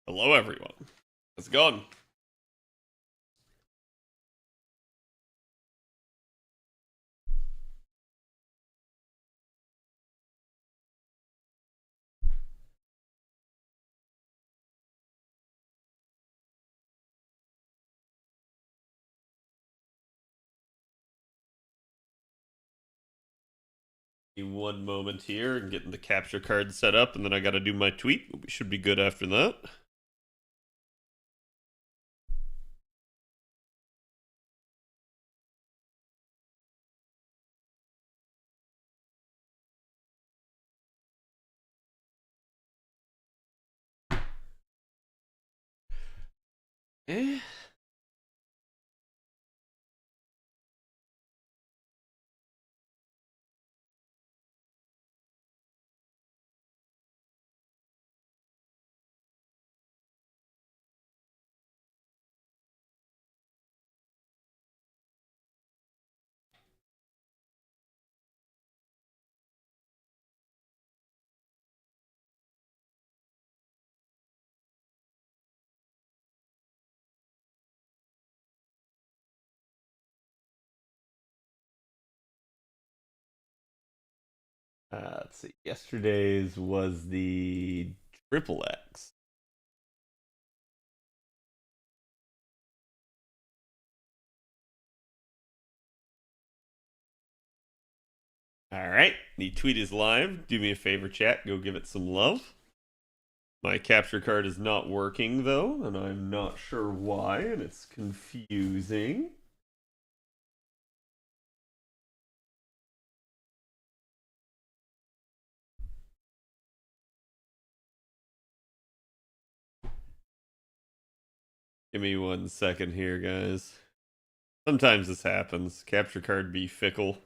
Hello, everyone. How's it going? One moment here and getting the capture card set up, and then I got to do my tweet. We should be good after that. Eh. Let's see. Yesterday's was the triple X. All right. The tweet is live. Do me a favor, chat. Go give it some love. My capture card is not working, though, and I'm not sure why, and it's confusing. Give me 1 second here, guys. Sometimes this happens. Capture card be fickle.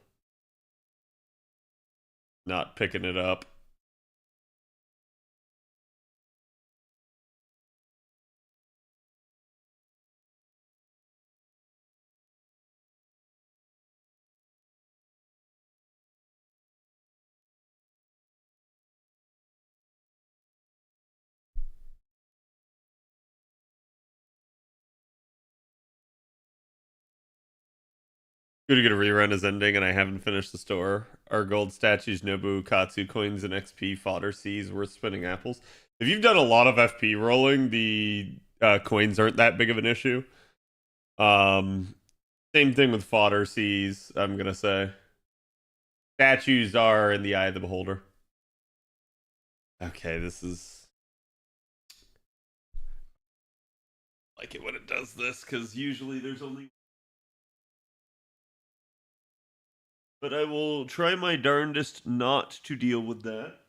Not picking it up. Gonna get a rerun is ending, and I haven't finished the store. Our gold statues, Nobu, Katsu coins, and XP fodder C's worth spinning apples. If you've done a lot of FP rolling, the coins aren't that big of an issue. Um, Same thing with fodder C's. I'm gonna say statues are in the eye of the beholder. Okay, this is like it when it does this because usually there's only. But I will try my darndest not to deal with that.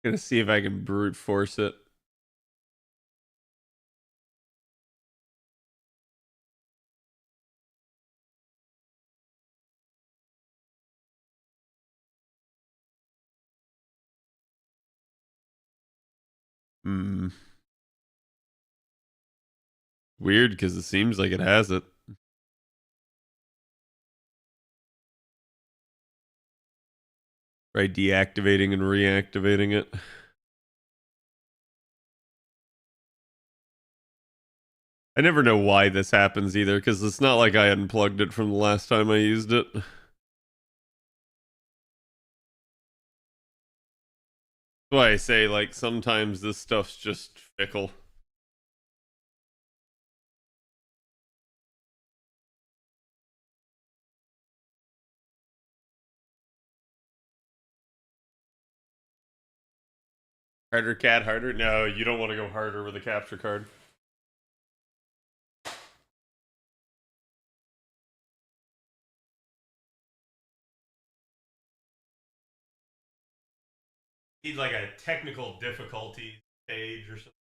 Gonna see if I can brute force it. Hmm. Weird because it seems like it has it. Right, deactivating and reactivating it. I never know why this happens either, because it's not like I unplugged it from the last time I used it. That's why I say, like, sometimes this stuff's just fickle. Harder, cat, harder? No, you don't want to go harder with a capture card. Need like a technical difficulty page or something.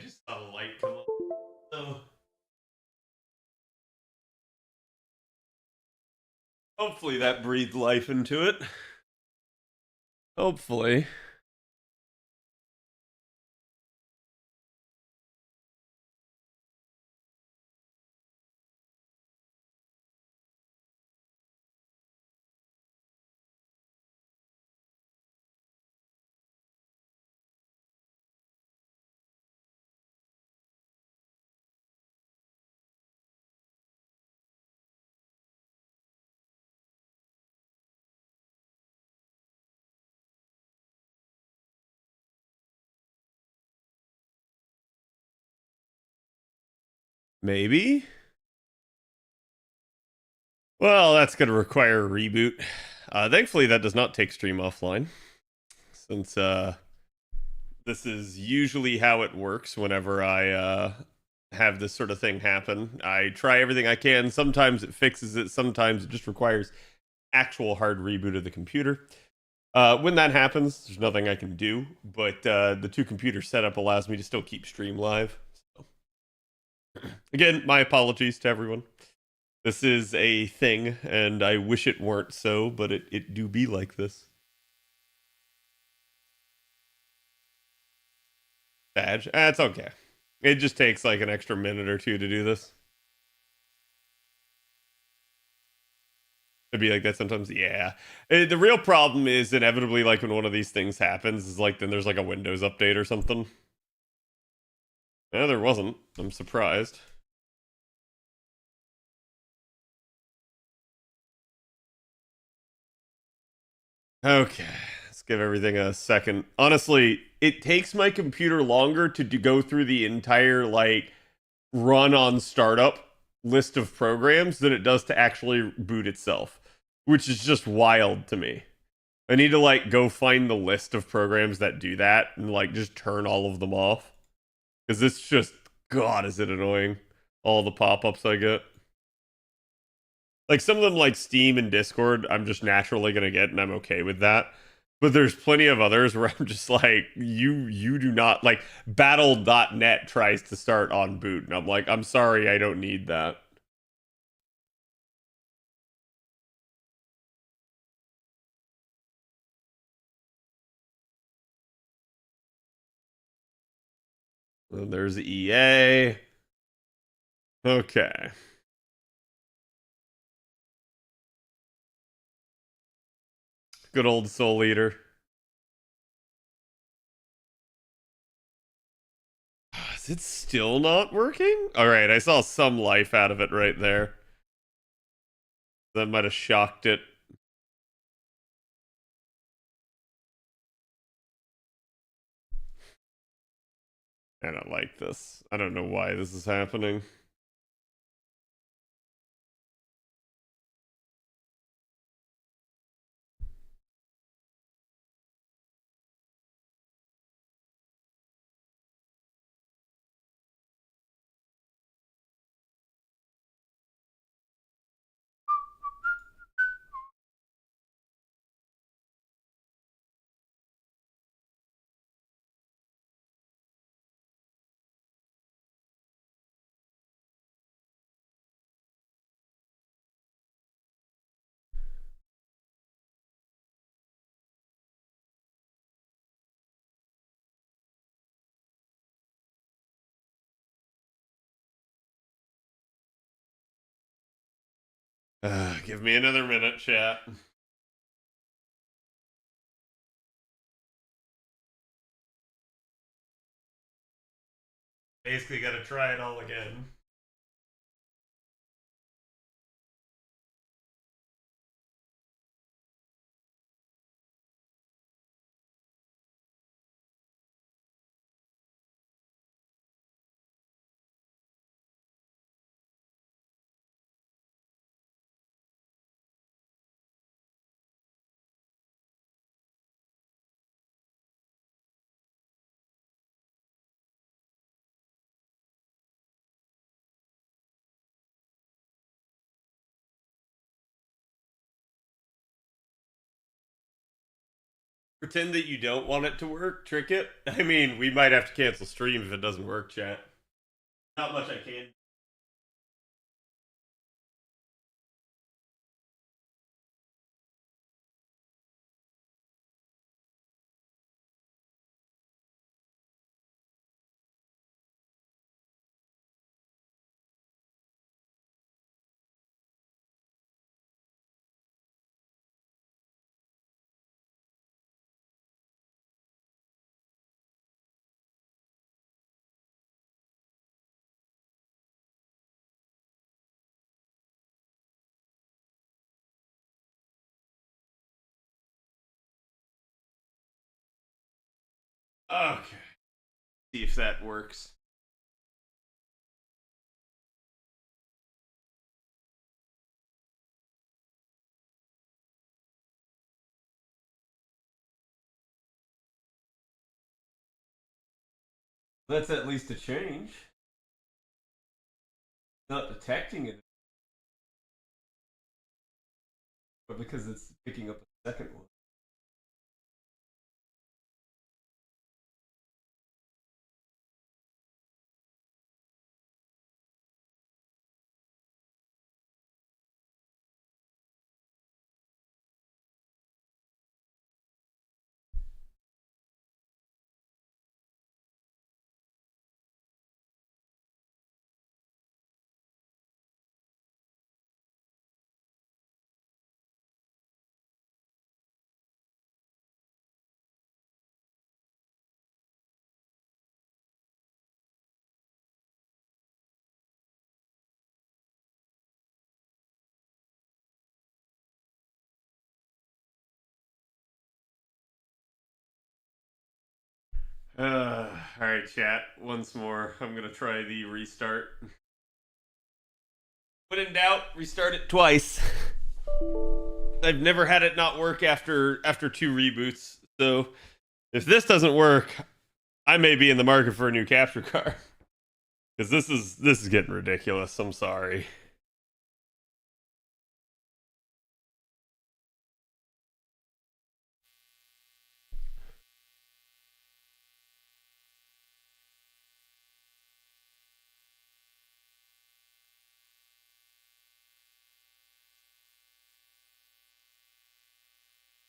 just saw the light come up. So hopefully that breathed life into it. Hopefully. Maybe. Well, that's going to require a reboot. Thankfully, that does not take stream offline, since this is usually how it works whenever I have this sort of thing happen. I try everything I can. Sometimes it fixes it, sometimes it just requires actual hard reboot of the computer. When that happens, there's nothing I can do, but the two computer setup allows me to still keep stream live. So, again, my apologies to everyone. This is a thing, and I wish it weren't so, but it do be like this. Badge? It's okay. It just takes like an extra minute or two to do this. It'd be like that sometimes. Yeah. The real problem is inevitably like when one of these things happens is like then there's like a Windows update or something. No, there wasn't. I'm surprised. Okay. Let's give everything a second. Honestly, it takes my computer longer to go through the entire like run on startup list of programs than it does to actually boot itself, which is just wild to me. I need to like go find the list of programs that do that and like just turn all of them off because it's just God, is it annoying? All the pop-ups I get. Like some of them, like Steam and Discord, I'm just naturally gonna get, and I'm okay with that. But there's plenty of others where I'm just like, you do not like Battle.net tries to start on boot, and I'm like, I'm sorry, I don't need that. And there's EA. Okay. Good old Soul Eater. Is it still not working? All right, I saw some life out of it right there. That might have shocked it. I don't like this. I don't know why this is happening. Give me another minute, chat. Basically, got to try it all again. Pretend that you don't want it to work. Trick it. I mean, we might have to cancel stream if it doesn't work, chat. Not much I can. Okay. See if that works. That's at least a change. Not detecting it, but because it's picking up a second one. All right, chat. Once more, I'm gonna try the restart. When in doubt, restart it twice. I've never had it not work after two reboots. So if this doesn't work, I may be in the market for a new capture card because this is getting ridiculous. I'm sorry.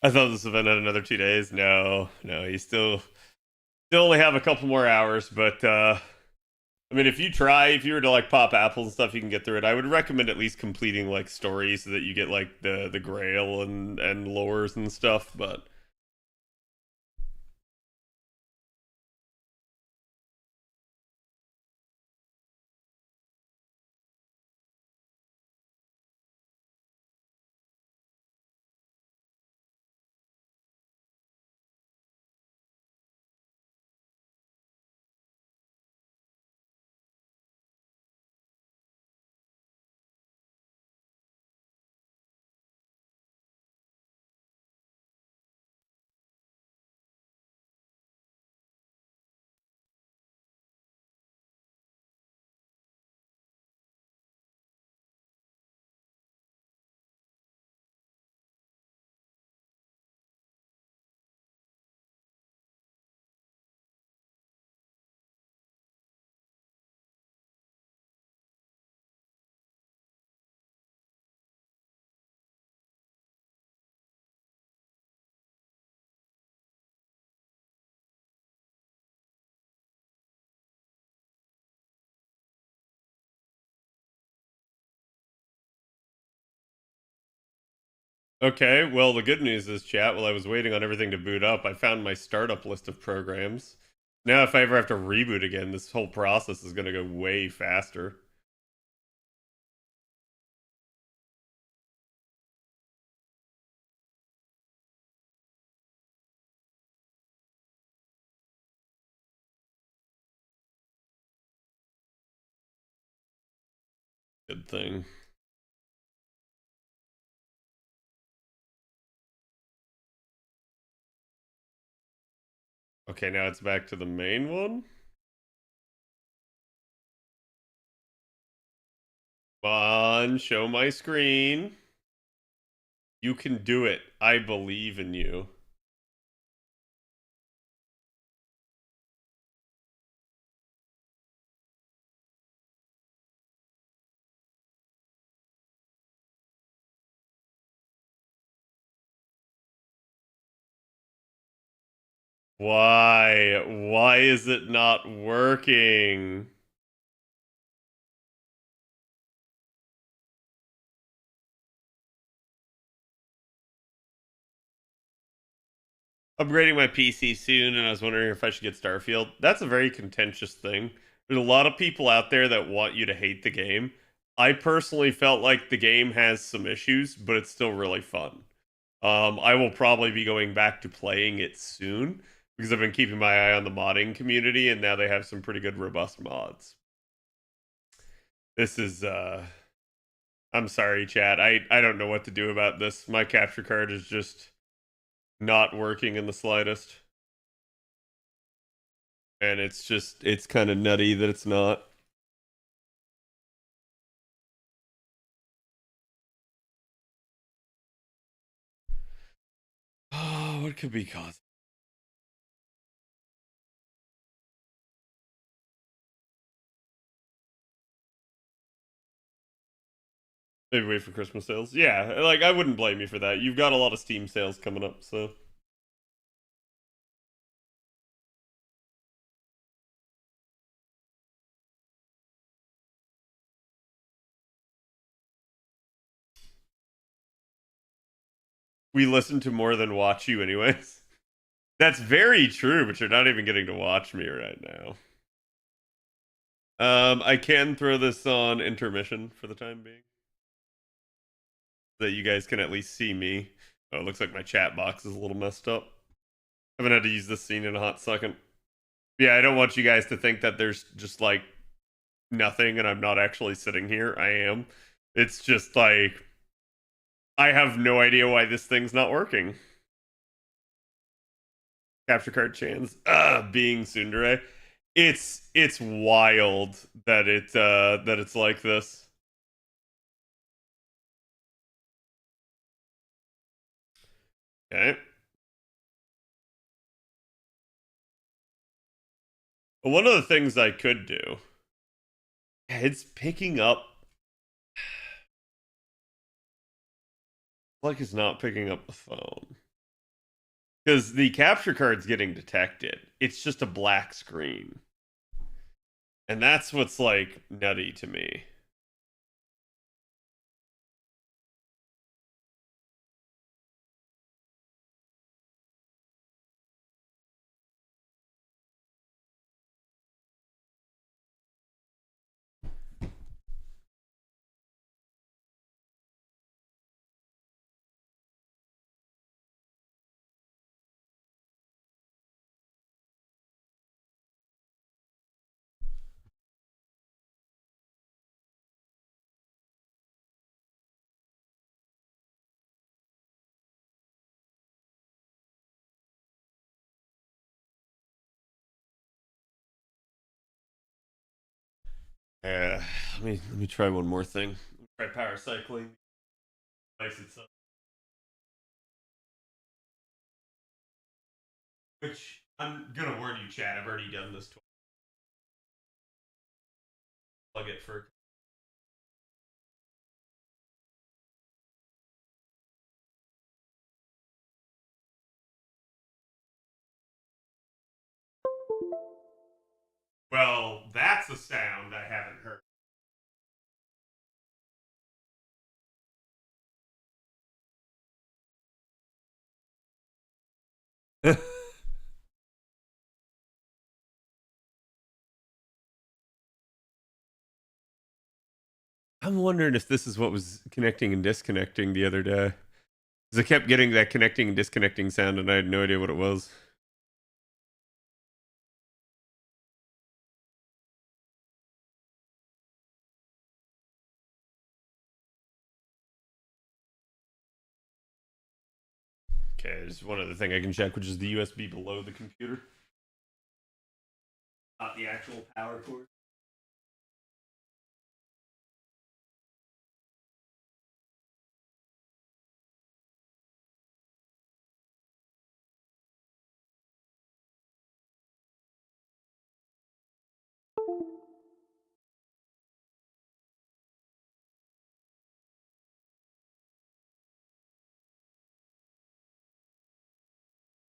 I thought this event had another 2 days. No, no, you still only have a couple more hours. But I mean, if you were to like pop apples and stuff, you can get through it. I would recommend at least completing like stories so that you get like the Grail and lores and stuff. But okay, well, the good news is, chat, while I was waiting on everything to boot up, I found my startup list of programs. Now, if I ever have to reboot again, this whole process is going to go way faster. Good thing. Okay, now it's back to the main one. Come on, show my screen. You can do it. I believe in you. Why? Why is it not working? Upgrading my PC soon, and I was wondering if I should get Starfield. That's a very contentious thing. There's a lot of people out there that want you to hate the game. I personally felt like the game has some issues, but it's still really fun. I will probably be going back to playing it soon because I've been keeping my eye on the modding community, and now they have some pretty good, robust mods. This is I'm sorry, chat. I don't know what to do about this. My capture card is just not working in the slightest. And it's kind of nutty that it's not. Oh, what could be causing? Maybe wait for Christmas sales. Yeah, like I wouldn't blame you for that. You've got a lot of Steam sales coming up, so we listen to more than watch you anyways. That's very true, but you're not even getting to watch me right now. I can throw this on intermission for the time being. So that you guys can at least see me. Oh, it looks like my chat box is a little messed up. I haven't had to use this scene in a hot second. Yeah, I don't want you guys to think that there's just like nothing and I'm not actually sitting here. I am. It's just like I have no idea why this thing's not working. Capture card chans being tsundere. It's wild that it's like this. Okay. Well, one of the things I could do, it's picking up like it's not picking up the phone. Because the capture card's getting detected. It's just a black screen. And that's what's like nutty to me. Let me try one more thing. Try power cycling. Device itself. Which I'm gonna warn you, Chad. I've already done this twice. Plug it for. Well, that's a sound I haven't heard. I'm wondering if this is what was connecting and disconnecting the other day. Because I kept getting that connecting and disconnecting sound, and I had no idea what it was. Okay, there's one other thing I can check, which is the USB below the computer, not the actual power cord.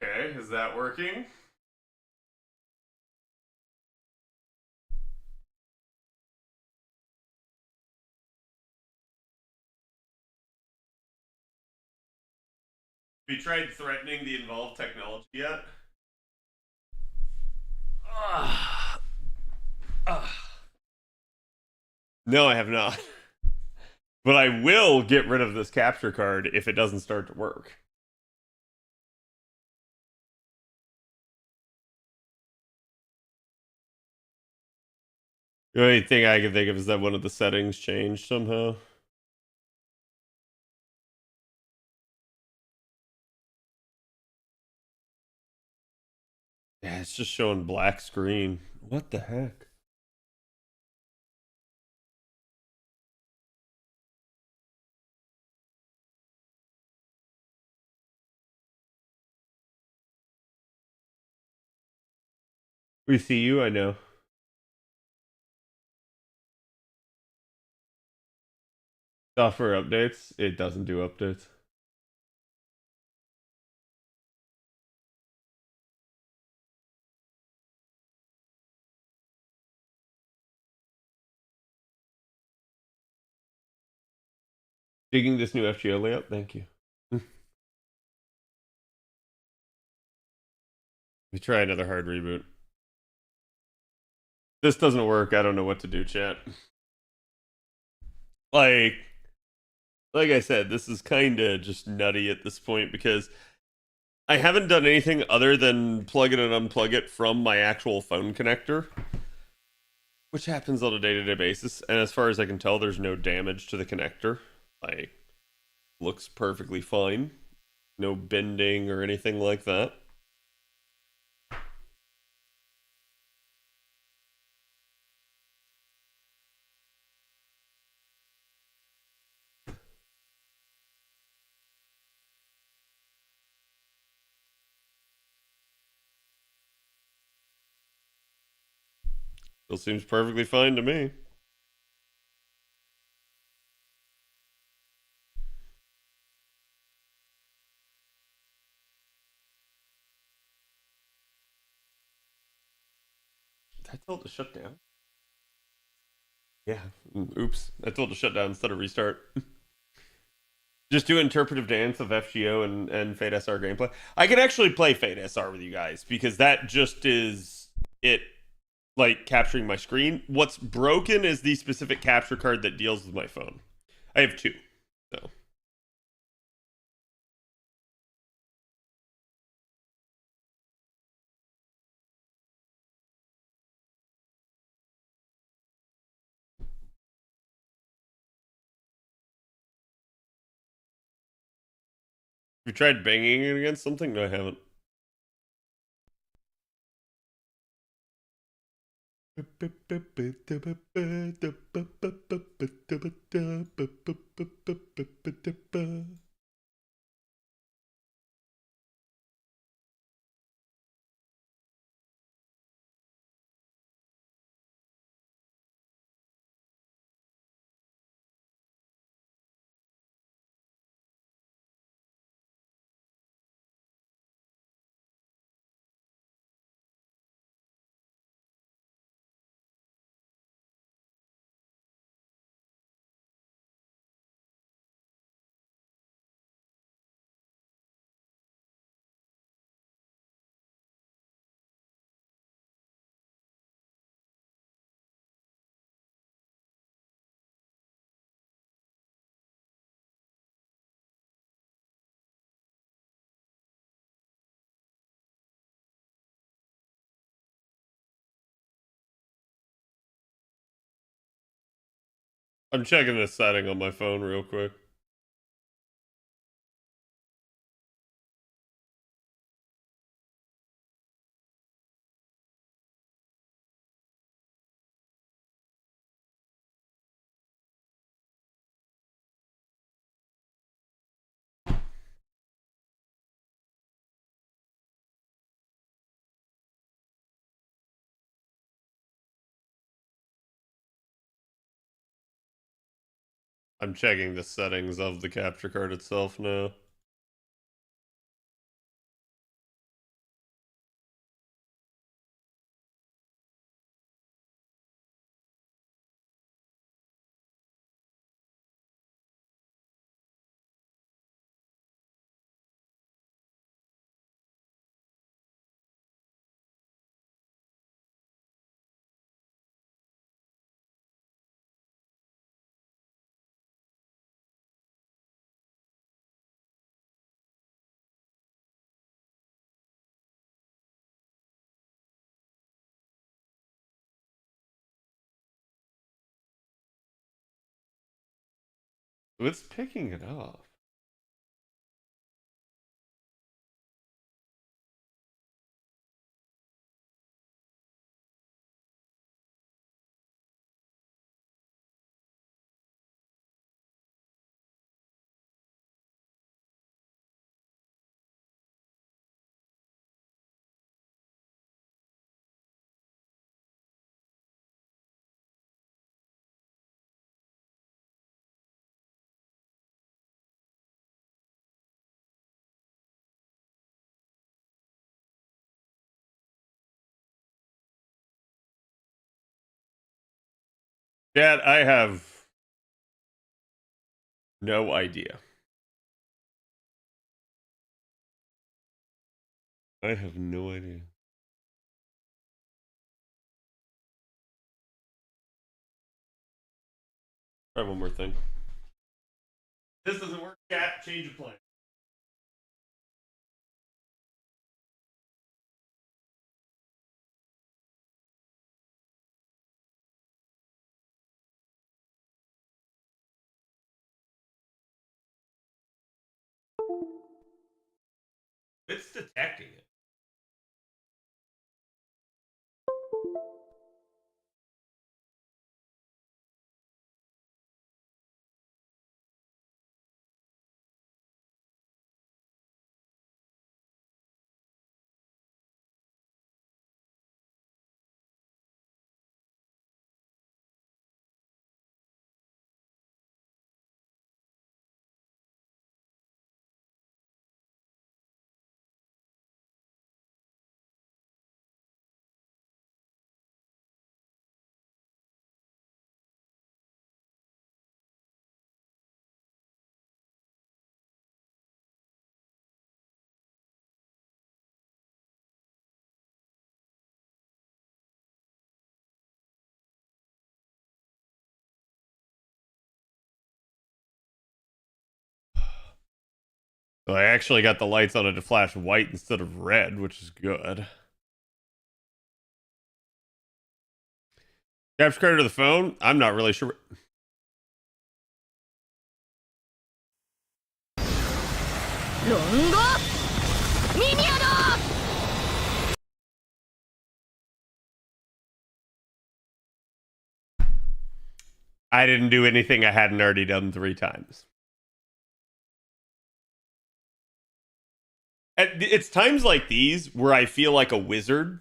Okay, is that working? Have you tried threatening the involved technology yet? Ah, ah. No, I have not. But I will get rid of this capture card if it doesn't start to work. The only thing I can think of is that one of the settings changed somehow. Yeah, it's just showing black screen. What the heck? We see you, I know. Software updates, it doesn't do updates. Digging this new FGO layout, thank you. We try another hard reboot. This doesn't work, I don't know what to do, chat. Like, like I said, this is kind of just nutty at this point because I haven't done anything other than plug it and unplug it from my actual phone connector, which happens on a day-to-day basis. And as far as I can tell, there's no damage to the connector. Like, looks perfectly fine. No bending or anything like that. Still seems perfectly fine to me. Did I tell it to shut down? Yeah. Oops. I told it to shut down instead of restart. Just do interpretive dance of FGO and Fate SR gameplay. I can actually play Fate SR with you guys because that just is it, like capturing my screen. What's broken is the specific capture card that deals with my phone. I have two. So you tried banging it against something? No, I haven't. I'm checking this setting on my phone real quick. I'm checking the settings of the capture card itself now. It's picking it up. Dad, I have no idea. I have no idea. Try one more thing. This doesn't work, chat. Change of plan. It's detecting it. So I actually got the lights on it to flash white instead of red, which is good. Capture card to the phone? I'm not really sure. I didn't do anything I hadn't already done 3 times. It's times like these where I feel like a wizard,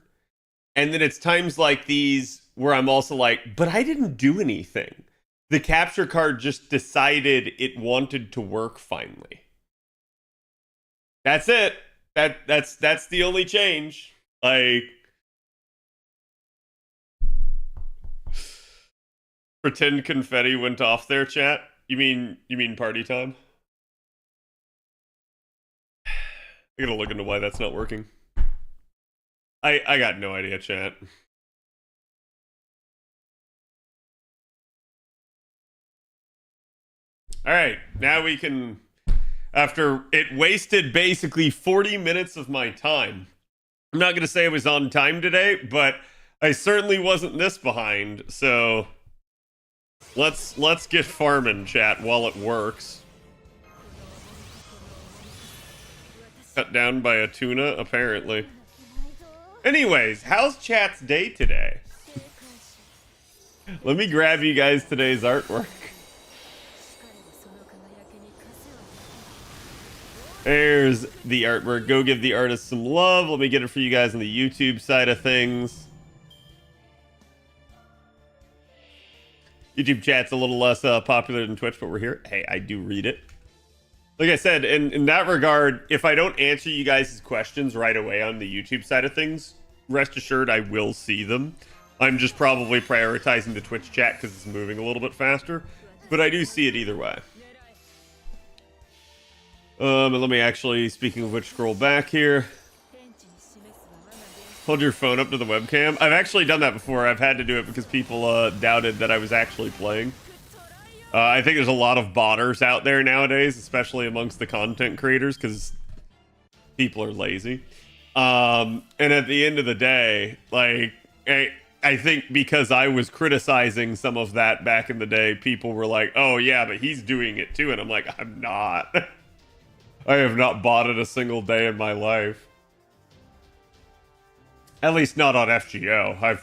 and then it's times like these where I'm also like, but I didn't do anything. The capture card just decided it wanted to work finally. That's it. That's the only change. Like, pretend confetti went off there, chat. You mean party time? I gotta look into why that's not working. I got no idea, chat. All right, now we can. After it wasted basically 40 minutes of my time. I'm not gonna say I was on time today, but I certainly wasn't this behind. So let's get farming, chat, while it works. Cut down by a tuna, apparently. Anyways, how's chat's day today? Let me grab you guys today's artwork. There's the artwork. Go give the artist some love. Let me get it for you guys on the YouTube side of things. YouTube chat's a little less popular than Twitch, but we're here. Hey, I do read it. Like I said, in that regard, if I don't answer you guys' questions right away on the YouTube side of things, rest assured I will see them. I'm just probably prioritizing the Twitch chat because it's moving a little bit faster, but I do see it either way. And let me actually, speaking of which, scroll back here. Hold your phone up to the webcam. I've actually done that before. I've had to do it because people doubted that I was actually playing. I think there's a lot of botters out there nowadays, especially amongst the content creators, because people are lazy. And at the end of the day, like, I think because I was criticizing some of that back in the day, people were like, oh yeah, but he's doing it too. And I'm like, I'm not. I have not bought it a single day in my life. At least not on FGO. I'm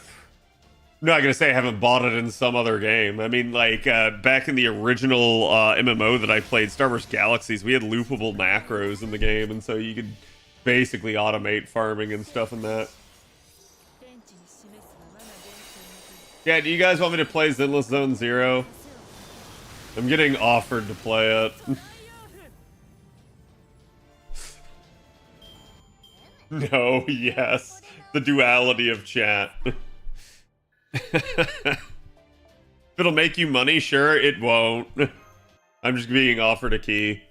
not going to say I haven't bought it in some other game. I mean, like, back in the original MMO that I played, Star Wars Galaxies, we had loopable macros in the game, and so you could basically automate farming and stuff in that. Yeah, do you guys want me to play Zenless Zone Zero? I'm getting offered to play it. No, yes. The duality of chat. If it'll make you money, sure, it won't. I'm just being offered a key.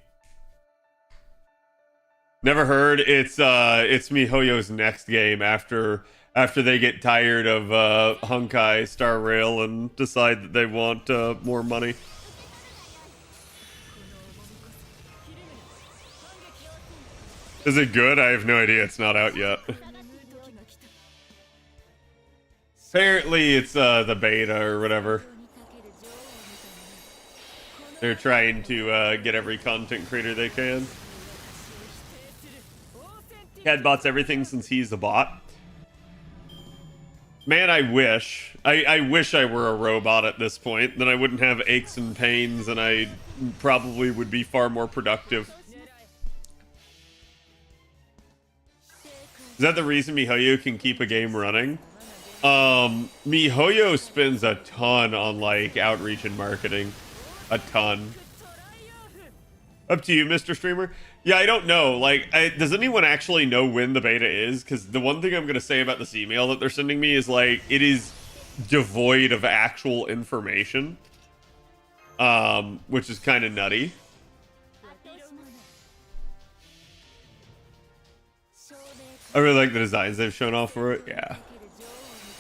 Never heard. It's MiHoYo's next game after they get tired of Honkai Star Rail and decide that they want more money. Is it good? I have no idea. It's not out yet. Apparently it's the beta or whatever. They're trying to get every content creator they can. Cad bots everything since he's a bot. Man, I wish. I wish I were a robot at this point. Then I wouldn't have aches and pains, and I probably would be far more productive. Is that the reason MiHoYo can keep a game running? MiHoYo spends a ton on, like, outreach and marketing. A ton. Up to you, Mr. Streamer. Yeah, I don't know. Like, does anyone actually know when the beta is? Because the one thing I'm going to say about this email that they're sending me is, like, it is devoid of actual information. Which is kind of nutty. I really like the designs they've shown off for it. Yeah.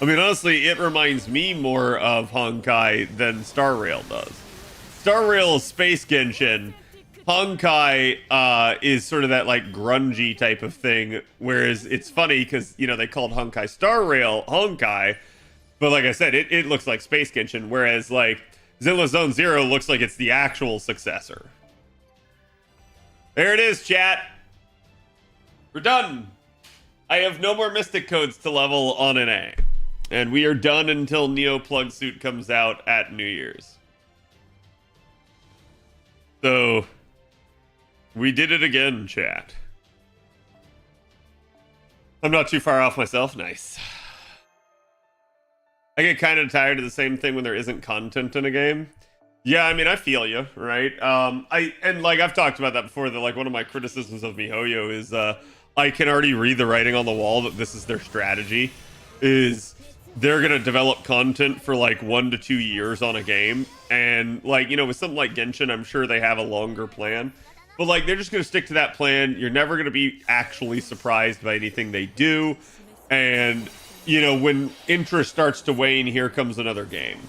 I mean, honestly, it reminds me more of Honkai than Star Rail does. Star Rail is Space Genshin. Honkai is sort of that, like, grungy type of thing, whereas it's funny because, you know, they called Honkai Star Rail Honkai, but like I said, it looks like Space Genshin, whereas, like, Zenless Zone Zero looks like it's the actual successor. There it is, chat. We're done. I have no more Mystic Codes to level on an A. And we are done until Neo Plug Suit comes out at New Year's. So, we did it again, chat. I'm not too far off myself. Nice. I get kind of tired of the same thing when there isn't content in a game. Yeah, I mean, I feel you, right? And like I've talked about that before, that like one of my criticisms of MiHoYo is I can already read the writing on the wall that this is their strategy. Is they're gonna develop content for like 1 to 2 years on a game, and like, you know, with something like Genshin, I'm sure they have a longer plan, but like they're just gonna stick to that plan. You're never gonna be actually surprised by anything they do, and you know, when interest starts to wane, here comes another game.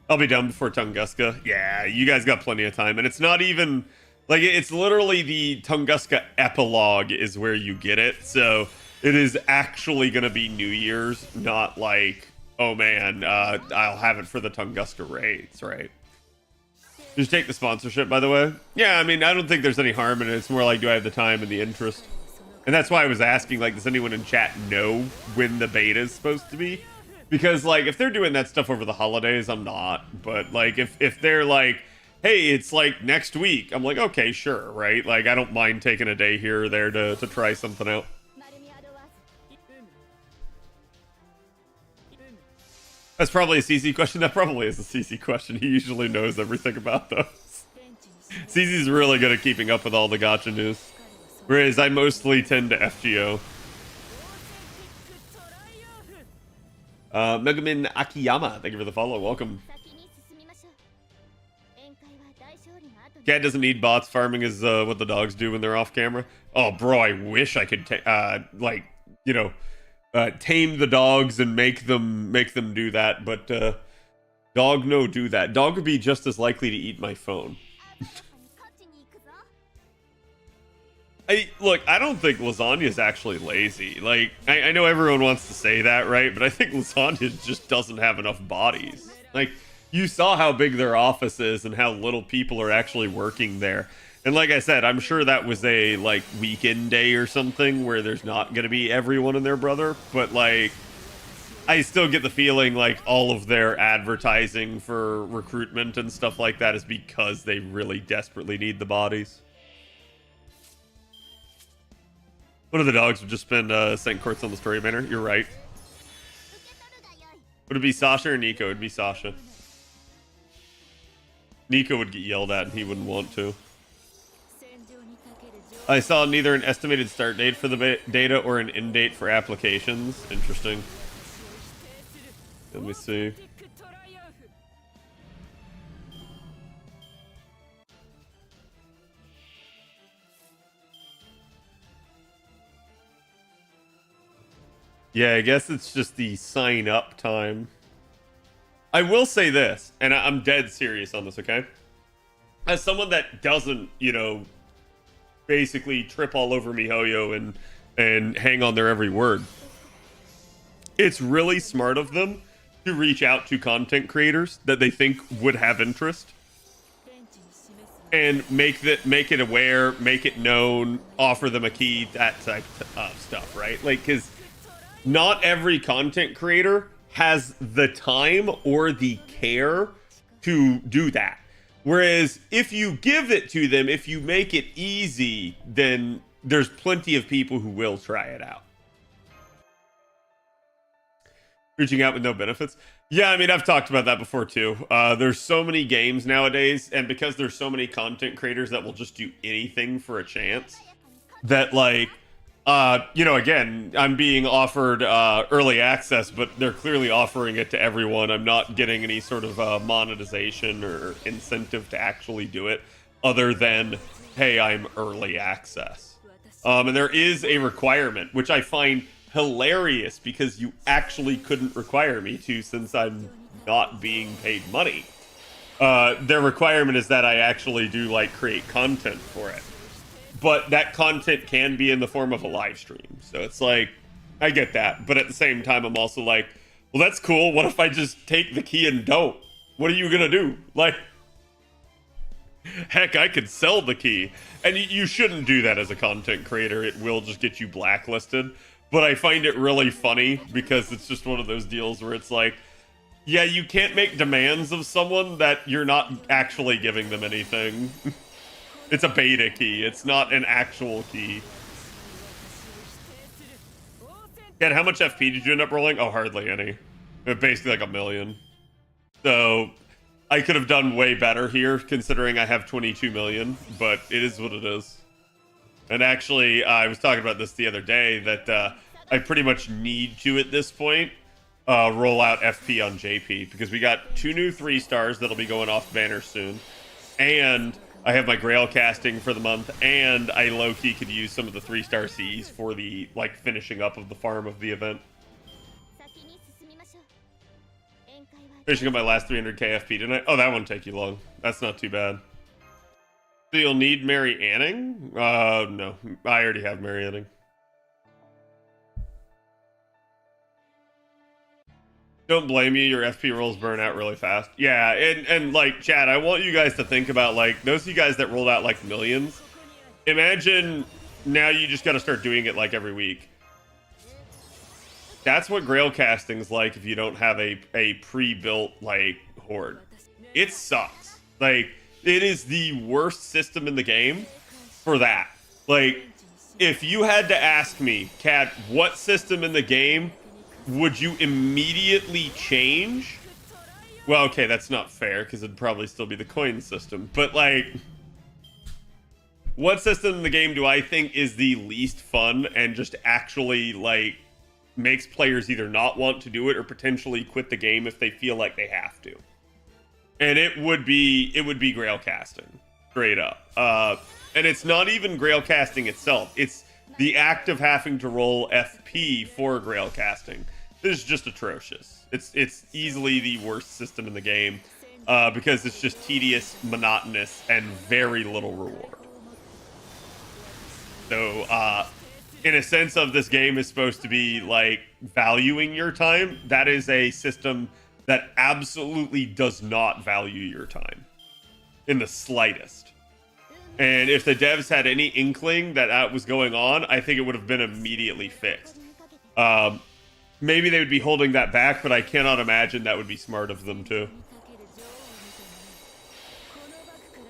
I'll be done before Tunguska. Yeah, you guys got plenty of time, and it's not even like, it's literally the Tunguska epilogue is where you get it. So it is actually going to be New Year's, not like, oh man, I'll have it for the Tunguska raids, right? Just take the sponsorship, by the way. Yeah, I mean, I don't think there's any harm in it. It's more like, do I have the time and the interest? And that's why I was asking, like, does anyone in chat know when the beta is supposed to be? Because, like, if they're doing that stuff over the holidays, I'm not. But, like, if they're like, hey, it's, like, next week, I'm like, okay, sure, right? Like, I don't mind taking a day here or there to try something out. That's probably a CZ question. That probably is a CZ question. He usually knows everything about those. CZ's really good at keeping up with all the gacha news. Whereas I mostly tend to FGO. Megamin Akiyama, thank you for the follow. Welcome. Cat doesn't need bots. Farming is what the dogs do when they're off camera. Oh, bro, I wish I could, like, you know, tame the dogs and make them do that. But dog no do that. Dog would be just as likely to eat my phone. Look, I don't think lasagna's actually lazy. Like, I know everyone wants to say that, right? But I think lasagna just doesn't have enough bodies. Like, you saw how big their office is and how little people are actually working there. And like I said, I'm sure that was a like weekend day or something where there's not gonna be everyone and their brother, but like I still get the feeling like all of their advertising for recruitment and stuff like that is because they really desperately need the bodies. One of the dogs would just spend St. Courts on the story banner. You're right. Would it be Sasha or Nico? It'd be Sasha. Nico would get yelled at and he wouldn't want to. I saw neither an estimated start date for the data or an end date for applications. Interesting. Let me see. Yeah, I guess it's just the sign up time. I will say this, and I'm dead serious on this, okay? As someone that doesn't, you know, basically trip all over MiHoYo and hang on their every word, it's really smart of them to reach out to content creators that they think would have interest and make it aware, make it known, offer them a key, that type of stuff, right? Like, because not every content creator has the time or the care to do that. Whereas if you give it to them, if you make it easy, then there's plenty of people who will try it out. Reaching out with no benefits. Yeah, I mean, I've talked about that before too. There's so many games nowadays, and because there's so many content creators that will just do anything for a chance, that like, you know, again, I'm being offered early access, but they're clearly offering it to everyone. I'm not getting any sort of monetization or incentive to actually do it other than, hey, I'm early access. And there is a requirement, which I find hilarious because you actually couldn't require me to since I'm not being paid money. Their requirement is that I actually do like create content for it. But that content can be in the form of a live stream. So it's like, I get that. But at the same time, I'm also like, well, that's cool. What if I just take the key and don't? What are you going to do? Like, heck, I could sell the key. And you shouldn't do that as a content creator. It will just get you blacklisted. But I find it really funny because it's just one of those deals where it's like, yeah, you can't make demands of someone that you're not actually giving them anything. It's a beta key. It's not an actual key. And how much FP did you end up rolling? Oh, hardly any. Basically like 1 million. So I could have done way better here considering I have 22 million, but it is what it is. And actually, I was talking about this the other day that I pretty much need to, at this point, roll out FP on JP because we got 2 new 3 stars that'll be going off banner soon. And I have my Grail casting for the month, and I low-key could use some of the 3-star Cs for the, like, finishing up of the farm of the event. Finishing up my last 300k FP tonight. Oh, that won't take you long. That's not too bad. So you'll need Mary Anning? No. I already have Mary Anning. Don't blame you, your FP rolls burn out really fast. Yeah, and like, Chad, I want you guys to think about, like, those of you guys that rolled out, like, millions. Imagine now you just got to start doing it, like, every week. That's what Grail casting's like if you don't have a pre-built, like, horde. It sucks. Like, it is the worst system in the game for that. Like, if you had to ask me, Kat, what system in the game would you immediately change? Well, okay, that's not fair because it'd probably still be the coin system. But, like, what system in the game do I think is the least fun and just actually, like, makes players either not want to do it or potentially quit the game if they feel like they have to? And it would be Grail casting, straight up. And it's not even Grail casting itself. It's the act of having to roll FP for Grail casting. This is just atrocious. It's easily the worst system in the game because it's just tedious, monotonous, and very little reward. So, in a sense of this game is supposed to be like valuing your time, that is a system that absolutely does not value your time in the slightest. And if the devs had any inkling that that was going on, I think it would have been immediately fixed. Maybe they would be holding that back, but I cannot imagine that would be smart of them too.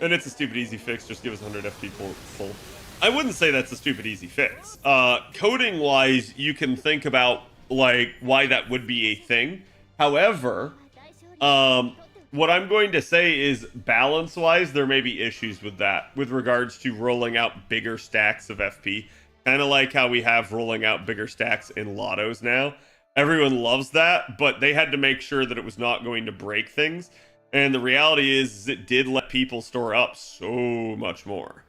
And it's a stupid easy fix. Just give us 100 FP full. I wouldn't say that's a stupid easy fix. Coding wise, you can think about like why that would be a thing. However, what I'm going to say is balance wise, there may be issues with that with regards to rolling out bigger stacks of FP. Kind of like how we have rolling out bigger stacks in lottos now. Everyone loves that, but they had to make sure that it was not going to break things. And the reality is it did let people store up so much more.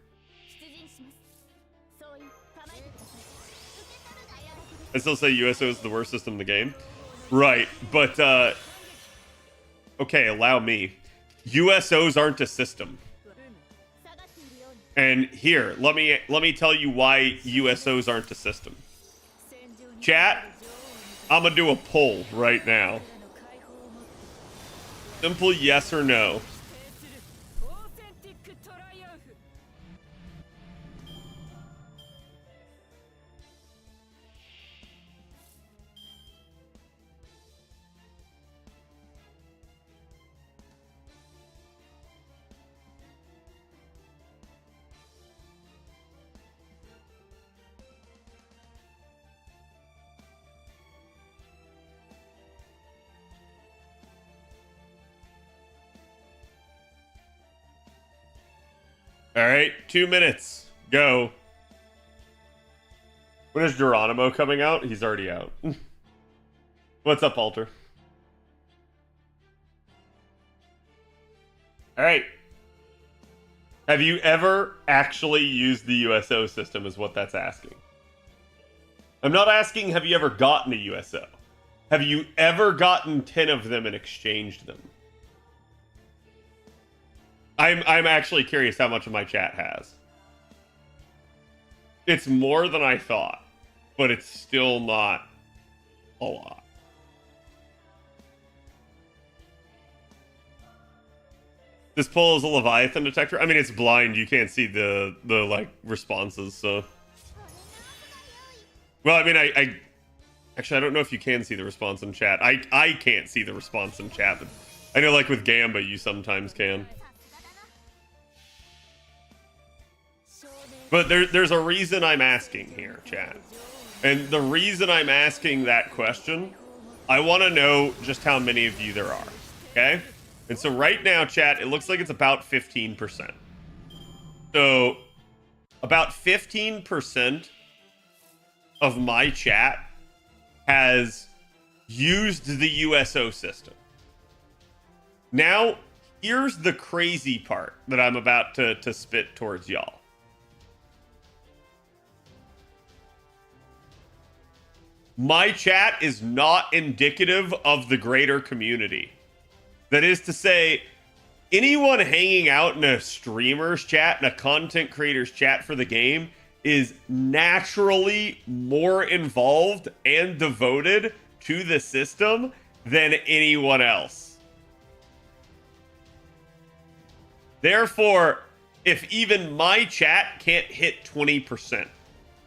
I still say USO is the worst system in the game. Right, but okay, allow me. USOs aren't a system. And here, let me tell you why USOs aren't a system. Chat, I'm gonna do a poll right now. Simple yes or no. All right, 2 minutes. Go. When is Geronimo coming out? He's already out. What's up, Alter? All right. Have you ever actually used the USO system is what that's asking. I'm not asking have you ever gotten a USO. Have you ever gotten 10 of them and exchanged them? I'm actually curious how much of my chat has. It's more than I thought, but it's still not a lot. This poll is a Leviathan detector. I mean, it's blind. You can't see the like responses. So, well, I mean, I actually I don't know if you can see the response in chat. I can't see the response in chat, but I know like with Gamba you sometimes can. But there's a reason I'm asking here, chat. And the reason I'm asking that question, I want to know just how many of you there are, okay? And so right now, chat, it looks like it's about 15%. So about 15% of my chat has used the USO system. Now, here's the crazy part that I'm about to spit towards y'all. My chat is not indicative of the greater community. That is to say, anyone hanging out in a streamer's chat, in a content creator's chat for the game, is naturally more involved and devoted to the system than anyone else. Therefore, if even my chat can't hit 20%,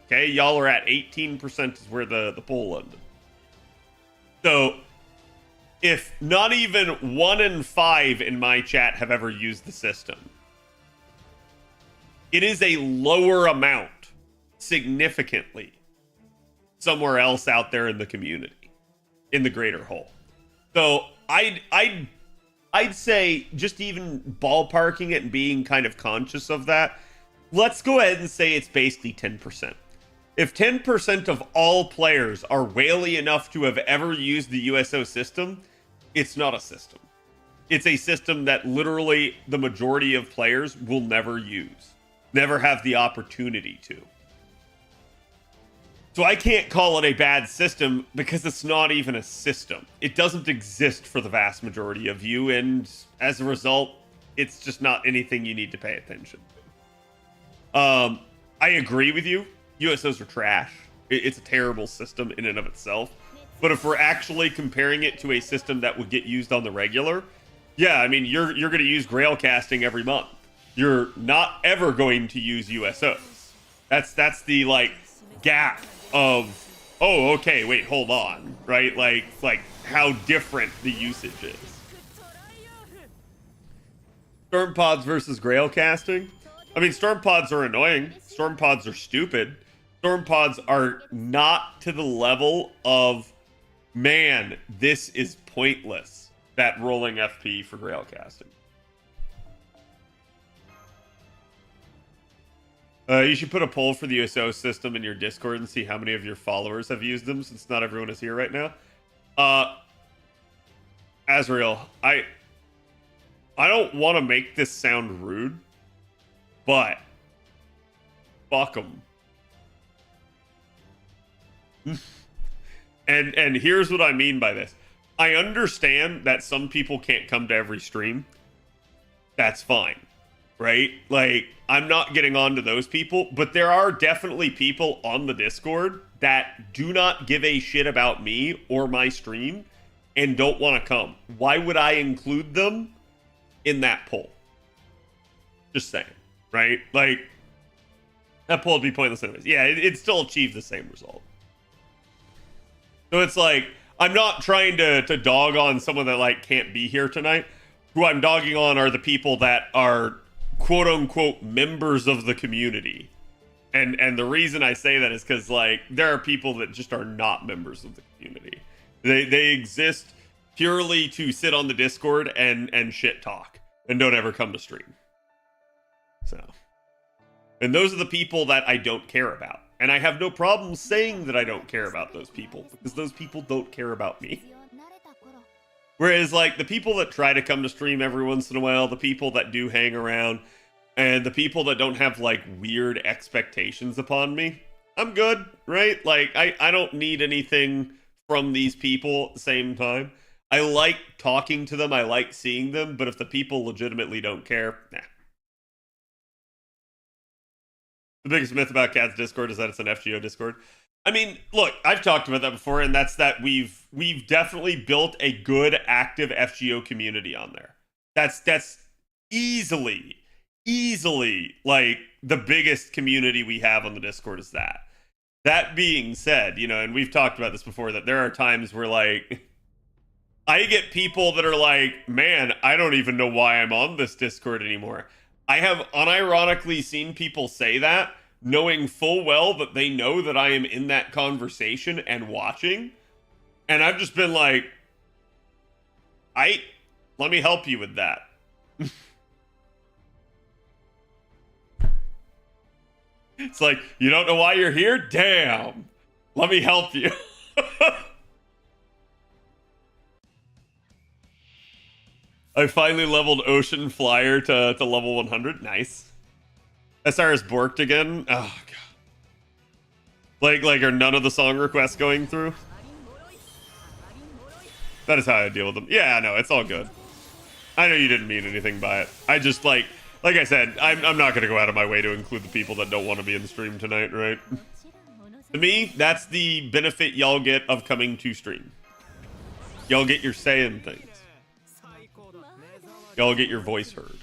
okay, y'all are at 18% is where the poll ended. So, if not even 1 in 5 in my chat have ever used the system, it is a lower amount, significantly, somewhere else out there in the community, in the greater whole. So, I'd say, just even ballparking it and being kind of conscious of that, let's go ahead and say it's basically 10%. If 10% of all players are whaley enough to have ever used the USO system, it's not a system. It's a system that literally the majority of players will never use, never have the opportunity to. So I can't call it a bad system because it's not even a system. It doesn't exist for the vast majority of you, and as a result, it's just not anything you need to pay attention to. I agree with you. USOs are trash. It's a terrible system in and of itself. But if we're actually comparing it to a system that would get used on the regular, yeah, I mean, you're going to use Grail casting every month. You're not ever going to use USOs. That's the like gap of, oh, okay, wait, hold on, right? Like how different the usage is. Storm pods versus Grail casting. I mean, storm pods are annoying. Storm pods are stupid. Storm pods are not to the level of, man, this is pointless, that rolling FP for Grail casting. You should put a poll for the USO system in your Discord and see how many of your followers have used them, since not everyone is here right now. Azrael, I don't want to make this sound rude, but fuck them. and here's what I mean by this. I understand that some people can't come to every stream. That's fine, right? Like, I'm not getting on to those people, but there are definitely people on the Discord that do not give a shit about me or my stream and don't want to come. Why would I include them in that poll? Just saying, right? Like, that poll would be pointless anyways. Yeah, it'd still achieve the same result. So it's like, I'm not trying to dog on someone that like can't be here tonight. Who I'm dogging on are the people that are quote unquote members of the community. And the reason I say that is because like there are people that just are not members of the community. They exist purely to sit on the Discord and shit talk and don't ever come to stream. So, and those are the people that I don't care about. And I have no problem saying that I don't care about those people, because those people don't care about me. Whereas, like, the people that try to come to stream every once in a while, the people that do hang around, and the people that don't have, like, weird expectations upon me, I'm good, right? Like, I don't need anything from these people at the same time. I like talking to them, I like seeing them, but if the people legitimately don't care, nah. The biggest myth about Cat's Discord is that it's an FGO Discord. I mean, look, I've talked about that before, and that's that we've definitely built a good, active FGO community on there. That's easily like the biggest community we have on the Discord is that. That being said, you know, and we've talked about this before, that there are times where like I get people that are like, man, I don't even know why I'm on this Discord anymore. I have unironically seen people say that, knowing full well that they know that I am in that conversation and watching. And I've just been like, let me help you with that. It's like, you don't know why you're here? Damn. Let me help you. I finally leveled Ocean Flyer to level 100. Nice. SR is borked again. Oh, God. Like, are none of the song requests going through? That is how I deal with them. Yeah, no, it's all good. I know you didn't mean anything by it. I just, like I said, I'm not going to go out of my way to include the people that don't want to be in the stream tonight, right? To me, that's the benefit y'all get of coming to stream. Y'all get your say in things. Y'all get your voice heard.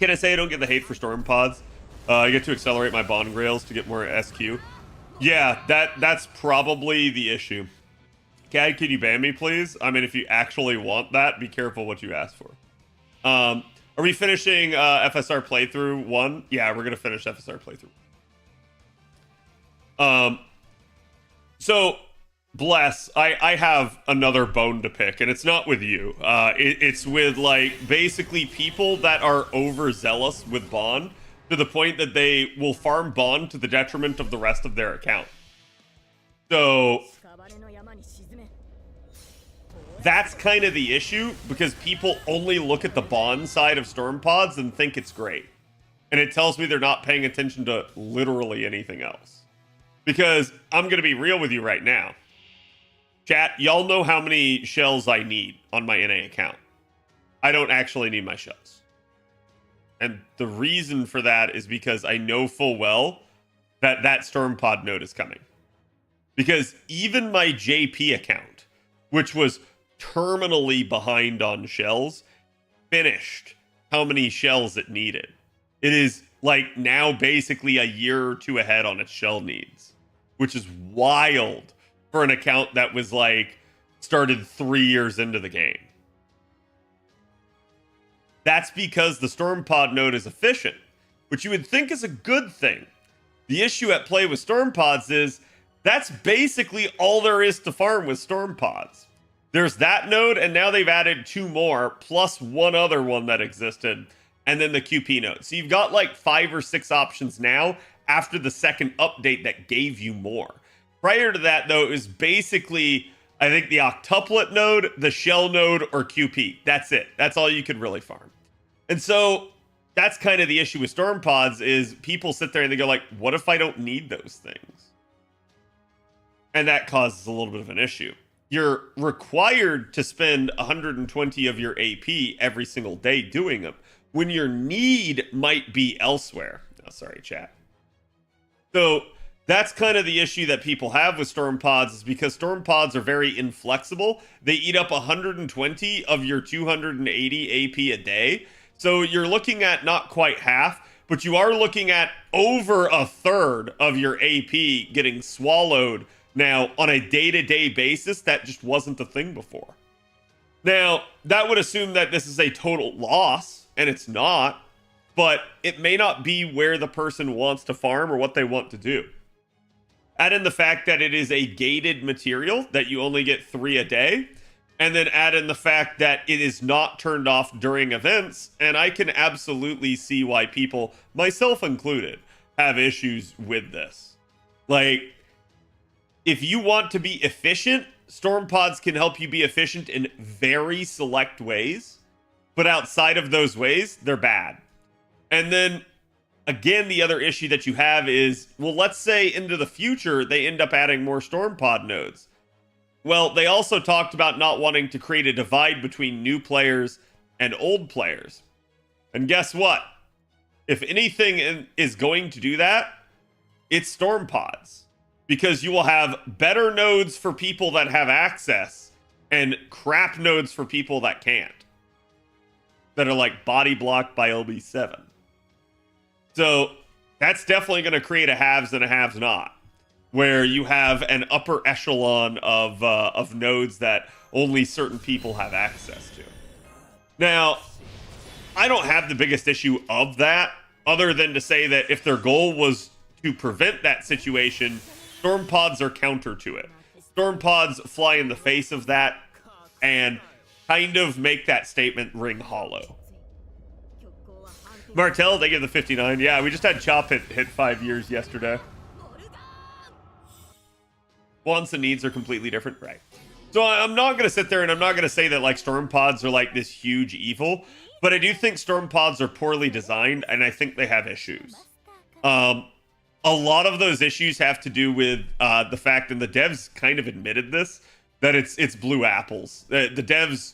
Can I say I don't get the hate for storm pods? I get to accelerate my bond grails to get more SQ. Yeah, that's probably the issue. Cad, can you ban me, please? I mean, if you actually want that, be careful what you ask for. Are we finishing FSR playthrough 1? Yeah, we're gonna finish FSR playthrough. So Bless, I have another bone to pick, and it's not with you. It's with, like, basically people that are overzealous with Bond to the point that they will farm Bond to the detriment of the rest of their account. So that's kind of the issue, because people only look at the Bond side of Storm Pods and think it's great. And it tells me they're not paying attention to literally anything else. Because I'm going to be real with you right now. Chat, y'all know how many shells I need on my NA account. I don't actually need my shells. And the reason for that is because I know full well that that storm pod node is coming. Because even my JP account, which was terminally behind on shells, finished how many shells it needed. It is like now basically a year or two ahead on its shell needs, which is wild for an account that was like started 3 years into the game. That's because the storm pod node is efficient, which you would think is a good thing. The issue at play with storm pods is that's basically all there is to farm with storm pods. There's that node, and now they've added 2 more, plus one other one that existed, and then the QP node. So you've got like 5 or 6 options now after the second update that gave you more. Prior to that, though, it was basically, I think, the octuplet node, the shell node, or QP. That's it. That's all you could really farm. And so that's kind of the issue with storm pods is people sit there and they go like, what if I don't need those things? And that causes a little bit of an issue. You're required to spend 120 of your AP every single day doing them when your need might be elsewhere. Oh, sorry, chat. So that's kind of the issue that people have with storm pods is because storm pods are very inflexible. They eat up 120 of your 280 AP a day. So you're looking at not quite half, but you are looking at over a third of your AP getting swallowed now on a day-to-day basis. That just wasn't the thing before. Now, that would assume that this is a total loss, and it's not, but it may not be where the person wants to farm or what they want to do. Add in the fact that it is a gated material, that you only get 3 a day, and then add in the fact that it is not turned off during events, and I can absolutely see why people, myself included, have issues with this. Like, if you want to be efficient, storm pods can help you be efficient in very select ways, but outside of those ways, they're bad. And then, again, the other issue that you have is, well, let's say into the future, they end up adding more storm pod nodes. Well, they also talked about not wanting to create a divide between new players and old players. And guess what? If anything is going to do that, it's storm pods. Because you will have better nodes for people that have access and crap nodes for people that can't. That are like body blocked by LB7. So that's definitely going to create a haves and a haves not. Where you have an upper echelon of nodes that only certain people have access to. Now, I don't have the biggest issue of that, other than to say that if their goal was to prevent that situation, storm pods are counter to it. Storm pods fly in the face of that and kind of make that statement ring hollow. Martell, they give the 59. Yeah, we just had Chop hit 5 years yesterday. Wants and needs are completely different, right? So I'm not going to sit there and I'm not going to say that like storm pods are like this huge evil, but I do think storm pods are poorly designed and I think they have issues. A lot of those issues have to do with the fact, and the devs kind of admitted this, that it's blue apples. The devs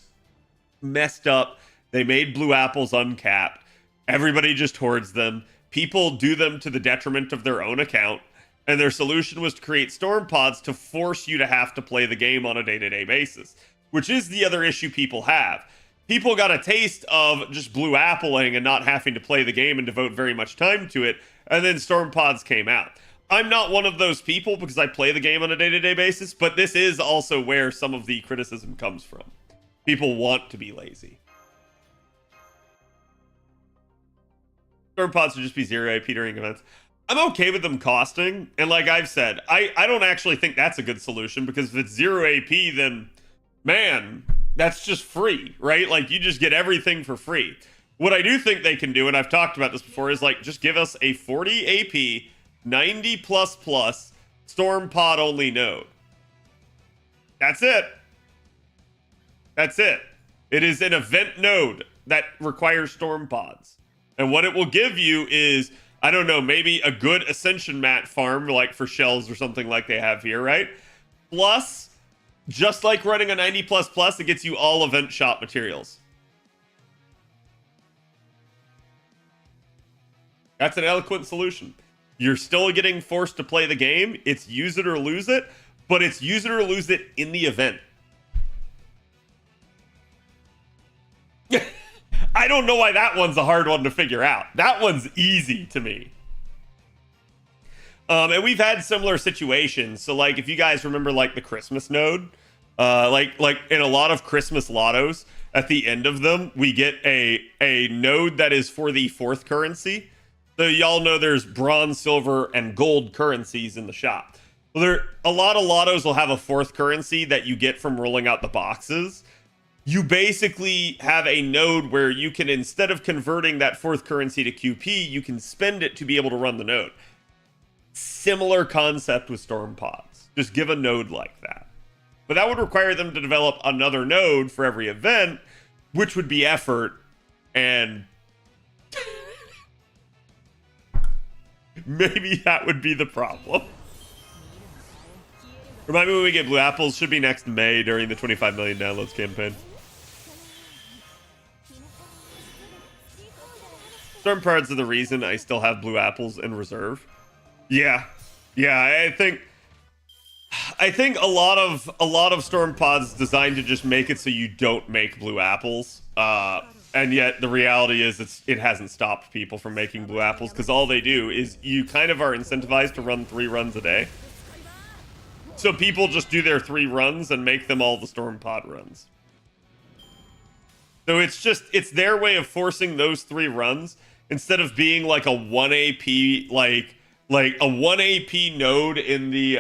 messed up. They made blue apples uncapped. Everybody just hoards them. People do them to the detriment of their own account. And their solution was to create storm pods to force you to have to play the game on a day-to-day basis, which is the other issue people have. People got a taste of just blue appling and not having to play the game and devote very much time to it, and then storm pods came out. I'm not one of those people because I play the game on a day-to-day basis, but this is also where some of the criticism comes from. People want to be lazy. Storm pods should just be 0 AP during events. I'm okay with them costing, and like I've said, I don't actually think that's a good solution, because if it's 0 AP, then, man, that's just free, right? Like, you just get everything for free. What I do think they can do, and I've talked about this before, is like, just give us a 40 AP, 90 plus storm pod only node. That's it. That's it. It is an event node that requires storm pods. And what it will give you is, I don't know, maybe a good Ascension mat farm, like for shells or something like they have here, right? Plus, just like running a 90 plus, it gets you all event shop materials. That's an eloquent solution. You're still getting forced to play the game. It's use it or lose it, but it's use it or lose it in the event. I don't know why that one's a hard one to figure out. That one's easy to me. And we've had similar situations. So, like, if you guys remember, like, the Christmas node, like in a lot of Christmas lottos, at the end of them, we get a node that is for the fourth currency. So y'all know there's bronze, silver, and gold currencies in the shop. Well, a lot of lottos will have a fourth currency that you get from rolling out the boxes. You basically have a node where you can, instead of converting that fourth currency to QP, you can spend it to be able to run the node. Similar concept with storm pods. Just give a node like that. But that would require them to develop another node for every event, which would be effort, and maybe that would be the problem. Remind me when we get blue apples. Should be next May during the 25 million downloads campaign. Storm pods are the reason I still have blue apples in reserve. Yeah, I think a lot of storm pods designed to just make it so you don't make blue apples. And yet the reality is it hasn't stopped people from making blue apples, because all they do is you kind of are incentivized to run 3 runs a day. So people just do their 3 runs and make them all the storm pod runs. So it's their way of forcing those 3 runs, instead of being like a 1 AP, like a 1 AP node in the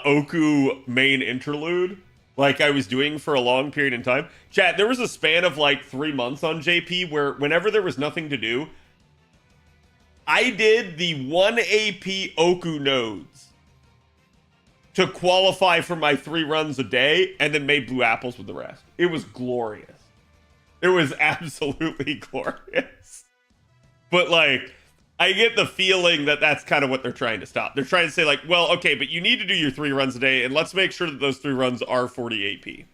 Oku main interlude, like I was doing for a long period in time. Chat, there was a span of like 3 months on JP where whenever there was nothing to do, I did the 1 AP Oku nodes to qualify for my 3 runs a day, and then made blue apples with the rest. It was glorious. It was absolutely glorious. But like, I get the feeling that that's kind of what they're trying to stop. They're trying to say like, well, okay, but you need to do your 3 runs a day, and let's make sure that those 3 runs are 40 AP.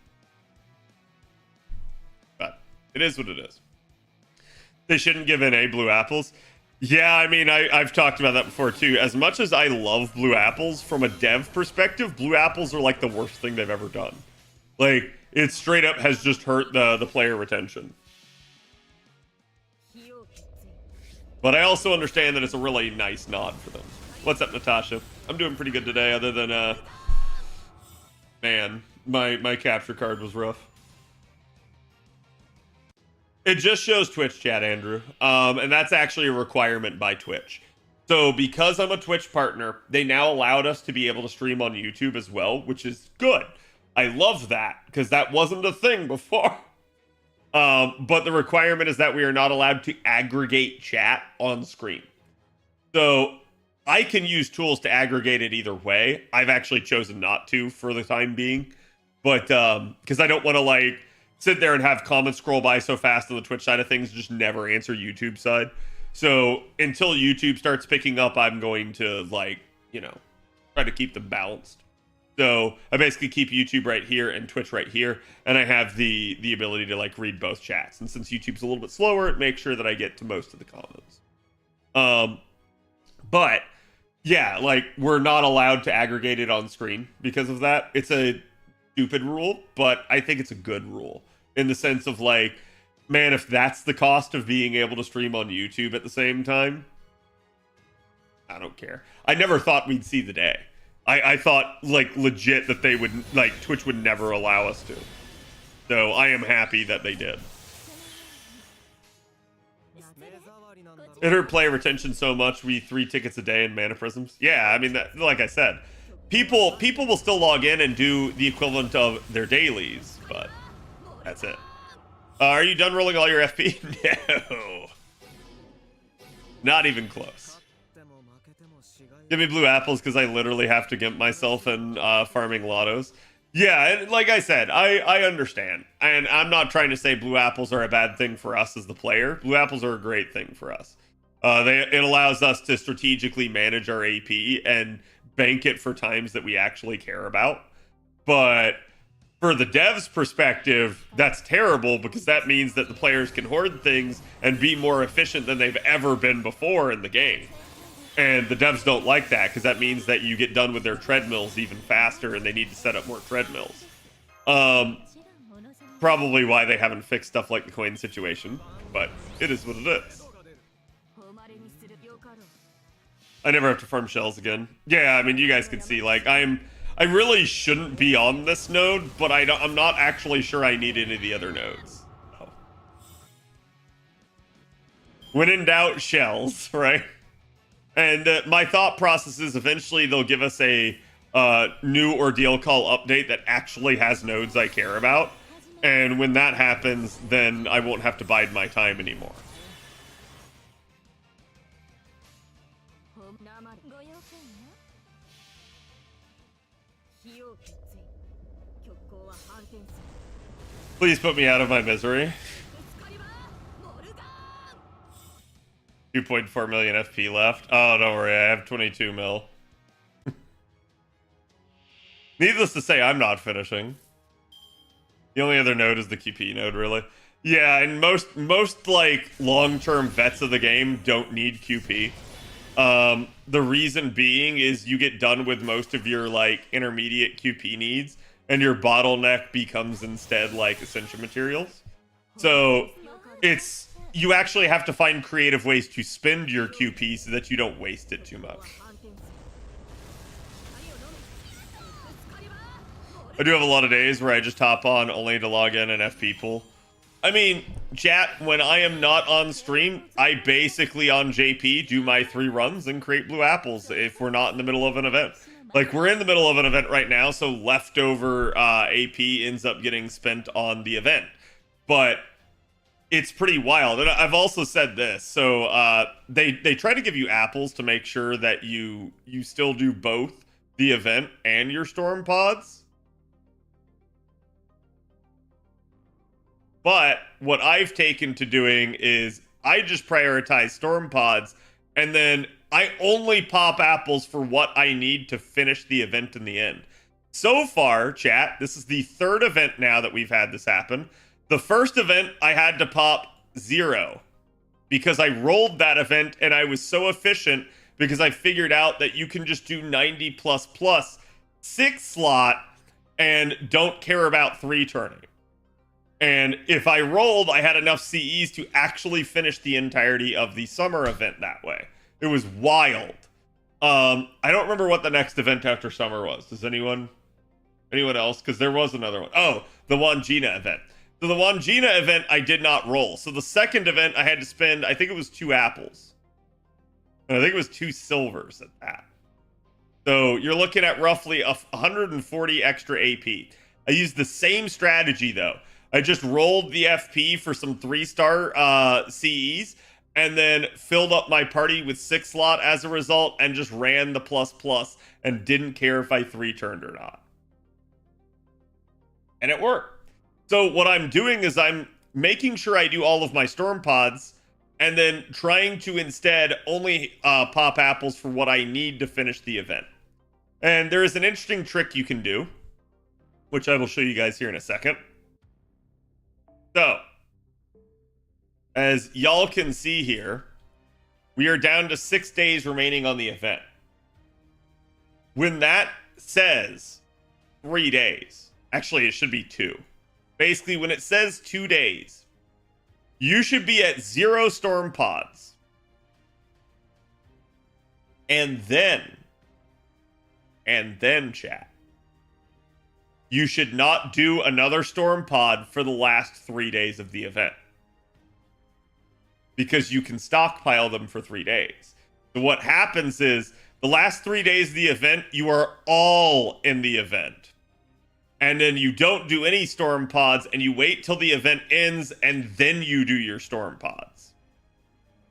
But it is what it is. They shouldn't give NA blue apples. Yeah, I mean, I've talked about that before too. As much as I love blue apples, from a dev perspective, blue apples are like the worst thing they've ever done. Like, it straight up has just hurt the player retention. But I also understand that it's a really nice nod for them. What's up, Natasha? I'm doing pretty good today, other than, man, my capture card was rough. It just shows Twitch chat, Andrew. And that's actually a requirement by Twitch. So because I'm a Twitch partner, they now allowed us to be able to stream on YouTube as well, which is good. I love that, because that wasn't a thing before. But the requirement is that we are not allowed to aggregate chat on screen. So I can use tools to aggregate it either way. I've actually chosen not to for the time being. But because I don't want to like sit there and have comments scroll by so fast on the Twitch side of things, just never answer YouTube side. So until YouTube starts picking up, I'm going to, like, you know, try to keep them balanced. So I basically keep YouTube right here and Twitch right here, and I have the ability to like read both chats. And since YouTube's a little bit slower, it makes sure that I get to most of the comments. But yeah, like, we're not allowed to aggregate it on screen because of that. It's a stupid rule, but I think it's a good rule in the sense of like, man, if that's the cost of being able to stream on YouTube at the same time, I don't care. I never thought we'd see the day. I thought, like, legit that they would, like, Twitch would never allow us to. So I am happy that they did. It hurt player retention so much, we 3 tickets a day in mana prisms. Yeah, I mean, that, like I said, people will still log in and do the equivalent of their dailies, but that's it. Are you done rolling all your FP? No. Not even close. Give me blue apples because I literally have to get myself in farming lottos. Yeah, and like I said, I understand. And I'm not trying to say blue apples are a bad thing for us as the player. Blue apples are a great thing for us. It allows us to strategically manage our AP and bank it for times that we actually care about. But For the devs' perspective, that's terrible because that means that the players can hoard things and be more efficient than they've ever been before in the game. And the devs don't like that because that means that you get done with their treadmills even faster and they need to set up more treadmills. Probably why they haven't fixed stuff like the coin situation, but it is what it is. I never have to farm shells again. Yeah, I mean, you guys can see, like, I really shouldn't be on this node, but I'm not actually sure I need any of the other nodes. So. When in doubt, shells, right? And my thought process is eventually they'll give us a new ordeal call update that actually has nodes I care about. And when that happens, then I won't have to bide my time anymore. Please put me out of my misery. 2.4 million FP left. Oh, don't worry, I have 22 mil. Needless to say, I'm not finishing. The only other node is the QP node, really. Yeah, and most like long-term vets of the game don't need QP. The reason being is you get done with most of your like intermediate QP needs, and your bottleneck becomes instead like essential materials. So you actually have to find creative ways to spend your QP so that you don't waste it too much. I do have a lot of days where I just hop on only to log in and F people. I mean, chat, when I am not on stream, I basically on JP do my 3 runs and create blue apples if we're not in the middle of an event. Like, we're in the middle of an event right now, so leftover AP ends up getting spent on the event. But it's pretty wild. And I've also said this. So they try to give you apples to make sure that you still do both the event and your storm pods. But what I've taken to doing is I just prioritize storm pods, and then I only pop apples for what I need to finish the event in the end. So far, chat, this is the 3rd event now that we've had this happen. The first event, I had to pop 0 because I rolled that event and I was so efficient because I figured out that you can just do 90 plus 6 slot and don't care about 3 turning. And if I rolled, I had enough CEs to actually finish the entirety of the summer event that way. It was wild. I don't remember what the next event after summer was. Does anyone else? Because there was another one. Oh, the Wangina event. So the Wangina event, I did not roll. So the second event, I had to spend, I think it was 2 apples. And I think it was 2 silvers at that. So you're looking at roughly 140 extra AP. I used the same strategy, though. I just rolled the FP for some 3-star CEs and then filled up my party with 6 slot as a result and just ran the plus and didn't care if I 3-turned or not. And it worked. So what I'm doing is I'm making sure I do all of my storm pods and then trying to instead only pop apples for what I need to finish the event. And there is an interesting trick you can do, which I will show you guys here in a second. So, as y'all can see here, we are down to 6 days remaining on the event. When that says 3 days, actually it should be 2. Basically, when it says 2 days, you should be at 0 storm pods. And then, chat, you should not do another storm pod for the last 3 days of the event, because you can stockpile them for 3 days. So what happens is the last 3 days of the event, you are all in the event. And then you don't do any storm pods and you wait till the event ends and then you do your storm pods.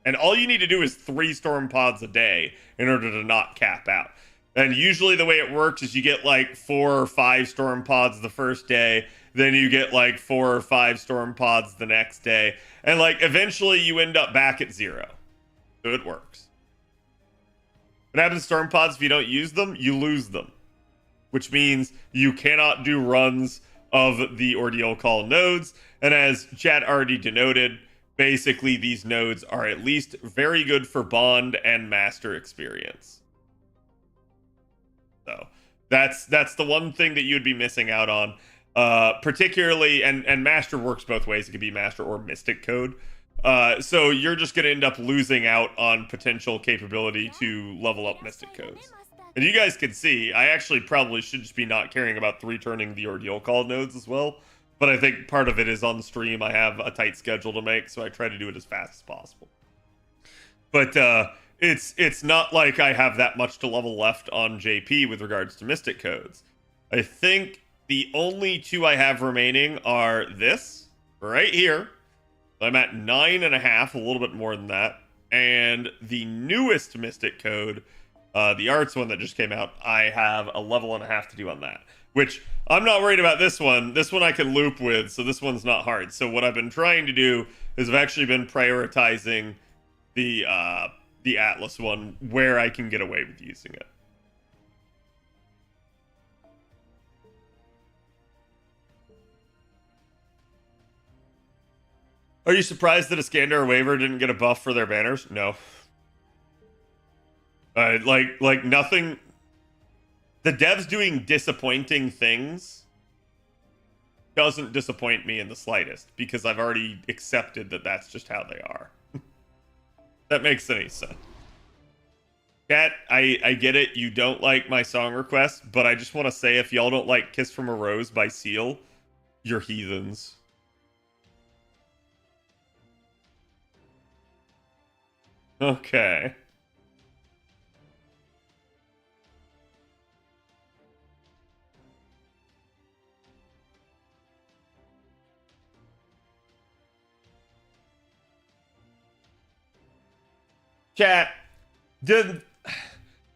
And all you need to do is 3 storm pods a day in order to not cap out. And usually the way it works is you get like 4 or 5 storm pods the first day. Then you get like 4 or 5 storm pods the next day. And like eventually you end up back at 0. So it works. What happens to storm pods if you don't use them? You lose them. Which means you cannot do runs of the Ordeal Call nodes. And as chat already denoted, basically these nodes are at least very good for Bond and Master experience. So that's the one thing that you'd be missing out on. Particularly, and Master works both ways. It could be Master or Mystic code. So you're just going to end up losing out on potential capability to level up Mystic codes. And you guys can see, I actually probably should just be not caring about 3-turning the Ordeal Call nodes as well. But I think part of it is on stream. I have a tight schedule to make, so I try to do it as fast as possible. But it's not like I have that much to level left on JP with regards to Mystic codes. I think the only 2 I have remaining are this, right here. I'm at 9.5, a little bit more than that. And the newest Mystic code, the arts one that just came out, I have a level and a half to do on that. Which, I'm not worried about this one. This one I can loop with, so this one's not hard. So what I've been trying to do is I've actually been prioritizing the Atlas one where I can get away with using it. Are you surprised that Iskander or Waver didn't get a buff for their banners? No. Like nothing. The devs doing disappointing things doesn't disappoint me in the slightest because I've already accepted that that's just how they are. That makes any sense. Chat, I get it. You don't like my song request, but I just want to say if y'all don't like Kiss from a Rose by Seal, you're heathens. Okay. Chat, did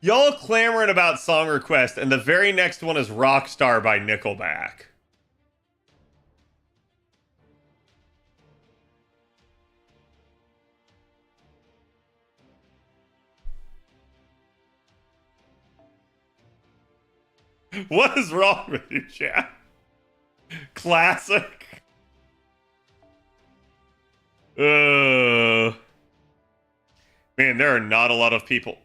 y'all clamoring about song request, and the very next one is Rockstar by Nickelback. What is wrong with you, chat? Classic. Man, there are not a lot of people.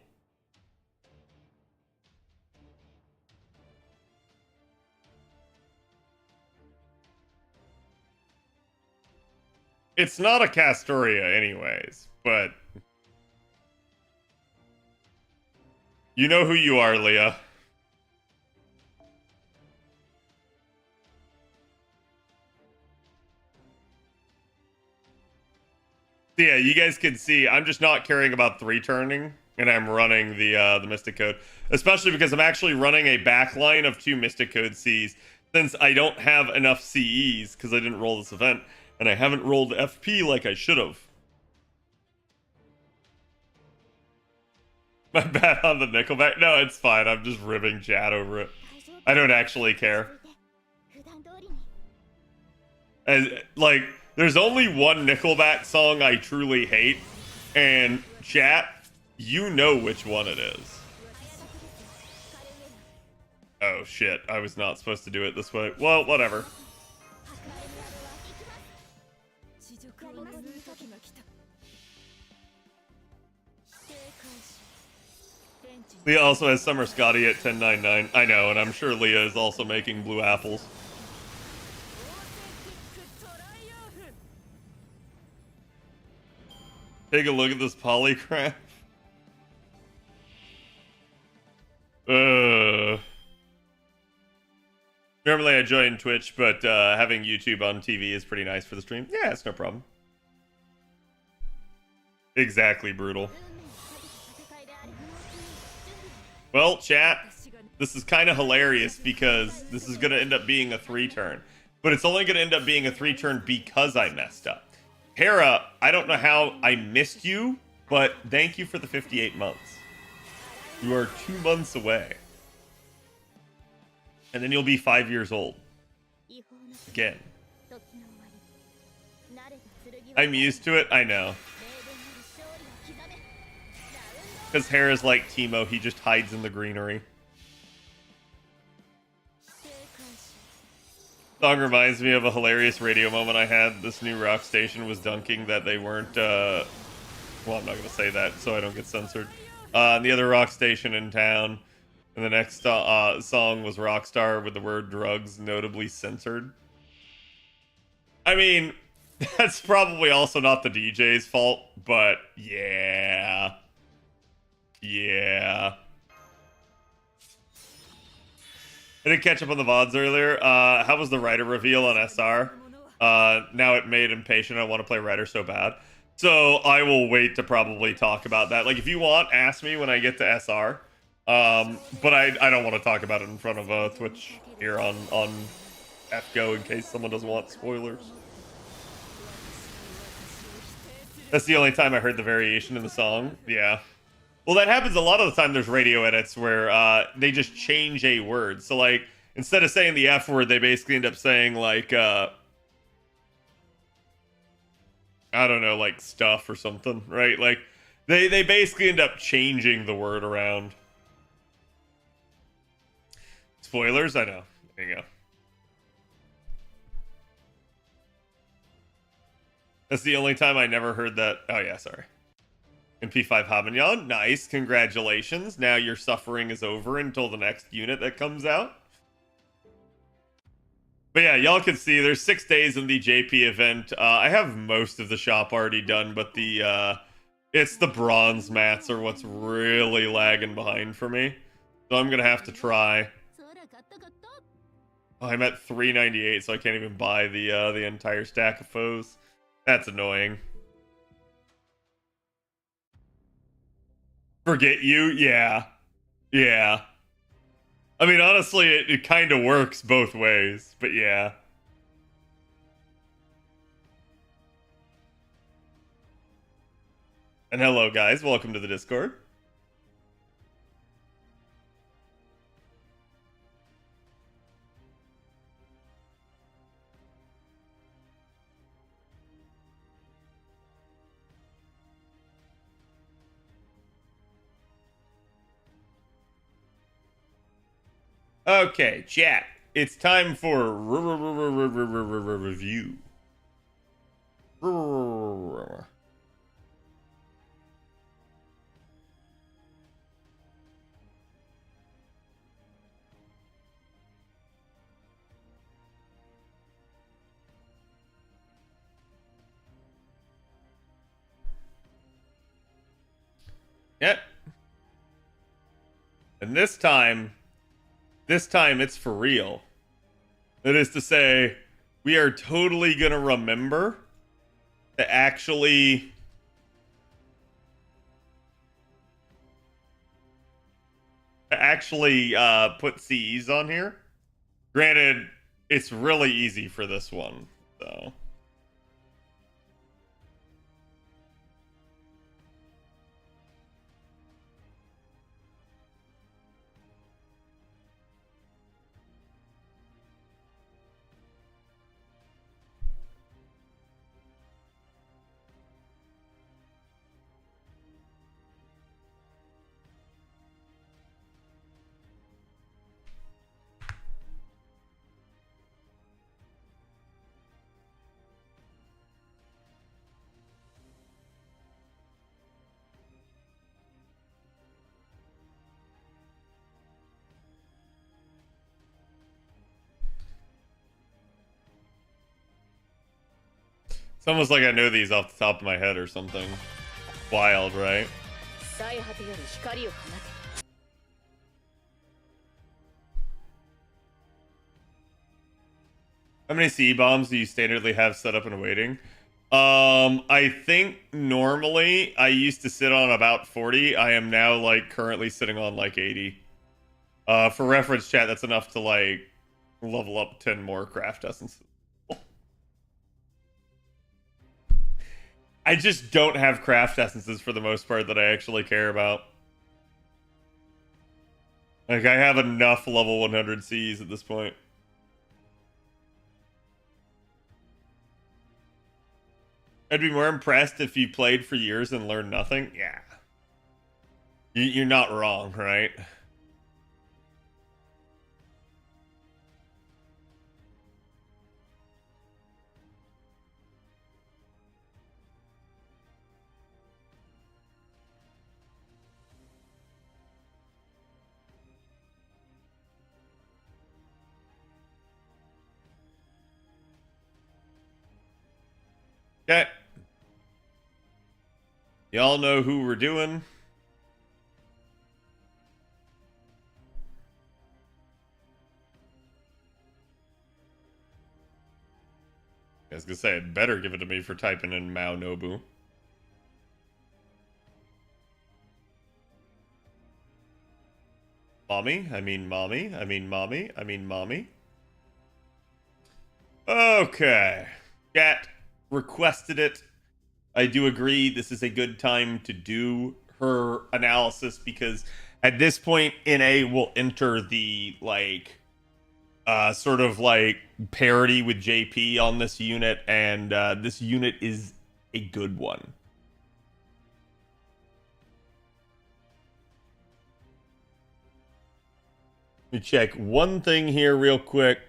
It's not a Castoria anyways, but you know who you are, Leah. Yeah, you guys can see I'm just not caring about 3-turning, and I'm running the Mystic Code, especially because I'm actually running a backline of 2 Mystic Code Cs since I don't have enough CEs because I didn't roll this event, and I haven't rolled FP like I should have. My bad on the Nickelback. No, it's fine. I'm just ribbing chat over it. I don't actually care. As like, there's only one Nickelback song I truly hate, and chat, you know which one it is. Oh shit, I was not supposed to do it this way. Well, whatever. Leah also has Summer Scotty at 10.99. I know, and I'm sure Leah is also making blue apples. Take a look at this polygraph. Normally I join Twitch, but having YouTube on TV is pretty nice for the stream. Yeah, it's no problem. Exactly, brutal. Well, chat, this is kind of hilarious because this is going to end up being a 3-turn. But it's only going to end up being a 3-turn because I messed up. Hera, I don't know how I missed you, but thank you for the 58 months. You are 2 months away. And then you'll be 5 years old. Again. I'm used to it, I know. Because Hera's like Teemo, he just hides in the greenery. Song reminds me of a hilarious radio moment I had. This new rock station was dunking that they weren't, well, I'm not going to say that so I don't get censored. And the other rock station in town, and the next song was Rockstar with the word drugs notably censored. I mean, that's probably also not the DJ's fault, but yeah. Yeah. I didn't catch up on the VODs earlier. How was the Rider reveal on SR? Now it made impatient. I want to play Rider so bad. So I will wait to probably talk about that. Like, if you want, ask me when I get to SR. But I don't want to talk about it in front of Twitch here on FGO in case someone doesn't want spoilers. That's the only time I heard the variation in the song. Yeah. Well, that happens a lot of the time. There's radio edits where they just change a word. So, like, instead of saying the F word, they basically end up saying, like, I don't know, like stuff or something, right? Like, they basically end up changing the word around. Spoilers? I know. There you go. That's the only time I never heard that. Oh, yeah, sorry. In P5 Habanyan, nice, congratulations. Now your suffering is over until the next unit that comes out. But yeah, y'all can see there's 6 days in the JP event. I have most of the shop already done, but it's the bronze mats are what's really lagging behind for me. So I'm gonna have to try. Oh, I'm at 398, so I can't even buy the entire stack of foes. That's annoying. Forget you? Yeah. Yeah. I mean, honestly, it kind of works both ways, but yeah. And hello, guys. Welcome to the Discord. Okay, chat. It's time for review. Yep. And this time it's for real. That is to say, we are totally gonna remember to actually put CEs on here. Granted, it's really easy for this one, so. It's almost like I know these off the top of my head or something. Wild, right? How many CE bombs do you standardly have set up and waiting? I think normally I used to sit on about 40. I am now like currently sitting on like 80. For reference chat, that's enough to like level up 10 more craft essences. I just don't have craft essences for the most part that I actually care about. Like, I have enough level 100 Cs at this point. I'd be more impressed if you played for years and learned nothing. Yeah. You're not wrong, right? Y'all know who we're doing. I was gonna say, it better give it to me for typing in Maou Nobu. Mommy? I mean mommy? I mean mommy? I mean mommy? Okay. Chat requested it. I do agree this is a good time to do her analysis because at this point NA will enter the like sort of like parity with JP on this unit, and this unit is a good one. Let me check one thing here real quick.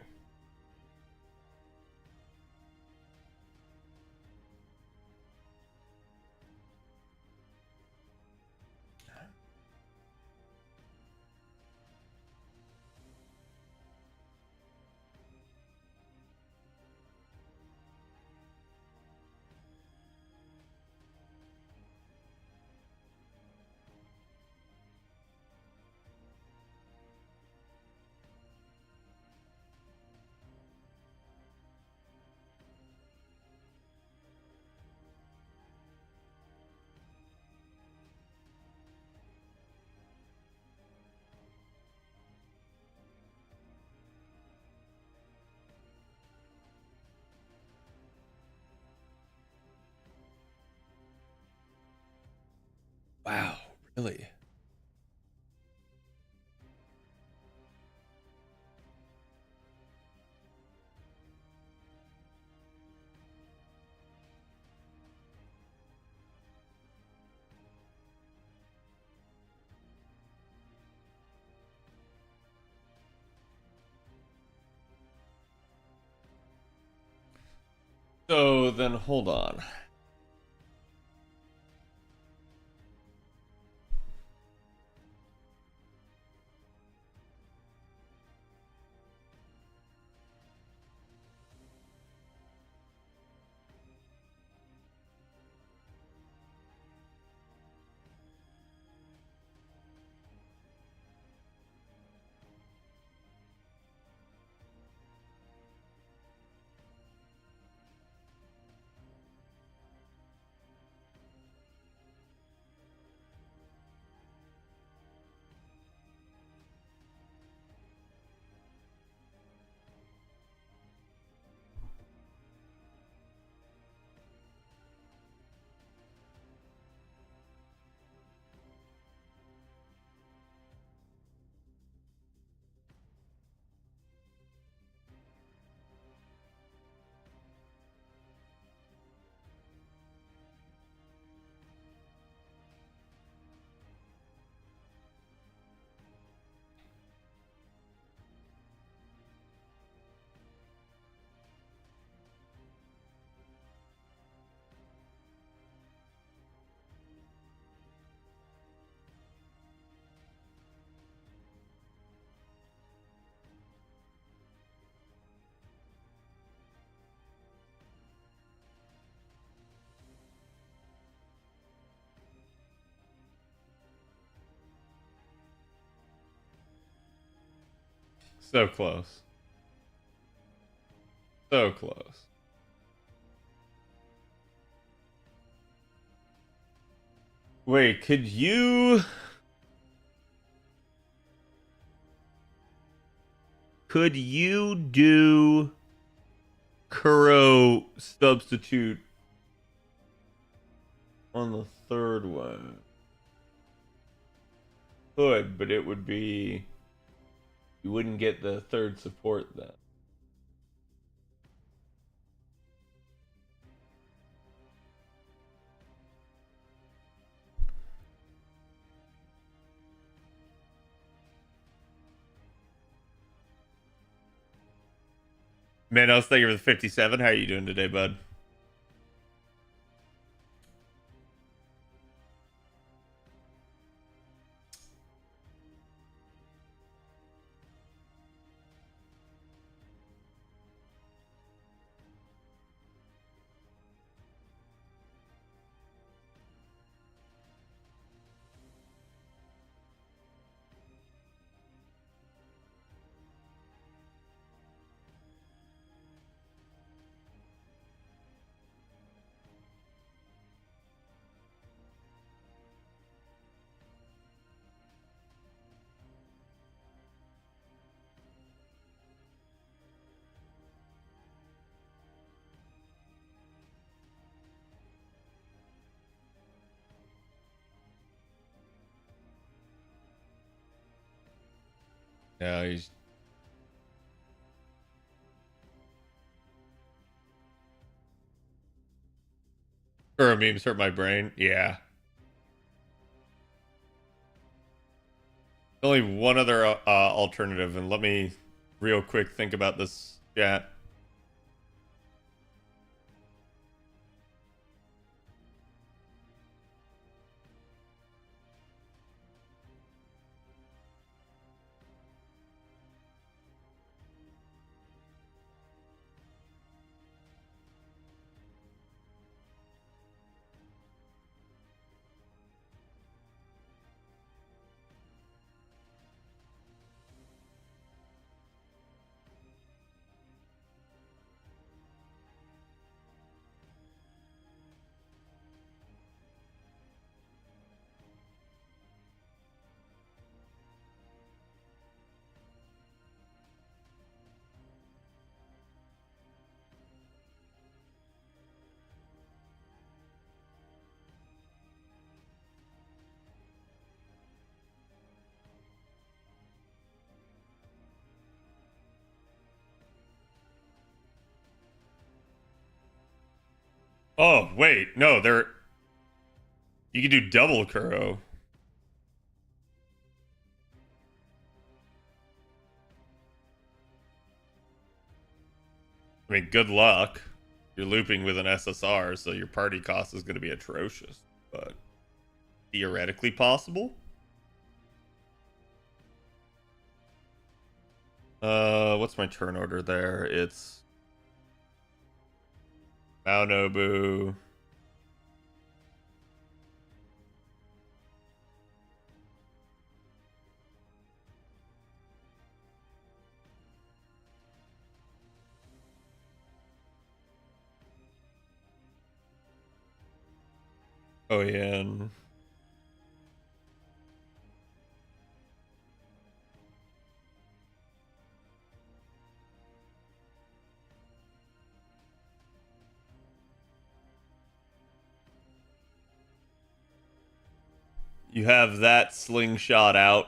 Wow, really? So then hold on. So close. So close. Wait, could you do Kuro substitute on the third one? Could, but it would be, you wouldn't get the third support then. Man, I was thinking of the 57. How are you doing today, bud? Yeah, he's... Kuro memes hurt my brain. Yeah. Only one other alternative, and let me real quick think about this chat. Oh, wait. No, they're... You can do double Kuro. I mean, good luck. You're looping with an SSR, so your party cost is going to be atrocious. But theoretically possible. What's my turn order there? It's Maou Nobu. Oh yeah. You have that slingshot out,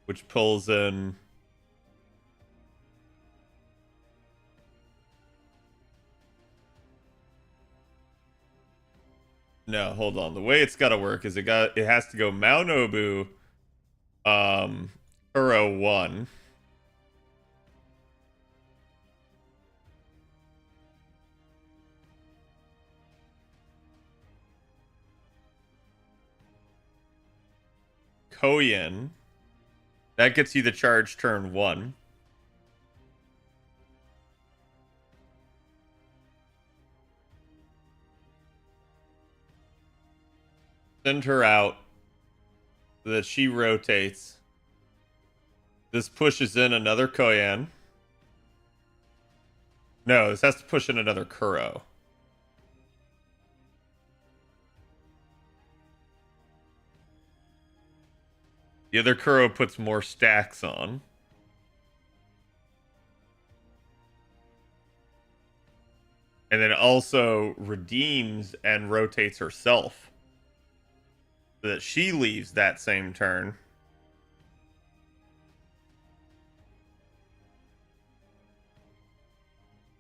which pulls in. No, hold on. The way it's got to work is it has to go Maou Nobu, Kuro 1. Koyen. That gets you the charge turn 1. Send her out so that she rotates. This pushes in another Koyan. No, this has to push in another Kuro. The other Kuro puts more stacks on. And then also redeems and rotates herself. So that she leaves that same turn.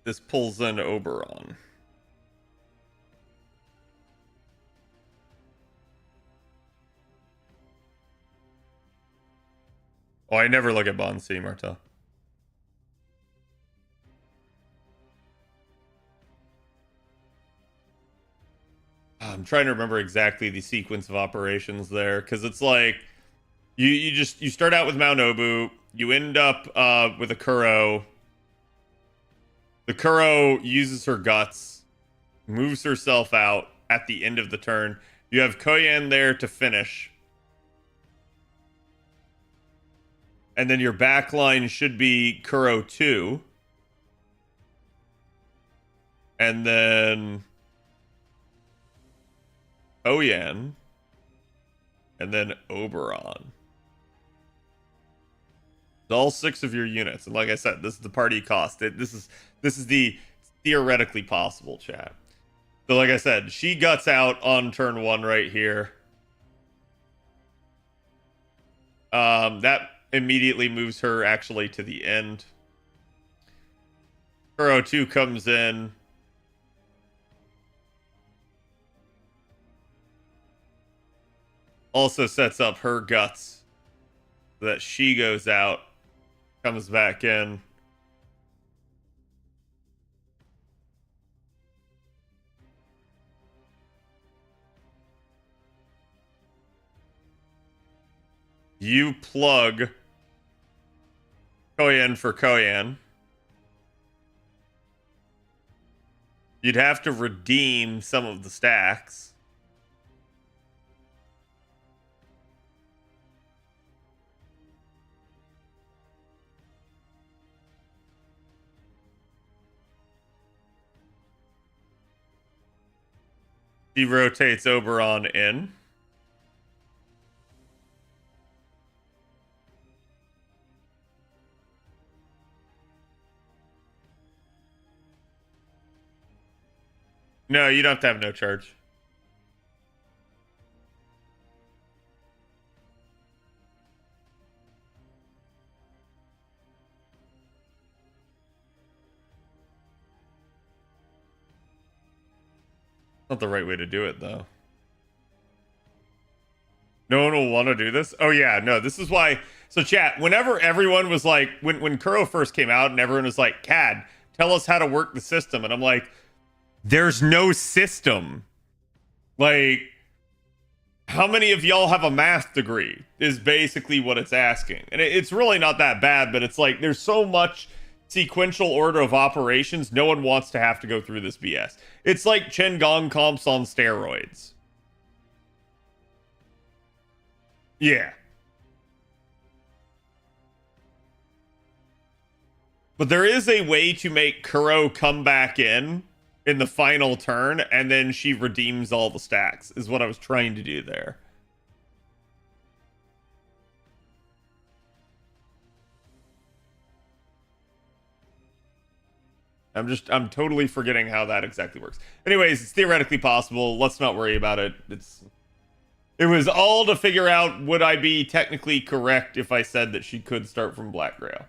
This pulls in Oberon. Oh, I never look at Bonsi, Marta. I'm trying to remember exactly the sequence of operations there, because it's like you start out with Maou Nobu, you end up with a Kuro. The Kuro uses her guts, moves herself out at the end of the turn. You have Koyan there to finish. And then your back line should be Kuro 2. And then Koyan. And then Oberon. All 6 of your units. And like I said, this is the party cost. This is the theoretically possible, chat. So like I said, she guts out on turn 1 right here. That immediately moves her actually to the end. Kuro 2 comes in. Also sets up her guts so that she goes out, comes back in. You plug Koyan for Koyan. You'd have to redeem some of the stacks. He rotates Oberon in. No, you don't have to have no charge. Not the right way to do it, though. No one will want to do this? Oh, yeah, no, this is why. So, chat, whenever everyone was like, when Kuro first came out and everyone was like, Cad, tell us how to work the system. And I'm like, there's no system. Like, how many of y'all have a math degree is basically what it's asking. And it's really not that bad, but it's like, there's so much sequential order of operations, no one wants to have to go through this BS. It's like Chen Gong comps on steroids. Yeah. But there is a way to make Kuro come back in the final turn, and then she redeems all the stacks, is what I was trying to do there. I'm totally forgetting how that exactly works. Anyways, it's theoretically possible. Let's not worry about it. It was all to figure out, would I be technically correct if I said that she could start from Black Grail?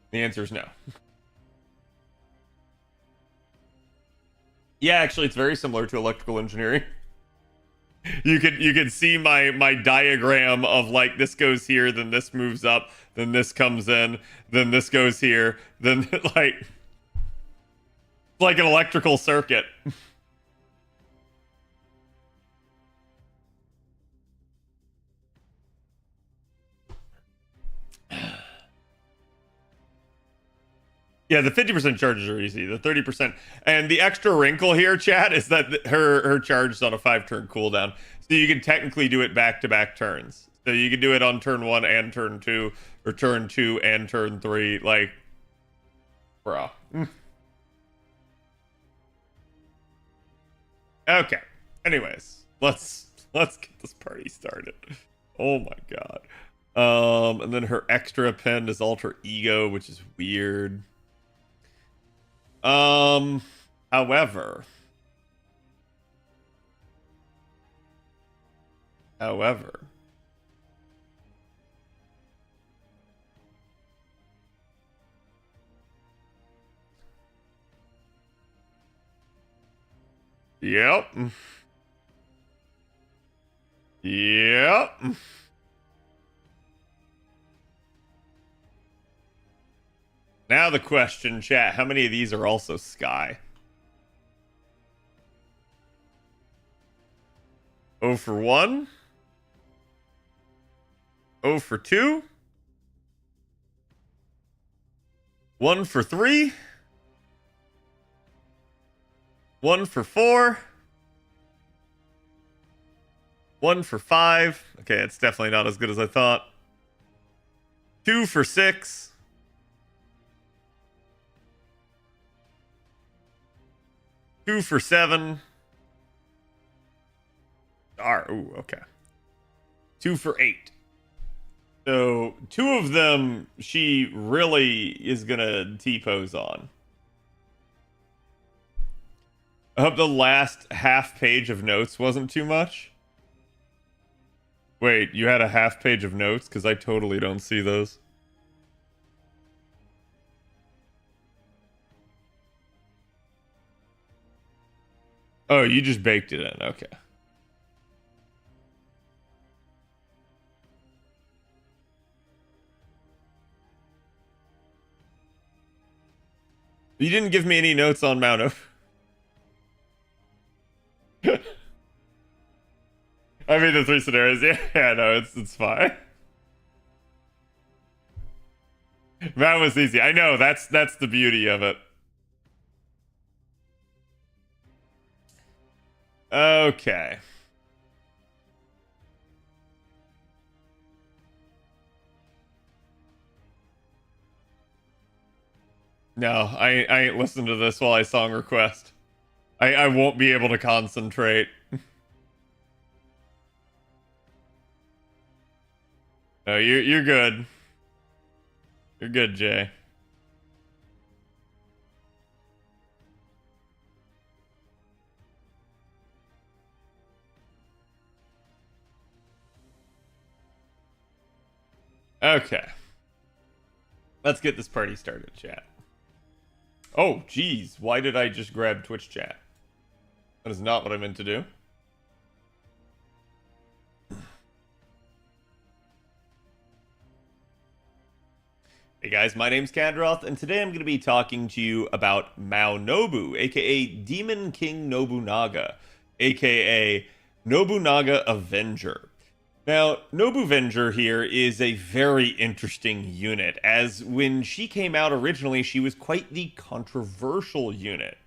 The answer is no. Yeah, actually, it's very similar to electrical engineering. You could see my diagram of like, this goes here, then this moves up, then this comes in, then this goes here, then like an electrical circuit. Yeah, the 50% charges are easy. The 30%, and the extra wrinkle here, chat, is that her charge is on a 5-turn cooldown, so you can technically do it back-to-back turns. So you can do it on turn 1 and turn 2, or turn 2 and turn 3. Like, bro. Okay. Anyways, let's get this party started. Oh my god. And then her extra append is alter ego, which is weird. However, yep. Yep. Now the question, chat, how many of these are also Sky? 0 for 1. 0 for 2. 1 for 3. 1 for 4. 1 for 5. Okay, it's definitely not as good as I thought. 2 for 6. 2 for 7. Ooh, okay. 2 for 8. So 2 of them she really is gonna T-pose on. I hope the last half page of notes wasn't too much. Wait, you had a half page of notes? Because I totally don't see those. Oh, you just baked it in. Okay. You didn't give me any notes on Mount. I mean, the three scenarios. Yeah, no, it's fine. That was easy. I know. That's the beauty of it. Okay. No, I ain't listened to this while I song request. I won't be able to concentrate. No, you're good. You're good, Jay. Okay. Let's get this party started, chat. Oh, geez. Why did I just grab Twitch chat? That is not what I meant to do. Hey guys, my name's Khadroth, and today I'm going to be talking to you about Maou Nobu, aka Demon King Nobunaga, aka Nobunaga Avenger. Now, Nobu Avenger here is a very interesting unit, as when she came out originally, she was quite the controversial unit.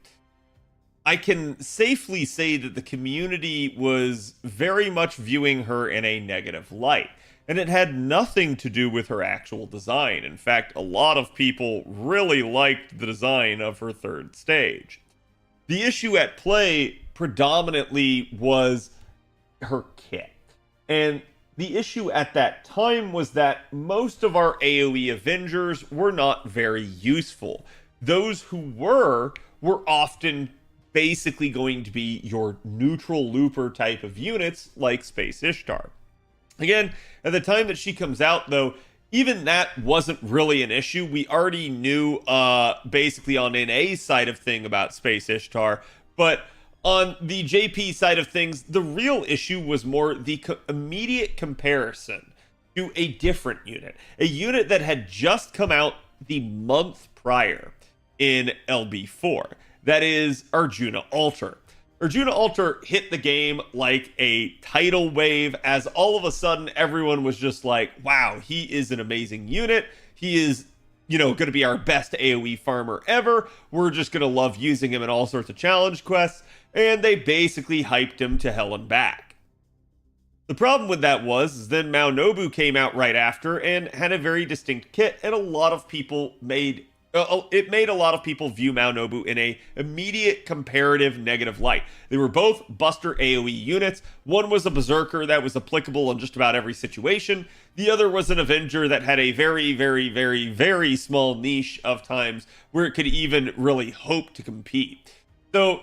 I can safely say that the community was very much viewing her in a negative light. And it had nothing to do with her actual design. In fact, a lot of people really liked the design of her third stage. The issue at play predominantly was her kit. And the issue at that time was that most of our AoE Avengers were not very useful. Those who were often basically going to be your neutral looper type of units like Space Ishtar. Again, at the time that she comes out, though, even that wasn't really an issue. We already knew basically on NA's side of thing about Space Ishtar, but on the JP side of things, the real issue was more the immediate comparison to a different unit, a unit that had just come out the month prior in LB4. That is Arjuna Alter. Arjuna Alter hit the game like a tidal wave, as all of a sudden everyone was just like, wow, he is an amazing unit. He is, going to be our best AoE farmer ever. We're just going to love using him in all sorts of challenge quests. And they basically hyped him to hell and back. The problem with that was then Maou Nobu came out right after and had a very distinct kit, and a lot of people made a lot of people view Maou Nobu in a immediate comparative negative light. They were both Buster AoE units. One was a Berserker that was applicable in just about every situation. The other was an Avenger that had a very, very, very, very small niche of times where it could even really hope to compete. So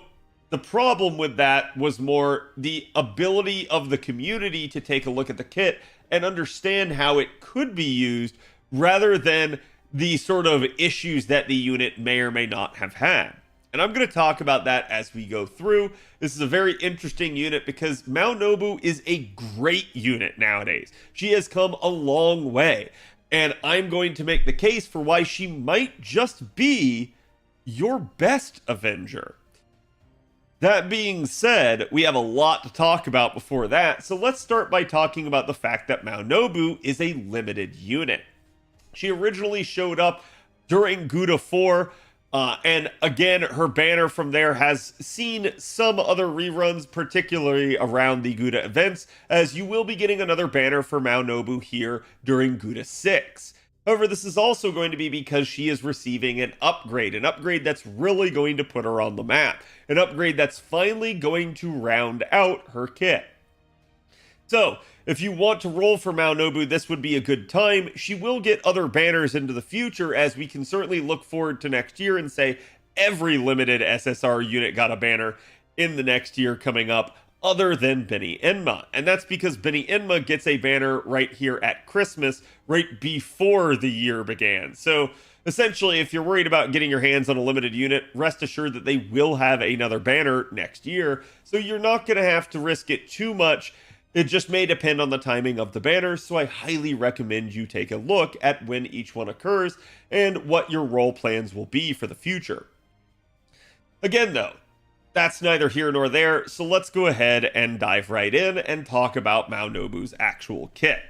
the problem with that was more the ability of the community to take a look at the kit and understand how it could be used, rather than the sort of issues that the unit may or may not have had. And I'm going to talk about that as we go through. This is a very interesting unit because Maou Nobu is a great unit nowadays. She has come a long way. And I'm going to make the case for why she might just be your best Avenger. That being said, we have a lot to talk about before that. So let's start by talking about the fact that Maou Nobu is a limited unit. She originally showed up during Guda 4, and again, her banner from there has seen some other reruns, particularly around the Guda events, as you will be getting another banner for Maou Nobu here during Guda 6. However, this is also going to be because she is receiving an upgrade that's really going to put her on the map, an upgrade that's finally going to round out her kit. So, if you want to roll for Maou Nobu, this would be a good time. She will get other banners into the future, as we can certainly look forward to next year and say every limited SSR unit got a banner in the next year coming up. other than Beni Enma. And that's because Beni Enma gets a banner right here at Christmas, right before the year began. So essentially, if you're worried about getting your hands on a limited unit, rest assured that they will have another banner next year. So you're not going to have to risk it too much. It just may depend on the timing of the banners, so I highly recommend you take a look at when each one occurs and what your role plans will be for the future. Again, though, that's neither here nor there, so let's go ahead and dive right in and talk about Maou Nobu's actual kit.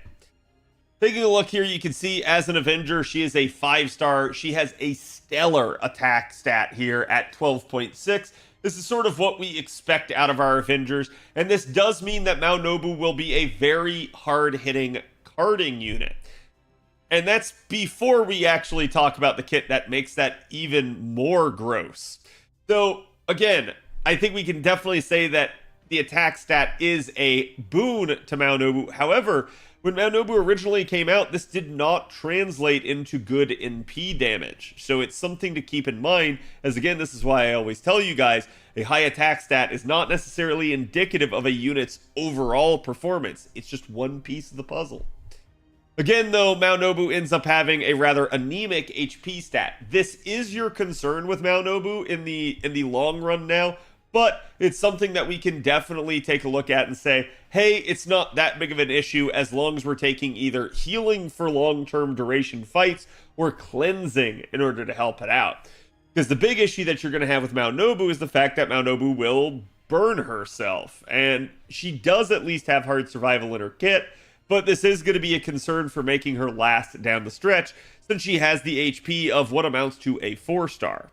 Taking a look here, you can see as an Avenger, she is a 5-star. She has a stellar attack stat here at 12.6. This is sort of what we expect out of our Avengers, and this does mean that Maou Nobu will be a very hard-hitting carding unit. And that's before we actually talk about the kit that makes that even more gross. So, again, I think we can definitely say that the attack stat is a boon to Maou Nobu. However, when Maou Nobu originally came out, this did not translate into good NP damage. So it's something to keep in mind, as again, this is why I always tell you guys, a high attack stat is not necessarily indicative of a unit's overall performance. It's just one piece of the puzzle. Again, though, Maou Nobu ends up having a rather anemic HP stat. This is your concern with Maou Nobu in the long run now, but it's something that we can definitely take a look at and say, hey, it's not that big of an issue as long as we're taking either healing for long-term duration fights or cleansing in order to help it out. Because the big issue that you're going to have with Maou Nobu is the fact that Maou Nobu will burn herself. And she does at least have hard survival in her kit, but this is going to be a concern for making her last down the stretch since she has the HP of what amounts to a 4-star.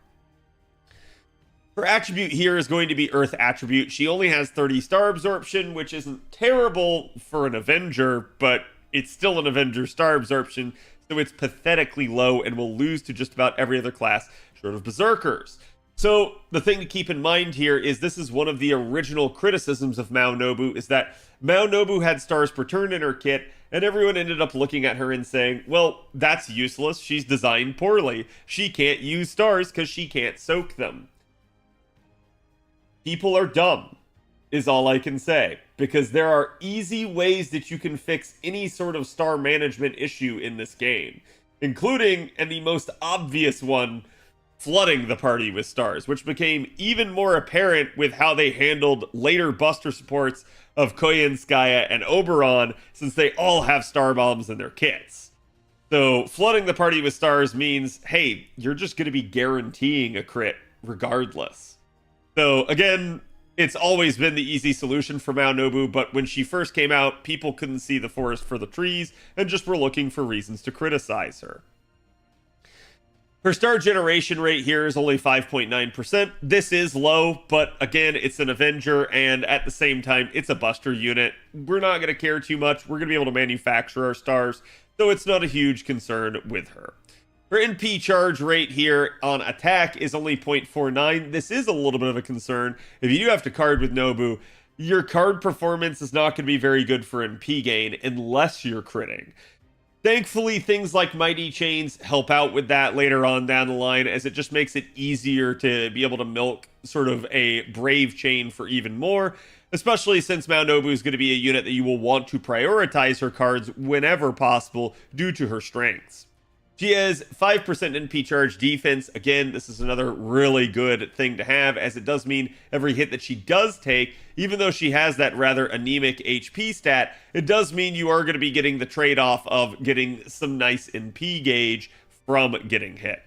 Her attribute here is going to be Earth Attribute. She only has 30 star absorption, which isn't terrible for an Avenger, but it's still an Avenger star absorption, so it's pathetically low and will lose to just about every other class short of Berserkers. So the thing to keep in mind here is this is one of the original criticisms of Maou Nobu, is that Maou Nobu had stars per turn in her kit, and everyone ended up looking at her and saying, well, that's useless. She's designed poorly. She can't use stars because she can't soak them. People are dumb, is all I can say, because there are easy ways that you can fix any sort of star management issue in this game, including, and the most obvious one, flooding the party with stars, which became even more apparent with how they handled later buster supports of Koyenskaya and Oberon, since they all have star bombs in their kits. So flooding the party with stars means, hey, you're just going to be guaranteeing a crit regardless. So again, it's always been the easy solution for Maou Nobu, but when she first came out, people couldn't see the forest for the trees and just were looking for reasons to criticize her. Her star generation rate here is only 5.9%. This is low, but again, it's an Avenger, and at the same time, it's a Buster unit. We're not going to care too much. We're going to be able to manufacture our stars, so it's not a huge concern with her. Her NP charge rate here on attack is only 0.49. This is a little bit of a concern. If you do have to card with Nobu, your card performance is not going to be very good for NP gain unless you're critting. Thankfully, things like Mighty Chains help out with that later on down the line, as it just makes it easier to be able to milk sort of a Brave Chain for even more, especially since Maou Nobu is going to be a unit that you will want to prioritize her cards whenever possible due to her strengths. She has 5% NP charge defense. Again, this is another really good thing to have, as it does mean every hit that she does take, even though she has that rather anemic HP stat, it does mean you are going to be getting the trade-off of getting some nice NP gauge from getting hit.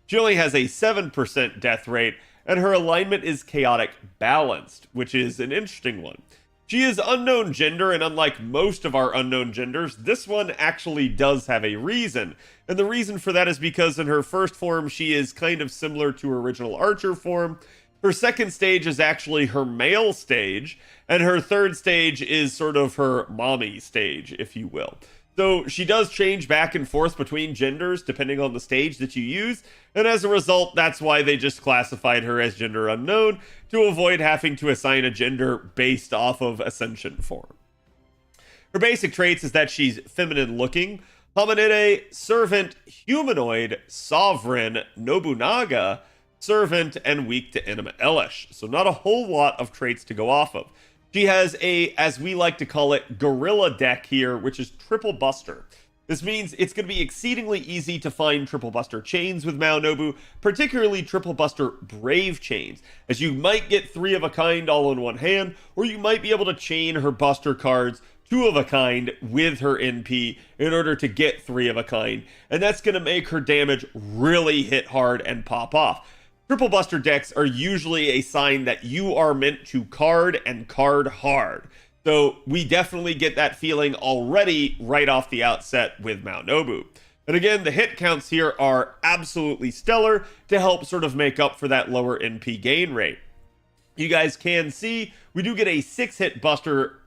She only has a 7% death rate, and her alignment is chaotic balanced, which is an interesting one. She is unknown gender, and unlike most of our unknown genders, this one actually does have a reason. And the reason for that is because in her first form, she is kind of similar to her original Archer form. Her second stage is actually her male stage, and her third stage is sort of her mommy stage, if you will. So she does change back and forth between genders depending on the stage that you use, and as a result, that's why they just classified her as gender unknown, to avoid having to assign a gender based off of Ascension form. Her basic traits is that she's feminine looking, hominide, servant, humanoid, sovereign, Nobunaga, servant, and weak to enema elish. So not a whole lot of traits to go off of. She has a, as we like to call it, gorilla deck here, which is triple buster. This means it's going to be exceedingly easy to find triple buster chains with Maou Nobu, particularly triple buster brave chains, as you might get 3 of a kind all in one hand, or you might be able to chain her buster cards 2 of a kind with her NP in order to get 3 of a kind, and that's going to make her damage really hit hard and pop off. Triple buster decks are usually a sign that you are meant to card and card hard. So we definitely get that feeling already right off the outset with Maou Nobu. And again, the hit counts here are absolutely stellar to help sort of make up for that lower NP gain rate. You guys can see we do get a 6-hit buster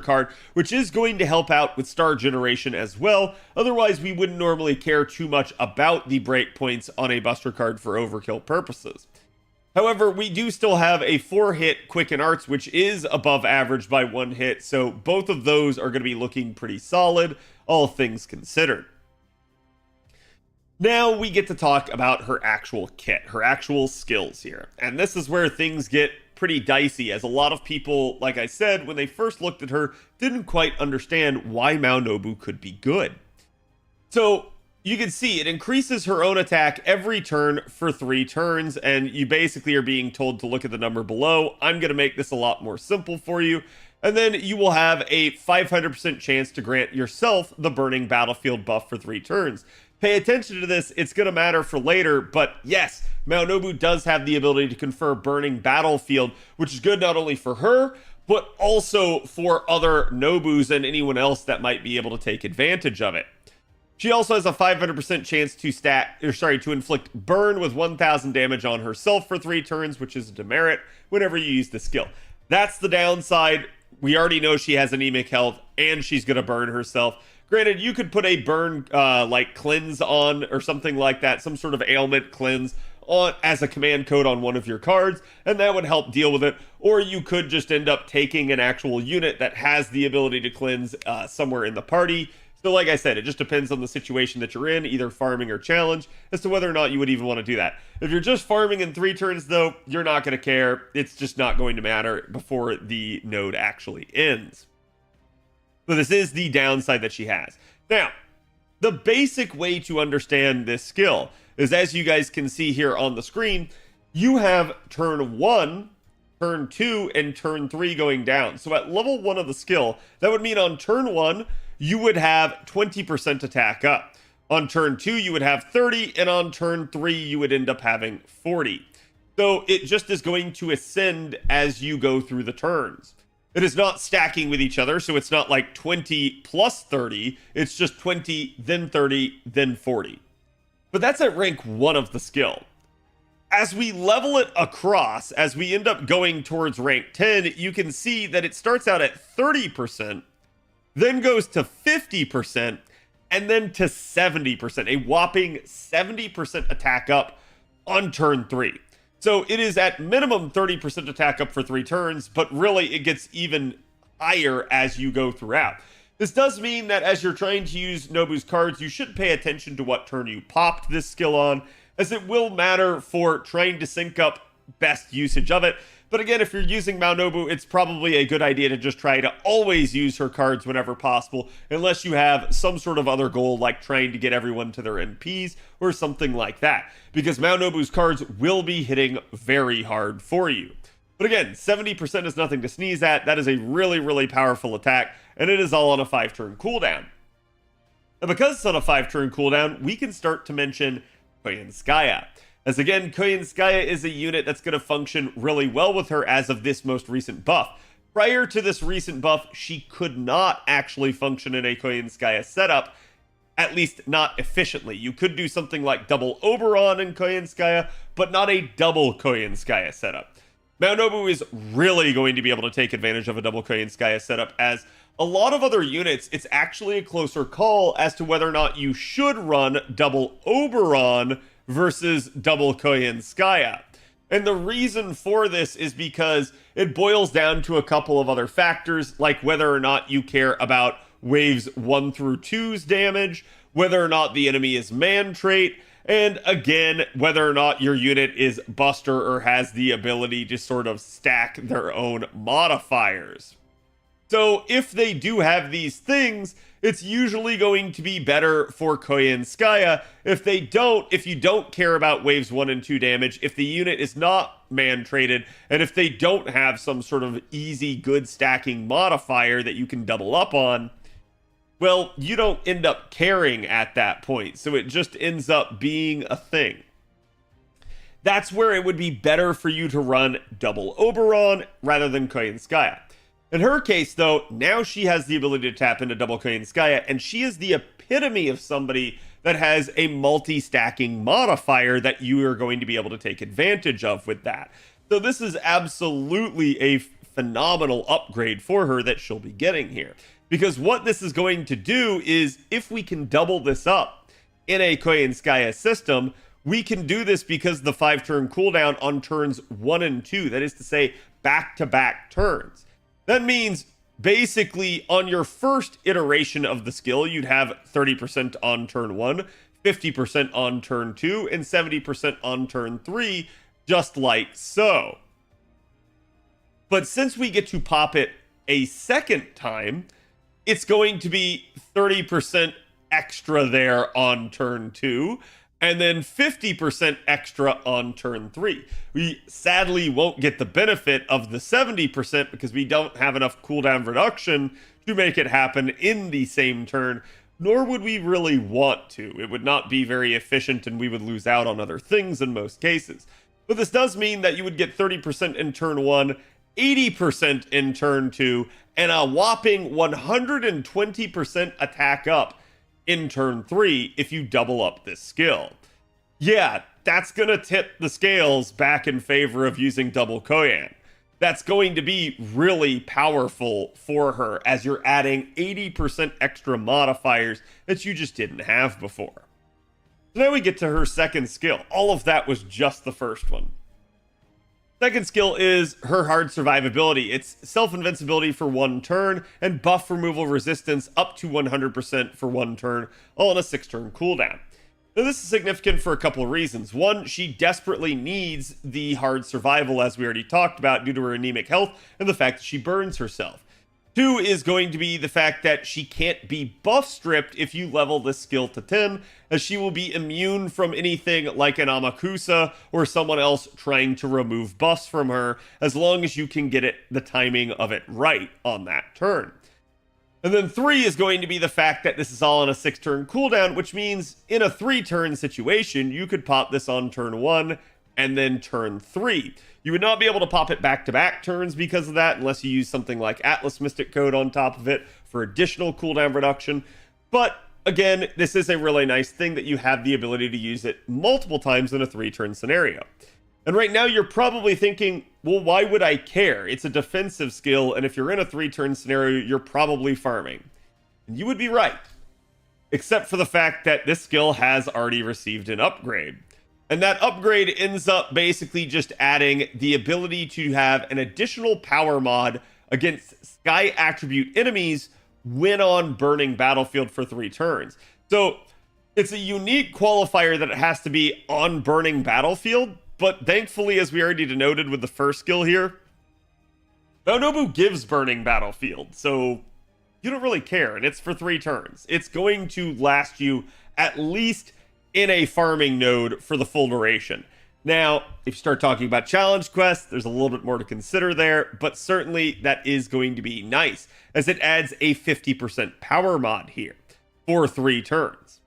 card, which is going to help out with star generation as well. Otherwise, we wouldn't normally care too much about the breakpoints on a buster card for overkill purposes. However, we do still have a 4-hit Quicken Arts, which is above average by 1 hit, so both of those are going to be looking pretty solid, all things considered. Now we get to talk about her actual kit, her actual skills here. And this is where things get pretty dicey, as a lot of people, like I said, when they first looked at her, didn't quite understand why Maou Nobu could be good. So you can see it increases her own attack every turn for 3 turns, and you basically are being told to look at the number below. I'm going to make this a lot more simple for you. And then you will have a 500% chance to grant yourself the Burning Battlefield buff for 3 turns. Pay attention to this, it's going to matter for later, but yes, Maou Nobu does have the ability to confer Burning Battlefield, which is good not only for her, but also for other Nobus and anyone else that might be able to take advantage of it. She also has a 500% chance to inflict burn with 1000 damage on herself for 3 turns, which is a demerit whenever you use the skill. That's the downside. We already know she has anemic health and she's going to burn herself. Granted, you could put a burn like cleanse on or something like that, some sort of ailment cleanse on as a command code on one of your cards, and that would help deal with it. Or you could just end up taking an actual unit that has the ability to cleanse somewhere in the party. So like I said, it just depends on the situation that you're in, either farming or challenge, as to whether or not you would even want to do that. If you're just farming in 3 turns, though, you're not going to care. It's just not going to matter before the node actually ends. So this is the downside that she has. Now, the basic way to understand this skill is, as you guys can see here on the screen, you have turn 1, turn 2, and turn 3 going down. So at level 1 of the skill, that would mean on turn 1, you would have 20% attack up. On turn 2, you would have 30, and on turn 3, you would end up having 40. So it just is going to ascend as you go through the turns. It is not stacking with each other, so it's not like 20 plus 30. It's just 20, then 30, then 40. But that's at rank 1 of the skill. As we level it across, as we end up going towards rank 10, you can see that it starts out at 30%, then goes to 50%, and then to 70%. A whopping 70% attack up on turn 3. So it is at minimum 30% attack up for 3 turns, but really it gets even higher as you go throughout. This does mean that as you're trying to use Nobu's cards, you should pay attention to what turn you popped this skill on, as it will matter for trying to sync up best usage of it. But again, if you're using Maou Nobu, it's probably a good idea to just try to always use her cards whenever possible, unless you have some sort of other goal like trying to get everyone to their NPs or something like that, because Maou Nobu's cards will be hitting very hard for you. But again, 70% is nothing to sneeze at. That is a really, really powerful attack, and it is all on a 5-turn cooldown. And because it's on a 5-turn cooldown, we can start to mention Koyanskaya. As again, Koyanskaya is a unit that's going to function really well with her as of this most recent buff. Prior to this recent buff, she could not actually function in a Koyanskaya setup, at least not efficiently. You could do something like double Oberon in Koyanskaya, but not a double Koyanskaya setup. Maou Nobu is really going to be able to take advantage of a double Koyanskaya setup, as a lot of other units, it's actually a closer call as to whether or not you should run double Oberon versus double Koyanskaya. And the reason for this is because it boils down to a couple of other factors, like whether or not you care about waves 1 through 2's damage, whether or not the enemy is man trait, And again, whether or not your unit is Buster or has the ability to sort of stack their own modifiers. So if they do have these things, it's usually going to be better for Koyenskaya. If you don't care about waves 1 and 2 damage, if the unit is not man traded, and if they don't have some sort of easy good stacking modifier that you can double up on, well, you don't end up caring at that point. So it just ends up being a thing. That's where it would be better for you to run double Oberon rather than Koyenskaya. In her case, though, now she has the ability to tap into double Koyenskaya, and she is the epitome of somebody that has a multi-stacking modifier that you are going to be able to take advantage of with that. So this is absolutely a phenomenal upgrade for her that she'll be getting here. Because what this is going to do is, if we can double this up in a Koyenskaya system, we can do this because the 5-turn cooldown on turns 1 and 2, that is to say, back-to-back turns. That means basically on your first iteration of the skill, you'd have 30% on turn 1, 50% on turn 2, and 70% on turn 3, just like so. But since we get to pop it a second time, it's going to be 30% extra there on turn 2, and then 50% extra on turn 3. We sadly won't get the benefit of the 70% because we don't have enough cooldown reduction to make it happen in the same turn, nor would we really want to. It would not be very efficient and we would lose out on other things in most cases. But this does mean that you would get 30% in turn 1, 80% in turn 2, and a whopping 120% attack up in turn 3 if you double up this skill. Yeah, that's gonna tip the scales back in favor of using double Koyan. That's going to be really powerful for her as you're adding 80% extra modifiers that you just didn't have before. So now we get to her second skill. All of that was just the first one. Second skill is her hard survivability. It's self-invincibility for 1 turn and buff removal resistance up to 100% for 1 turn, all on a 6-turn cooldown. Now this is significant for a couple of reasons. One, she desperately needs the hard survival, as we already talked about, due to her anemic health and the fact that she burns herself. 2 is going to be the fact that she can't be buff stripped if you level this skill to 10, as she will be immune from anything like an Amakusa or someone else trying to remove buffs from her, as long as you can get the timing of it right on that turn. And then 3 is going to be the fact that this is all on a 6-turn cooldown, which means in a 3-turn situation, you could pop this on turn 1 and then turn 3. You would not be able to pop it back-to-back turns because of that, unless you use something like Atlas Mystic Code on top of it for additional cooldown reduction. But again, this is a really nice thing that you have the ability to use it multiple times in a 3-turn scenario. And right now you're probably thinking, well, why would I care? It's a defensive skill, and if you're in a 3-turn scenario, you're probably farming. And you would be right. Except for the fact that this skill has already received an upgrade. And that upgrade ends up basically just adding the ability to have an additional power mod against Sky Attribute enemies when on Burning Battlefield for 3 turns. So it's a unique qualifier that it has to be on Burning Battlefield, but thankfully, as we already denoted with the first skill here, Nobu gives Burning Battlefield, so you don't really care, and it's for 3 turns. It's going to last you at least in a farming node for the full duration. Now, if you start talking about challenge quests, there's a little bit more to consider there, but certainly that is going to be nice, as it adds a 50% power mod here for 3 turns.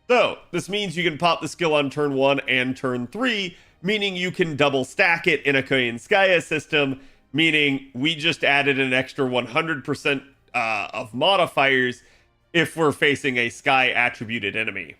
So, this means you can pop the skill on turn 1 and turn 3, meaning you can double stack it in a Koyenskaya system, meaning we just added an extra 100% of modifiers if we're facing a Sky attributed enemy.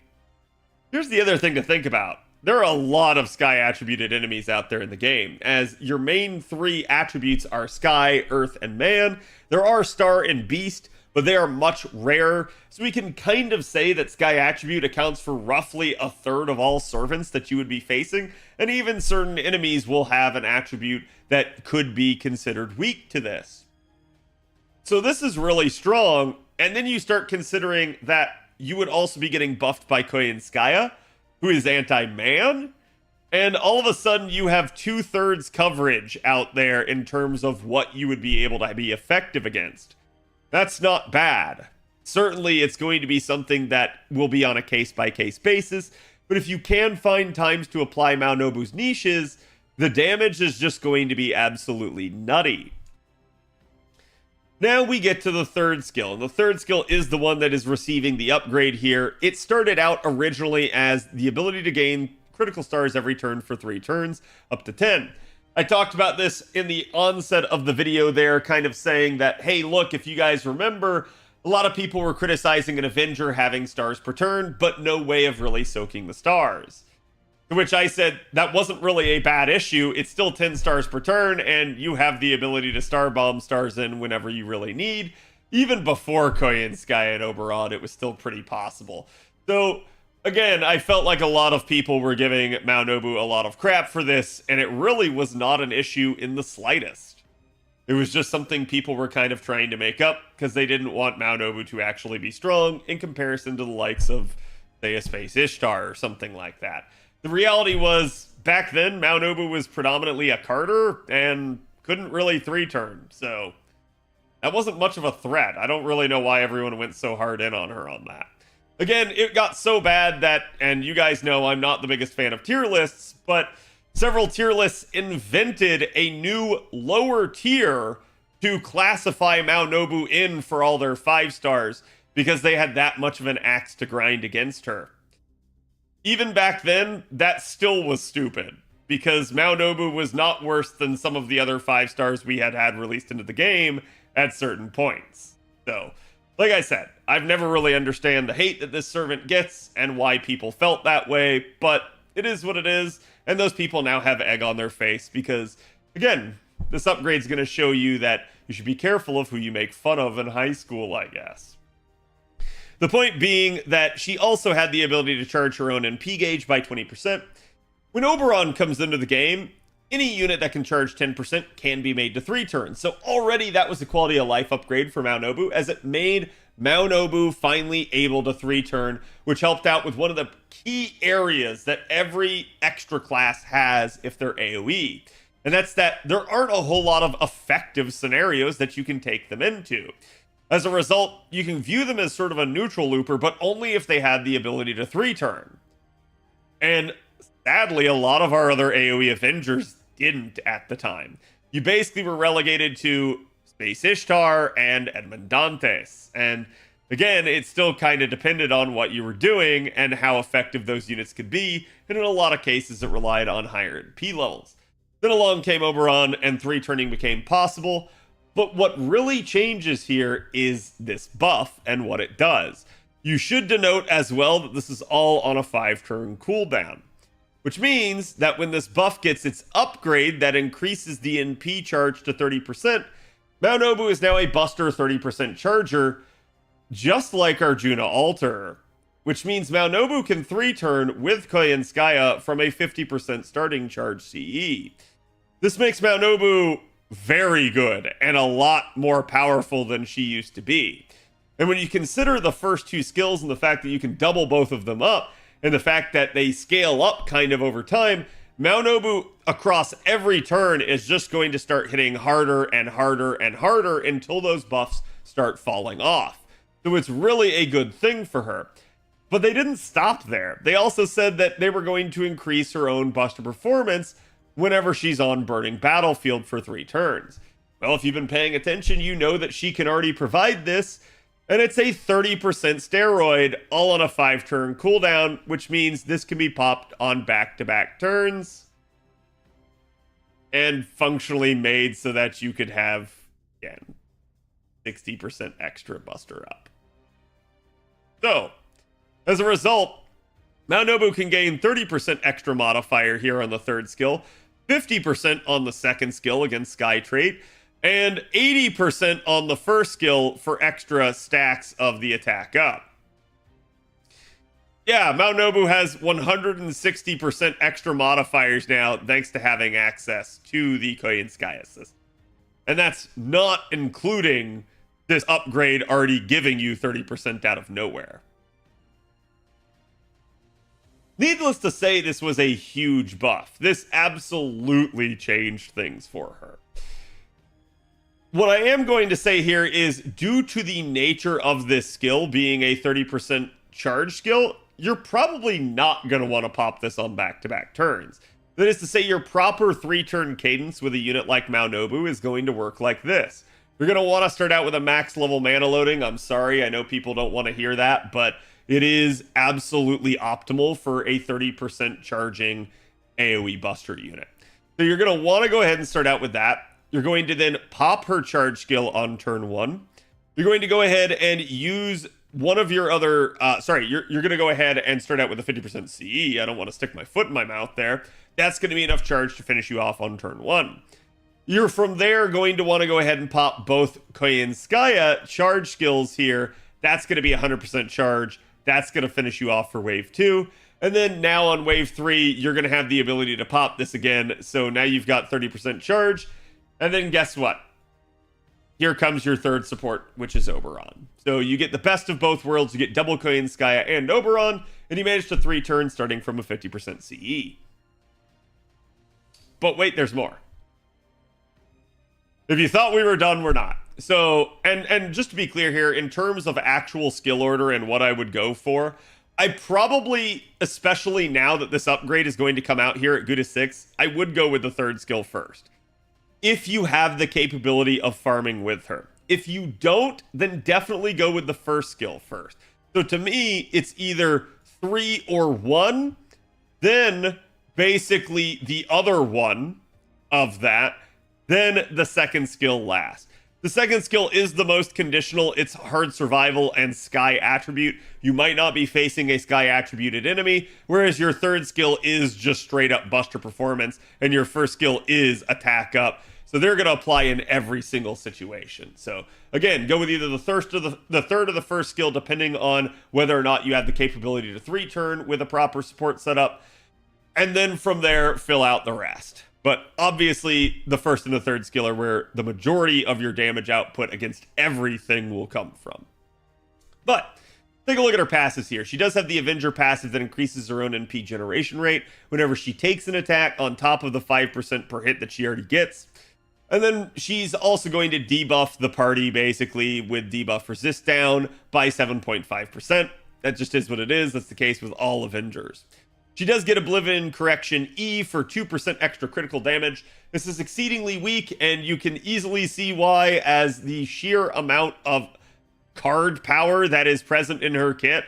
Here's the other thing to think about. There are a lot of Sky attributed enemies out there in the game, as your main 3 attributes are Sky, Earth, and Man. There are Star and Beast, but they are much rarer, so we can kind of say that Sky attribute accounts for roughly a third of all servants that you would be facing, and even certain enemies will have an attribute that could be considered weak to this. So this is really strong, and then you start considering that you would also be getting buffed by Koyenskaya. who is anti-man, and all of a sudden you have 2/3 coverage out there in terms of what you would be able to be effective against. That's not bad. Certainly it's going to be something that will be on a case-by-case basis, but if you can find times to apply Maou Nobu's niches, the damage is just going to be absolutely nutty. Now we get to the third skill, and the third skill is the one that is receiving the upgrade here. It started out originally as the ability to gain critical stars every turn for 3 turns, up to 10. I talked about this in the onset of the video there, kind of saying that, hey, look, if you guys remember, a lot of people were criticizing an Avenger having stars per turn, but no way of really soaking the stars. To which I said, that wasn't really a bad issue. It's still 10 stars per turn, and you have the ability to star bomb stars in whenever you really need. Even before Koyenskaya and Oberon, it was still pretty possible. So, again, I felt like a lot of people were giving Maou Nobu a lot of crap for this, and it really was not an issue in the slightest. It was just something people were kind of trying to make up, because they didn't want Maou Nobu to actually be strong in comparison to the likes of, say, a Space Ishtar or something like that. The reality was, back then, Maou Nobu was predominantly a Carter and couldn't really 3-turn, so that wasn't much of a threat. I don't really know why everyone went so hard in on her on that. Again, it got so bad that, and you guys know I'm not the biggest fan of tier lists, but several tier lists invented a new lower tier to classify Maou Nobu in for all their 5 stars because they had that much of an axe to grind against her. Even back then, that still was stupid, because Maou Nobu was not worse than some of the other 5 stars we had released into the game at certain points. So, like I said, I've never really understand the hate that this servant gets and why people felt that way, but it is what it is, and those people now have egg on their face because, again, this upgrade's going to show you that you should be careful of who you make fun of in high school, I guess. The point being that she also had the ability to charge her own NP gauge by 20%. When Oberon comes into the game, any unit that can charge 10% can be made to 3 turns. So already that was a quality of life upgrade for Maou Nobu, as it made Maou Nobu finally able to 3-turn, which helped out with one of the key areas that every extra class has if they're AoE. And that's that there aren't a whole lot of effective scenarios that you can take them into. As a result, you can view them as sort of a neutral looper, but only if they had the ability to 3-turn. And sadly, a lot of our other AoE Avengers didn't at the time. You basically were relegated to Space Ishtar and Edmond Dantes. And again, it still kind of depended on what you were doing and how effective those units could be, and in a lot of cases it relied on higher NP levels. Then along came Oberon, and 3-turning became possible. But what really changes here is this buff and what it does. You should denote as well that this is all on a 5-turn cooldown, which means that when this buff gets its upgrade that increases the NP charge to 30%, Maou Nobu is now a Buster 30% charger, just like Arjuna Alter, which means Maou Nobu can 3-turn with Koyenskaya from a 50% starting charge CE. This makes Maou Nobu very good and a lot more powerful than she used to be. And when you consider the first 2 skills and the fact that you can double both of them up, and the fact that they scale up kind of over time, Maou Nobu across every turn is just going to start hitting harder and harder and harder until those buffs start falling off. So it's really a good thing for her. But they didn't stop there. They also said that they were going to increase her own Buster performance whenever she's on Burning Battlefield for 3 turns. Well, if you've been paying attention, you know that she can already provide this, and it's a 30% steroid, all on a 5-turn cooldown, which means this can be popped on back-to-back turns, and functionally made so that you could have, again, 60% extra Buster up. So, as a result, Maou Nobu can gain 30% extra modifier here on the 3rd skill, 50% on the 2nd skill against Sky Trait, and 80% on the 1st skill for extra stacks of the attack up. Yeah, Maou Nobu has 160% extra modifiers now, thanks to having access to the Koyenskaya system. And that's not including this upgrade already giving you 30% out of nowhere. Needless to say, this was a huge buff. This absolutely changed things for her. What I am going to say here is, due to the nature of this skill being a 30% charge skill, you're probably not going to want to pop this on back-to-back turns. That is to say, your proper 3-turn cadence with a unit like Maou Nobu is going to work like this. You're going to want to start out with a max level mana loading. I'm sorry, I know people don't want to hear that, but it is absolutely optimal for a 30% charging AoE Buster unit. So you're going to want to go ahead and start out with that. You're going to then pop her charge skill on turn 1. You're going to go ahead and use one of your other... you're going to go ahead and start out with a 50% CE. I don't want to stick my foot in my mouth there. That's going to be enough charge to finish you off on turn 1. You're from there going to want to go ahead and pop both Koyenskaya charge skills here. That's going to be 100% charge. That's going to finish you off for wave 2. And then now on wave 3, you're going to have the ability to pop this again. So now you've got 30% charge. And then guess what? Here comes your third support, which is Oberon. So you get the best of both worlds. You get double Koyenskaya and Oberon, and you manage to 3 turns starting from a 50% CE. But wait, there's more. If you thought we were done, we're not. So, and just to be clear here, in terms of actual skill order and what I would go for, I probably, especially now that this upgrade is going to come out here at Guda 6, I would go with the third skill first, if you have the capability of farming with her. If you don't, then definitely go with the first skill first. So to me, it's either 3 or 1, then basically the other one of that, then the second skill last. The second skill is the most conditional. It's hard survival and sky attribute. You might not be facing a sky attributed enemy, whereas your third skill is just straight up buster performance, and your first skill is attack up. So they're going to apply in every single situation. So again, go with either the third or the first skill, depending on whether or not you have the capability to 3-turn with a proper support setup. And then from there, fill out the rest. But obviously, the first and the third skill are where the majority of your damage output against everything will come from. But take a look at her passes here. She does have the Avenger passive that increases her own NP generation rate whenever she takes an attack on top of the 5% per hit that she already gets. And then she's also going to debuff the party, basically, with debuff resist down by 7.5%. That just is what it is. That's the case with all Avengers. She does get Oblivion Correction E for 2% extra critical damage. This is exceedingly weak, and you can easily see why, as the sheer amount of card power that is present in her kit.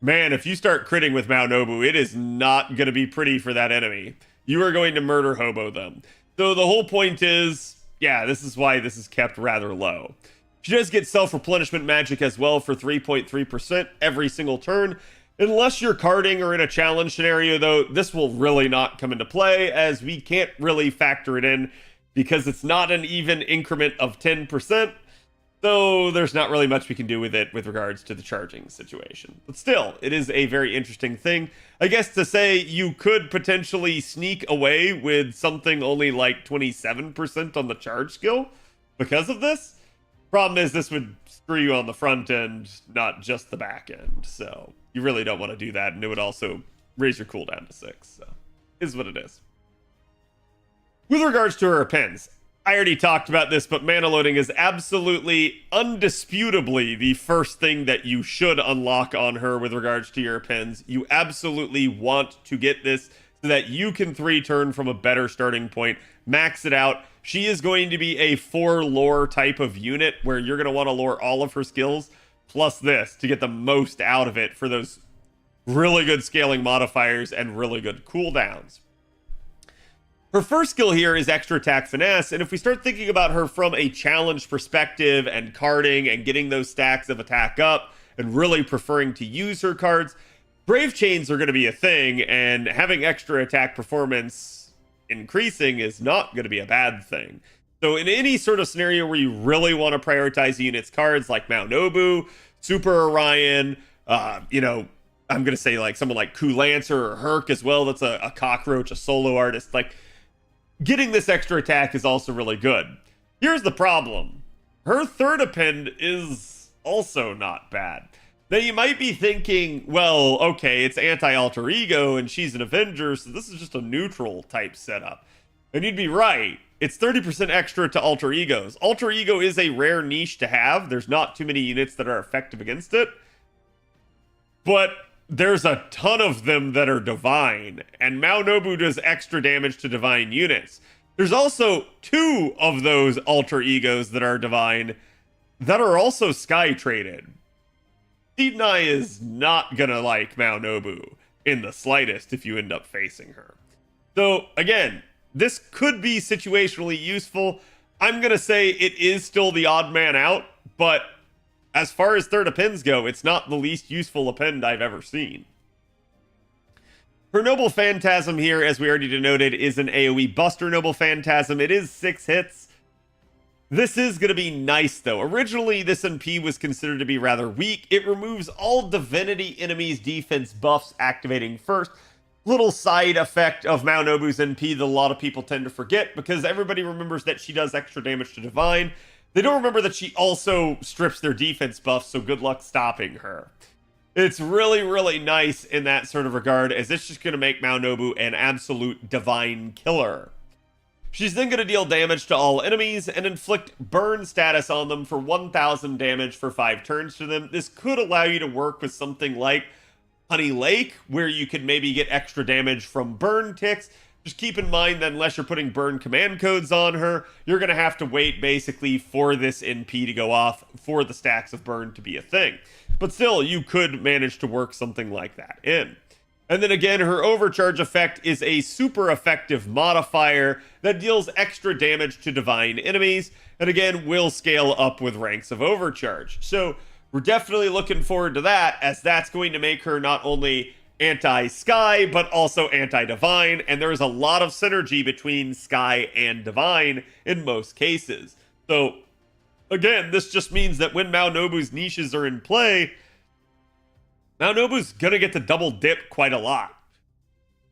Man, if you start critting with Maou Nobu, it is not going to be pretty for that enemy. You are going to murder hobo them. So the whole point is, yeah, this is why this is kept rather low. She does get self-replenishment magic as well for 3.3% every single turn. Unless you're carding or in a challenge scenario, though, this will really not come into play, as we can't really factor it in because it's not an even increment of 10%. So there's not really much we can do with it with regards to the charging situation. But still, it is a very interesting thing. I guess to say you could potentially sneak away with something only like 27% on the charge skill because of this. Problem is, this would screw you on the front end, not just the back end. So you really don't want to do that, and it would also raise your cooldown to 6. So is what it is. With regards to her pens, I already talked about this, but mana loading is absolutely, undisputably the first thing that you should unlock on her with regards to your pens. You absolutely want to get this so that you can 3-turn from a better starting point, max it out. She is going to be a 4 lore type of unit where you're going to want to lore all of her skills plus this to get the most out of it for those really good scaling modifiers and really good cooldowns. Her first skill here is extra attack finesse, and if we start thinking about her from a challenge perspective and carding and getting those stacks of attack up and really preferring to use her cards, Brave Chains are going to be a thing, and having extra attack performance increasing is not going to be a bad thing. So in any sort of scenario where you really want to prioritize the unit's cards like Maou Nobu, Super Orion, I'm going to say like someone like Ku Lancer or Herc as well, that's a cockroach, a solo artist, like getting this extra attack is also really good. Here's the problem. Her third append is also not bad. Now you might be thinking, well, okay, it's anti-alter ego and she's an Avenger, so this is just a neutral type setup. And you'd be right. It's 30% extra to alter egos. Alter ego is a rare niche to have. There's not too many units that are effective against it. But there's a ton of them that are divine, and Maou Nobu does extra damage to divine units. There's also 2 of those alter egos that are divine that are also sky traded. Seednai is not gonna like Maou Nobu in the slightest if you end up facing her. So again, this could be situationally useful. I'm gonna say it is still the odd man out, but as far as third appends go, it's not the least useful append I've ever seen. Her Noble Phantasm here, as we already denoted, is an AoE Buster Noble Phantasm. It is 6 hits. This is going to be nice, though. Originally, this NP was considered to be rather weak. It removes all Divinity enemies' defense buffs activating first. Little side effect of Maou Nobu's NP that a lot of people tend to forget, because everybody remembers that she does extra damage to Divine. They don't remember that she also strips their defense buffs, so good luck stopping her. It's really, really nice in that sort of regard, as it's just going to make Maou Nobu an absolute Divine killer. She's then going to deal damage to all enemies and inflict burn status on them for 1000 damage for 5 turns to them. This could allow you to work with something like Honey Lake, where you could maybe get extra damage from burn ticks. Just keep in mind that unless you're putting burn command codes on her, you're going to have to wait basically for this NP to go off for the stacks of burn to be a thing. But still, you could manage to work something like that in. And then again, her overcharge effect is a super effective modifier that deals extra damage to divine enemies, and again, will scale up with ranks of overcharge. So we're definitely looking forward to that, as that's going to make her not only anti-sky, but also anti-divine, and there's a lot of synergy between sky and divine in most cases. So again, this just means that when Maou Nobu's niches are in play, Maou Nobu's gonna get to double dip quite a lot.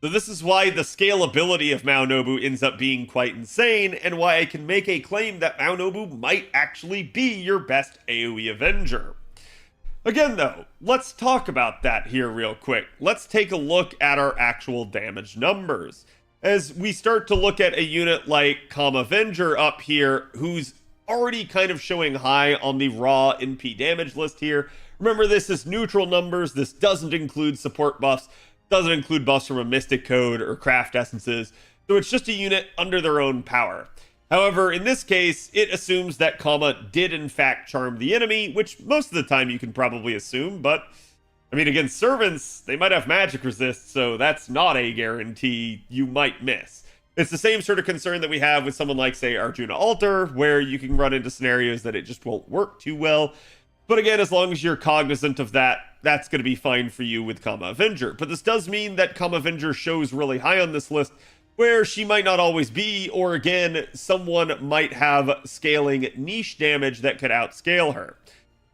So this is why the scalability of Maou Nobu ends up being quite insane, and why I can make a claim that Maou Nobu might actually be your best AoE Avenger. Again though, let's talk about that here real quick. Let's take a look at our actual damage numbers. As we start to look at a unit like Avenger up here, who's already kind of showing high on the raw NP damage list here. Remember, this is neutral numbers. This doesn't include support buffs, doesn't include buffs from a Mystic Code or Craft Essences, so it's just a unit under their own power. However, in this case, it assumes that did in fact charm the enemy, which most of the time you can probably assume, but I mean, against servants, they might have magic resist, so that's not a guarantee you might miss. It's the same sort of concern that we have with someone like, say, Arjuna Altar, where you can run into scenarios that it just won't work too well. But again, as long as you're cognizant of that, that's going to be fine for you with Avenger. But this does mean that Avenger shows really high on this list, where she might not always be, or again, someone might have scaling niche damage that could outscale her.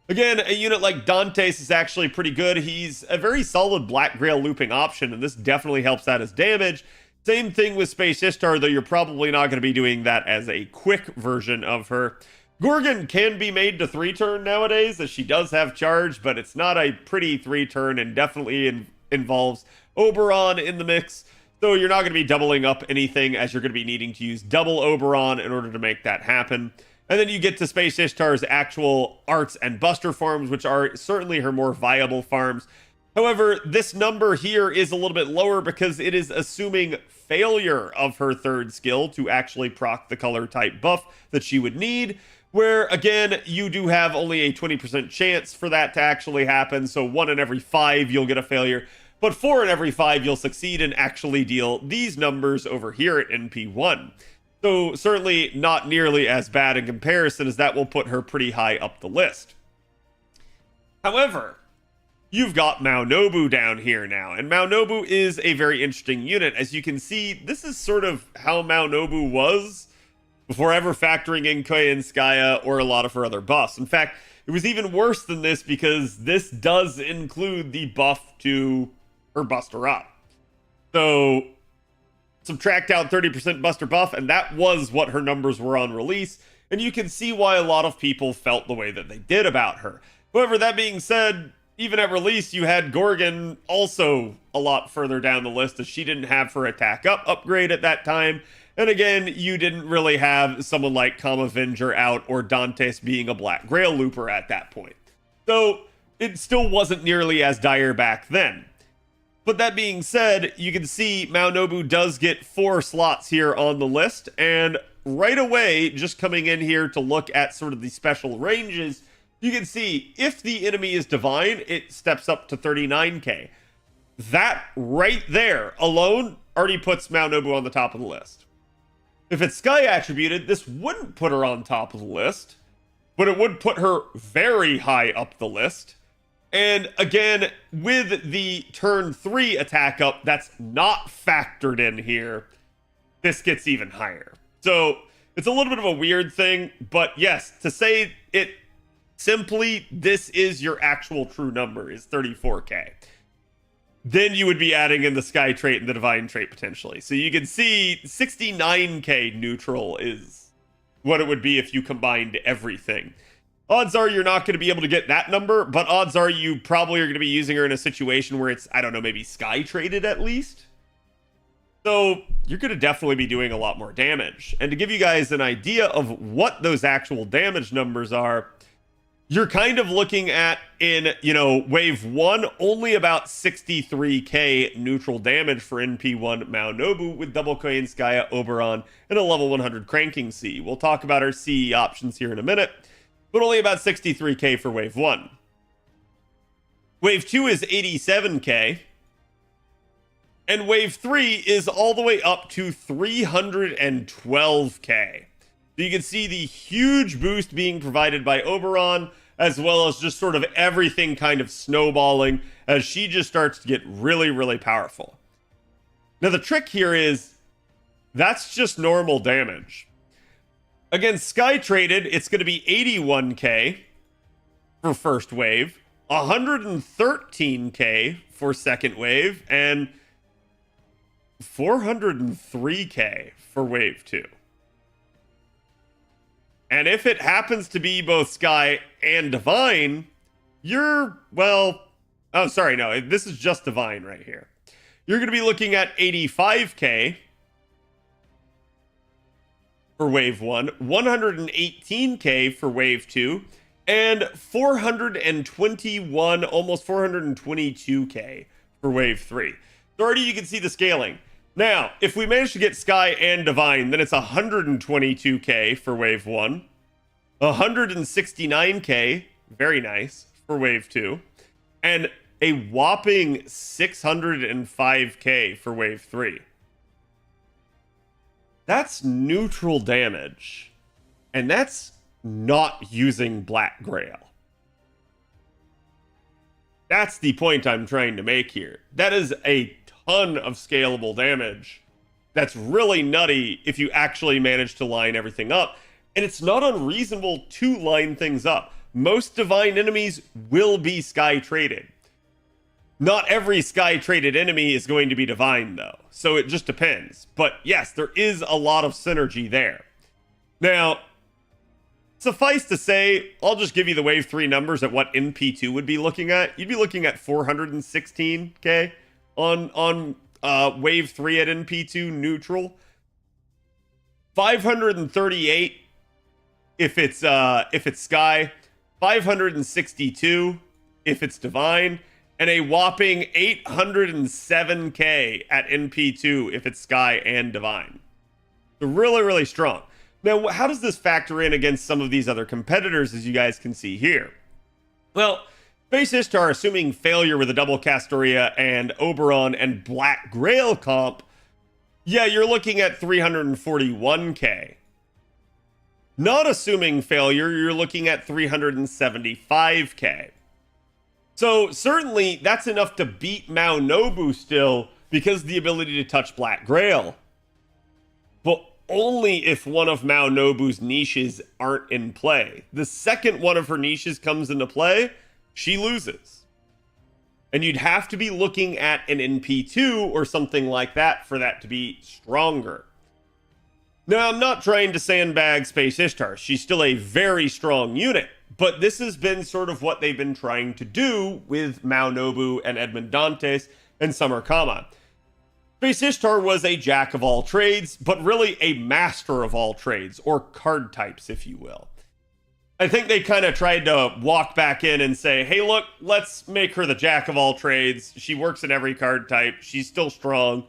Again, a unit like Dante's is actually pretty good. He's a very solid Black Grail looping option, and this definitely helps out his damage. Same thing with Space Ishtar, though you're probably not going to be doing that as a quick version of her. Gorgon can be made to 3-turn nowadays, as she does have charge, but it's not a pretty 3-turn, and definitely involves Oberon in the mix. So you're not going to be doubling up anything, as you're going to be needing to use double Oberon in order to make that happen. And then you get to Space Ishtar's actual arts and buster farms, which are certainly her more viable farms. However, this number here is a little bit lower because it is assuming failure of her third skill to actually proc the color type buff that she would need, where again, you do have only a 20% chance for that to actually happen. So 1 in every 5 you'll get a failure, but 4 in every 5 you'll succeed and actually deal these numbers over here at NP1. So certainly not nearly as bad in comparison, as that will put her pretty high up the list. However, you've got Maou Nobu down here now, and Maou Nobu is a very interesting unit. As you can see, this is sort of how Maou Nobu was before ever factoring in Koyanskaya or a lot of her other buffs. In fact, it was even worse than this, because this does include the buff to her Buster Up. So subtract out 30% Buster buff, and that was what her numbers were on release, and you can see why a lot of people felt the way that they did about her. However, that being said, even at release, you had Gorgon also a lot further down the list, as she didn't have her attack up upgrade at that time. And again, you didn't really have someone like Kamavenger out or Dantes being a Black Grail looper at that point. So it still wasn't nearly as dire back then. But that being said, you can see Maou Nobu does get 4 slots here on the list, and right away, just coming in here to look at sort of the special ranges, you can see if the enemy is divine, it steps up to 39k. That right there alone already puts Maou Nobu on the top of the list. If it's sky attributed, this wouldn't put her on top of the list, but it would put her very high up the list. And again, with the turn 3 attack up that's not factored in here, this gets even higher. So it's a little bit of a weird thing, but yes, to say it simply, this is your actual true number, is 34k. Then you would be adding in the sky trait and the divine trait potentially. So you can see 69k neutral is what it would be if you combined everything. Odds are you're not going to be able to get that number, but odds are you probably are going to be using her in a situation where it's, I don't know, maybe sky traded at least. So you're going to definitely be doing a lot more damage. And to give you guys an idea of what those actual damage numbers are, you're kind of looking at in, wave 1, only about 63k neutral damage for NP1 Maou Nobu with double Koyan Skya, Oberon, and a level 100 Cranking C. We'll talk about our CE options here in a minute, but only about 63k for wave 1. Wave 2 is 87k, and wave 3 is all the way up to 312k. So you can see the huge boost being provided by Oberon, as well as just sort of everything kind of snowballing as she just starts to get really, really powerful. Now the trick here is, that's just normal damage. Again, sky traded, it's going to be 81k for first wave, 113k for second wave, and 403k for wave 2. And if it happens to be both sky and divine, you're, well, oh, sorry, no, this is just divine right here. You're going to be looking at 85k for wave 1, 118k for wave 2, and 421, almost 422k for wave 3. So already you can see the scaling. Now, if we manage to get Sky and Divine, then it's 122k for wave 1, 169k, very nice, for wave 2, and a whopping 605k for wave 3. That's neutral damage, and that's not using Black Grail. That's the point I'm trying to make here. That is a ton of scalable damage. That's really nutty if you actually manage to line everything up. And it's not unreasonable to line things up. Most divine enemies will be sky traded. Not every sky traded enemy is going to be divine though. So it just depends. But yes, there is a lot of synergy there. Now, suffice to say, I'll just give you the wave 3 numbers at what NP2 would be looking at. You'd be looking at 416k on wave 3 at NP2 neutral. 538 if it's sky, 562 if it's divine, and a whopping 807k at NP2 if it's sky and divine. So really, really strong. Now, how does this factor in against some of these other competitors, as you guys can see here? Well, Space Ishtar, assuming failure with a double Castoria and Oberon and Black Grail comp, yeah, you're looking at 341k. Not assuming failure, you're looking at 375k. So certainly that's enough to beat Maou Nobu still, because of the ability to touch Black Grail. But only if one of Maou Nobu's niches aren't in play. The second one of her niches comes into play, she loses. And you'd have to be looking at an NP2 or something like that for that to be stronger. Now, I'm not trying to sandbag Space Ishtar. She's still a very strong unit. but this has been sort of what they've been trying to do with Maou Nobu and Edmond Dantes and Summer Kama. Space Ishtar was a jack of all trades, but really a master of all trades, or card types, if you will. I think they kind of tried to walk back in and say, hey, look, let's make her the jack of all trades. She works in every card type. She's still strong.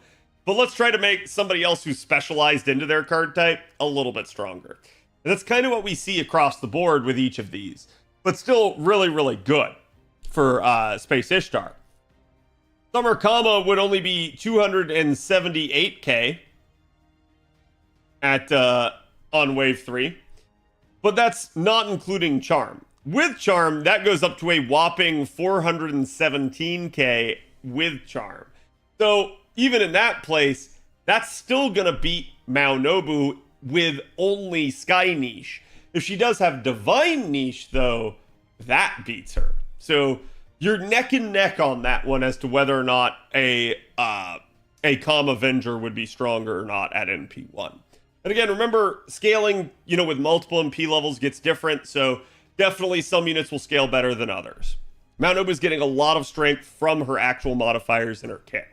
But let's try to make somebody else who's specialized into their card type a little bit stronger. And that's kind of what we see across the board with each of these. But still really, really good for Space Ishtar. Summer Kama would only be 278k at on wave 3. But that's not including Charm. With Charm, that goes up to a whopping 417k with Charm. So even in that place, that's still going to beat Maou Nobu with only Sky Niche. If she does have Divine Niche, though, that beats her. So you're neck and neck on that one as to whether or not a Calm Avenger would be stronger or not at NP1. And again, remember, scaling, with multiple MP levels gets different, so definitely some units will scale better than others. Maou Nobu is getting a lot of strength from her actual modifiers in her kit.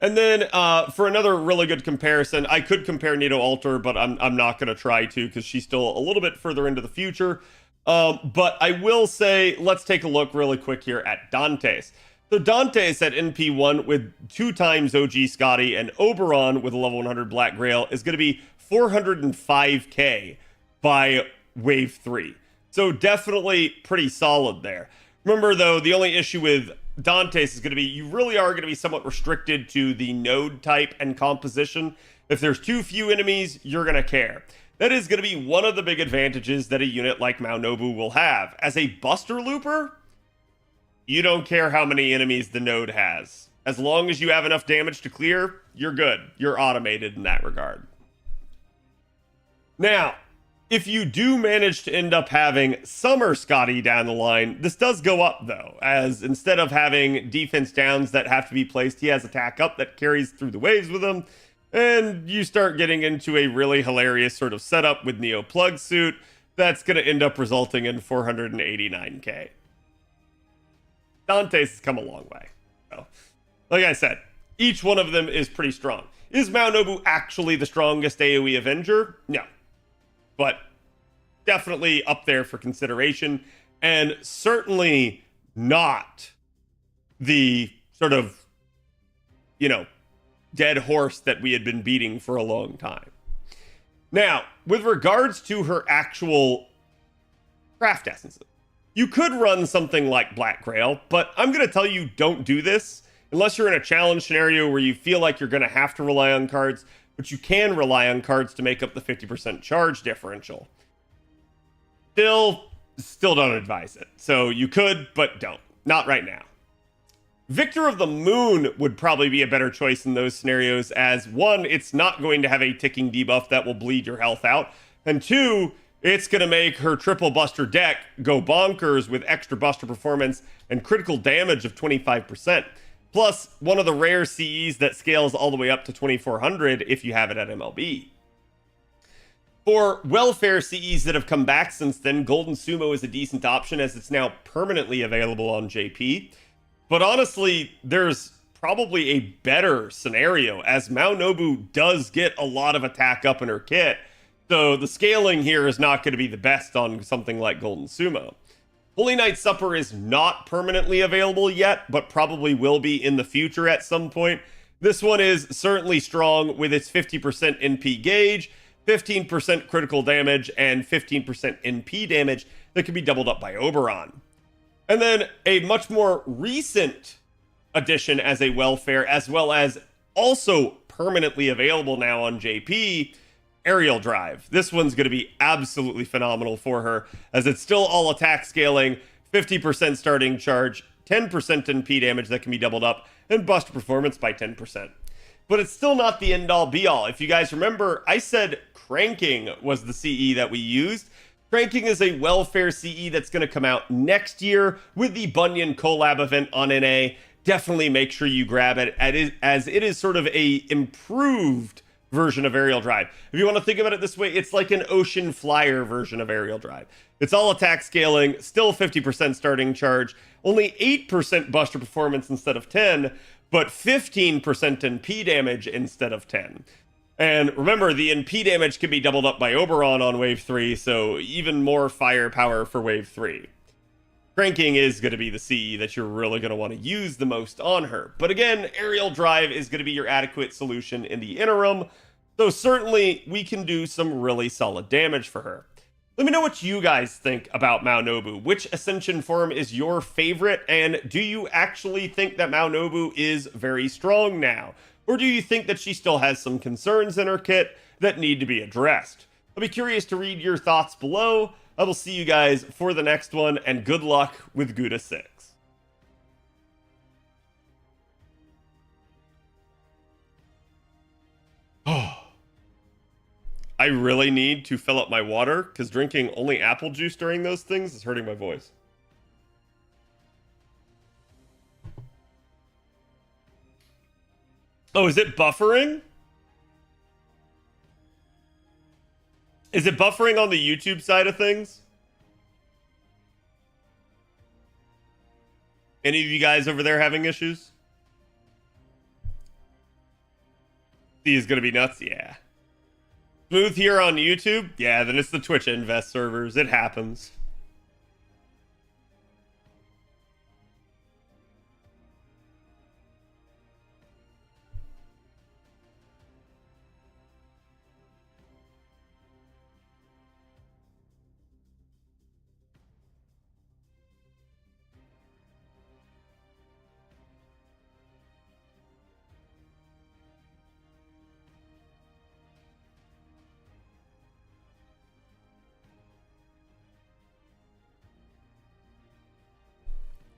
And then for another really good comparison, I could compare Nito Alter, but I'm not going to try to because she's still a little bit further into the future. But I will say, let's take a look really quick here at Dantes. So Dantes at NP1 with 2 times OG Scotty and Oberon with a level 100 Black Grail is going to be 405k by wave 3. So definitely pretty solid there. Remember though, the only issue with Dantes is going to be you really are going to be somewhat restricted to the node type and composition. If there's too few enemies, you're going to care. That is going to be one of the big advantages that a unit like Maou Nobu will have. As a Buster Looper, you don't care how many enemies the node has. As long as you have enough damage to clear, you're good. You're automated in that regard. Now, if you do manage to end up having Summer Scotty down the line, this does go up though, as instead of having defense downs that have to be placed, he has attack up that carries through the waves with him, and you start getting into a really hilarious sort of setup with Neo Plug Suit that's going to end up resulting in 489k. Dantes has come a long way. So, like I said, each one of them is pretty strong. Is Maou Nobu actually the strongest AoE Avenger? No. But definitely up there for consideration, and certainly not the sort of, dead horse that we had been beating for a long time. Now, with regards to her actual craft essences, you could run something like Black Grail, but I'm going to tell you don't do this unless you're in a challenge scenario where you feel like you're going to have to rely on cards, but you can rely on cards to make up the 50% charge differential. Still don't advise it. So you could, but don't. Not right now. Victor of the Moon would probably be a better choice in those scenarios, as 1, it's not going to have a ticking debuff that will bleed your health out, and 2, it's going to make her triple buster deck go bonkers with extra buster performance and critical damage of 25%. Plus, one of the rare CEs that scales all the way up to 2400 if you have it at MLB. For welfare CEs that have come back since then, Golden Sumo is a decent option as it's now permanently available on JP. But honestly, there's probably a better scenario as Maou Nobu does get a lot of attack up in her kit. So the scaling here is not going to be the best on something like Golden Sumo. Holy Night Supper is not permanently available yet, but probably will be in the future at some point. This one is certainly strong with its 50% NP gauge, 15% critical damage, and 15% NP damage that can be doubled up by Oberon. And then a much more recent addition as a welfare, as well as also permanently available now on JP, Aerial Drive. This one's going to be absolutely phenomenal for her, as it's still all attack scaling, 50% starting charge, 10% NP damage that can be doubled up, and bust performance by 10%. But it's still not the end-all be-all. If you guys remember, I said Cranking was the CE that we used. Cranking is a welfare CE that's going to come out next year with the Bunyan collab event on NA. Definitely make sure you grab it, as it is sort of a improved version of aerial drive. If you want to think about it this way, it's like an ocean flyer version of aerial drive. It's all attack scaling, still 50% starting charge, only 8% buster performance instead of 10, but 15% NP damage instead of 10. And remember, the NP damage can be doubled up by Oberon on wave 3, so even more firepower for wave 3. Cranking is going to be the C that you're really going to want to use the most on her. But again, aerial drive is going to be your adequate solution in the interim, so certainly we can do some really solid damage for her. Let me know what you guys think about Maou Nobu. Which Ascension form is your favorite, and do you actually think that Maou Nobu is very strong now? Or do you think that she still has some concerns in her kit that need to be addressed? I'll be curious to read your thoughts below. I will see you guys for the next one, and good luck with Guda 6. Oh. I really need to fill up my water, because drinking only apple juice during those things is hurting my voice. Oh, is it buffering? Is it buffering on the YouTube side of things? Any of you guys over there having issues? C is gonna be nuts? Yeah. Smooth here on YouTube? Yeah, then it's the Twitch Invest servers. It happens.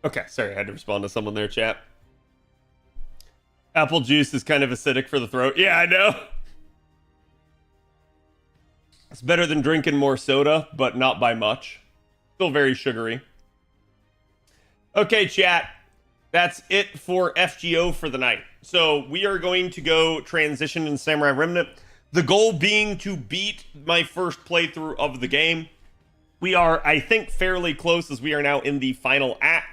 Okay, sorry, I had to respond to someone there, chat. Apple juice is kind of acidic for the throat. Yeah, I know. It's better than drinking more soda, but not by much. Still very sugary. Okay, chat. That's it for FGO for the night. So we are going to go transition in Samurai Remnant. The goal being to beat my first playthrough of the game. We are, I think, fairly close as we are now in the final act.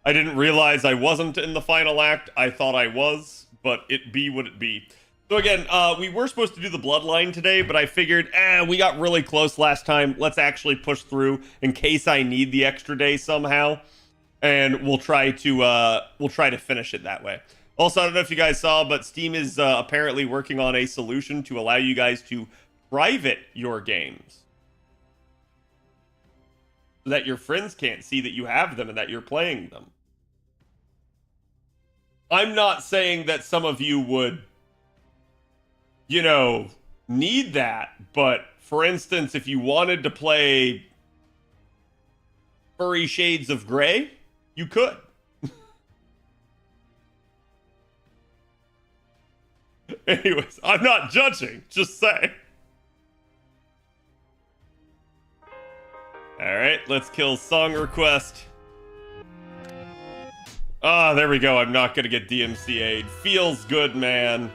I didn't realize I wasn't in the final act. I thought I was, but it be what it be. So again, we were supposed to do the Bloodline today, but I figured, we got really close last time. Let's actually push through in case I need the extra day somehow, and we'll try to finish it that way. Also, I don't know if you guys saw, but Steam is apparently working on a solution to allow you guys to private your games, so that your friends can't see that you have them and that you're playing them. I'm not saying that some of you would, you know, need that, but for instance, if you wanted to play Furry Shades of Grey, you could. Anyways, I'm not judging, just saying. Alright, let's kill Song Request. Ah, there we go. I'm not gonna get DMCA'd. Feels good, man.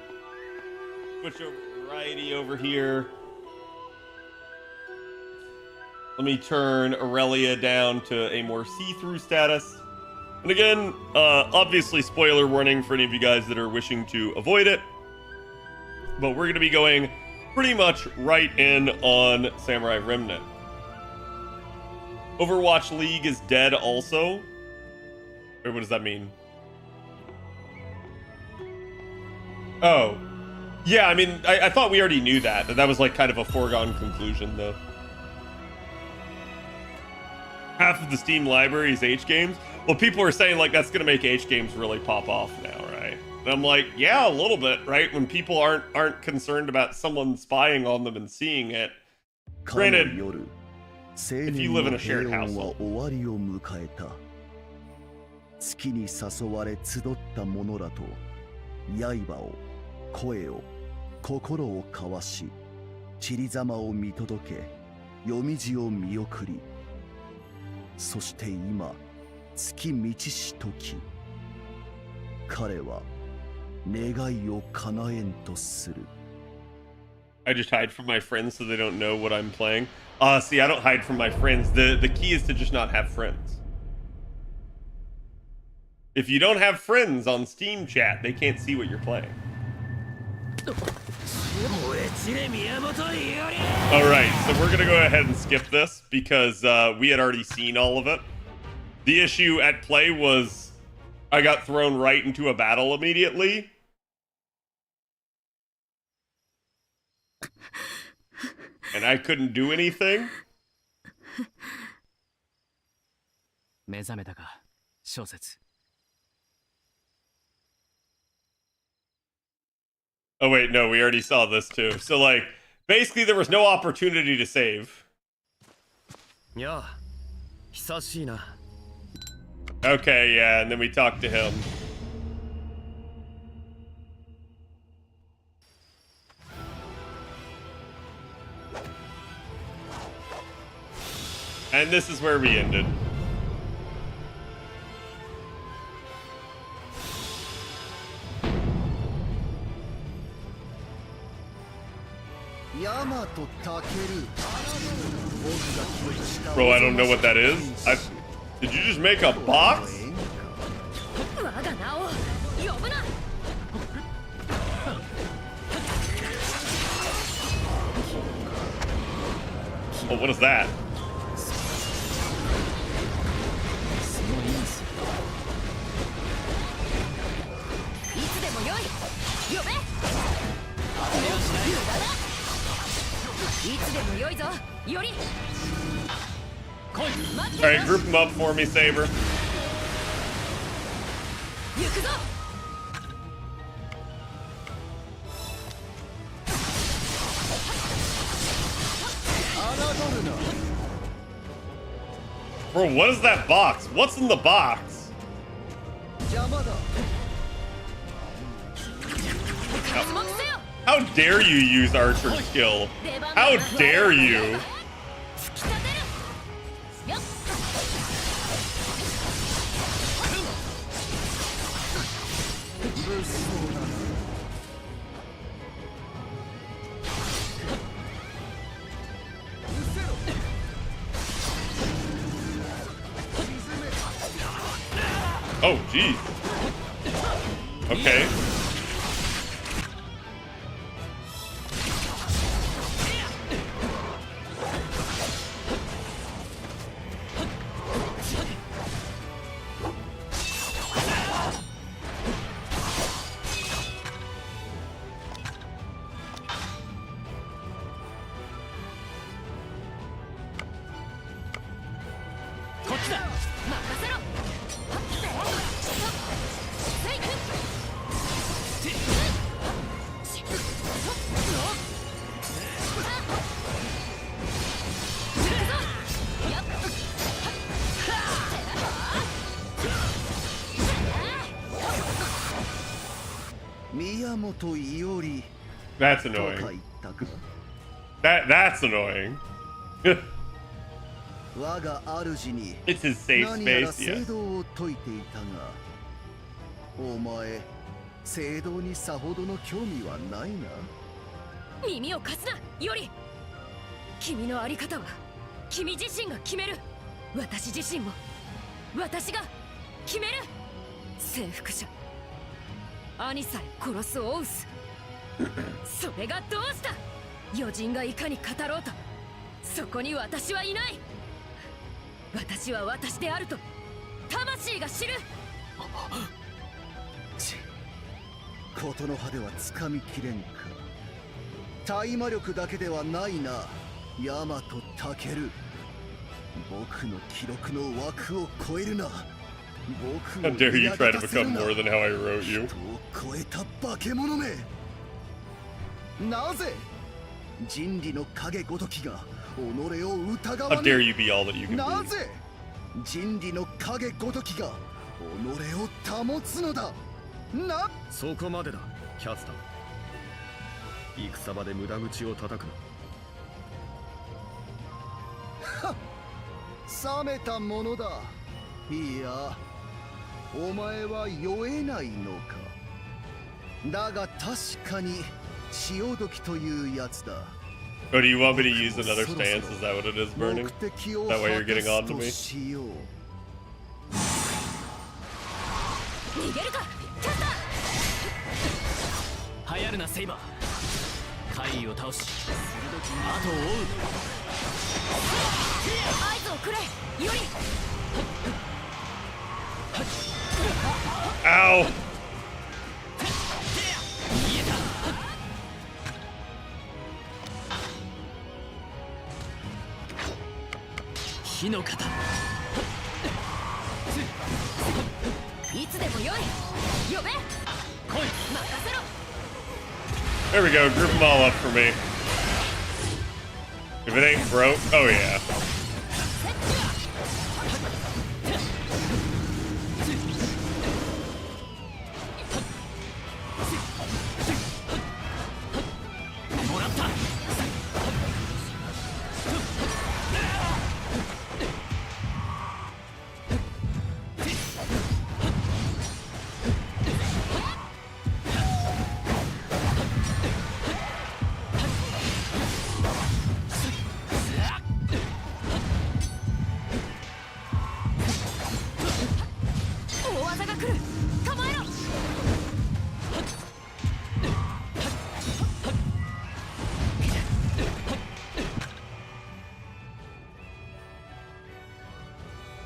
Switch over to Variety over here. Let me turn Aurelia down to a more see-through status. And again, obviously spoiler warning for any of you guys that are wishing to avoid it. But we're gonna be going pretty much right in on Samurai Remnant. Overwatch League is dead also. Or what does that mean? Oh. Yeah, I mean, I thought we already knew that. That was like kind of a foregone conclusion, though. Half of the Steam library is H games. Well, people are saying like that's gonna make H games really pop off now, right? And I'm like, yeah, a little bit, right? When people aren't concerned about someone spying on them and seeing it. Granted, if you live in a shared household. 月に誘われ集った者らと刃を声を心を交わし散りざまを見届け夜道を見送りそして今月満ちし時彼は願いを叶えんとする I just hide from my friends so they don't know what I'm playing. See, I don't hide from my friends. The key is to just not have friends. If you don't have friends on Steam chat, they can't see what you're playing. Alright, so we're gonna go ahead and skip this because we had already seen all of it. The issue at play was I got thrown right into a battle immediately. And I couldn't do anything. Oh wait, no, we already saw this too. So like, basically there was no opportunity to save. Yeah. Okay, yeah, and then we talked to him. And this is where we ended. Bro, I don't know what that is. Did you just make a box? Oh, what is that? Alright, group them up for me, Saber. Bro, what is that box? What's in the box? How dare you use archer skill? How dare you? Oh, geez. Okay. That's annoying. That's annoying. It's his safe space, yes. お前、聖堂にさほどの興味はないな。耳を貸すな、より。君のあり方は君自身が決める。私自身も私が決める。征服者。兄さえ殺すオウス。それがどうした？余人がいかに語ろうと、そこに私はいない。私は私であると魂が知る。ことの葉ではつかみきれんか。大魔力だけではないな、ヤマトタケル。僕の記録の枠を超えるな。僕を How dare you try to become more than how I wrote you? 人を超えた化け物め。なぜ人理の影ごときが己を疑わ How dare you be all that you can な be? ぜ人理の影ごときが己を保つのだ。な、そこまでだ、キャスター。戦場で無駄口を叩くな。冷めたものだ。いや、お前は酔えないのか。だが確かに潮時というやつだ。 Oh, do you want me to use another stance? Is that what it is, Burning? That way you're getting on to me? 逃げるかキャスター。流行るなセイバー。怪異を倒し後を追う。合図をくれより。 Ow! 火の型。いつでもよい。呼べ。来い。任せろ。 There we go. Group them all up for me. If it ain't broke, oh yeah.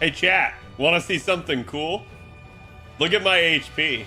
Hey chat, want to see something cool? Look at my HP.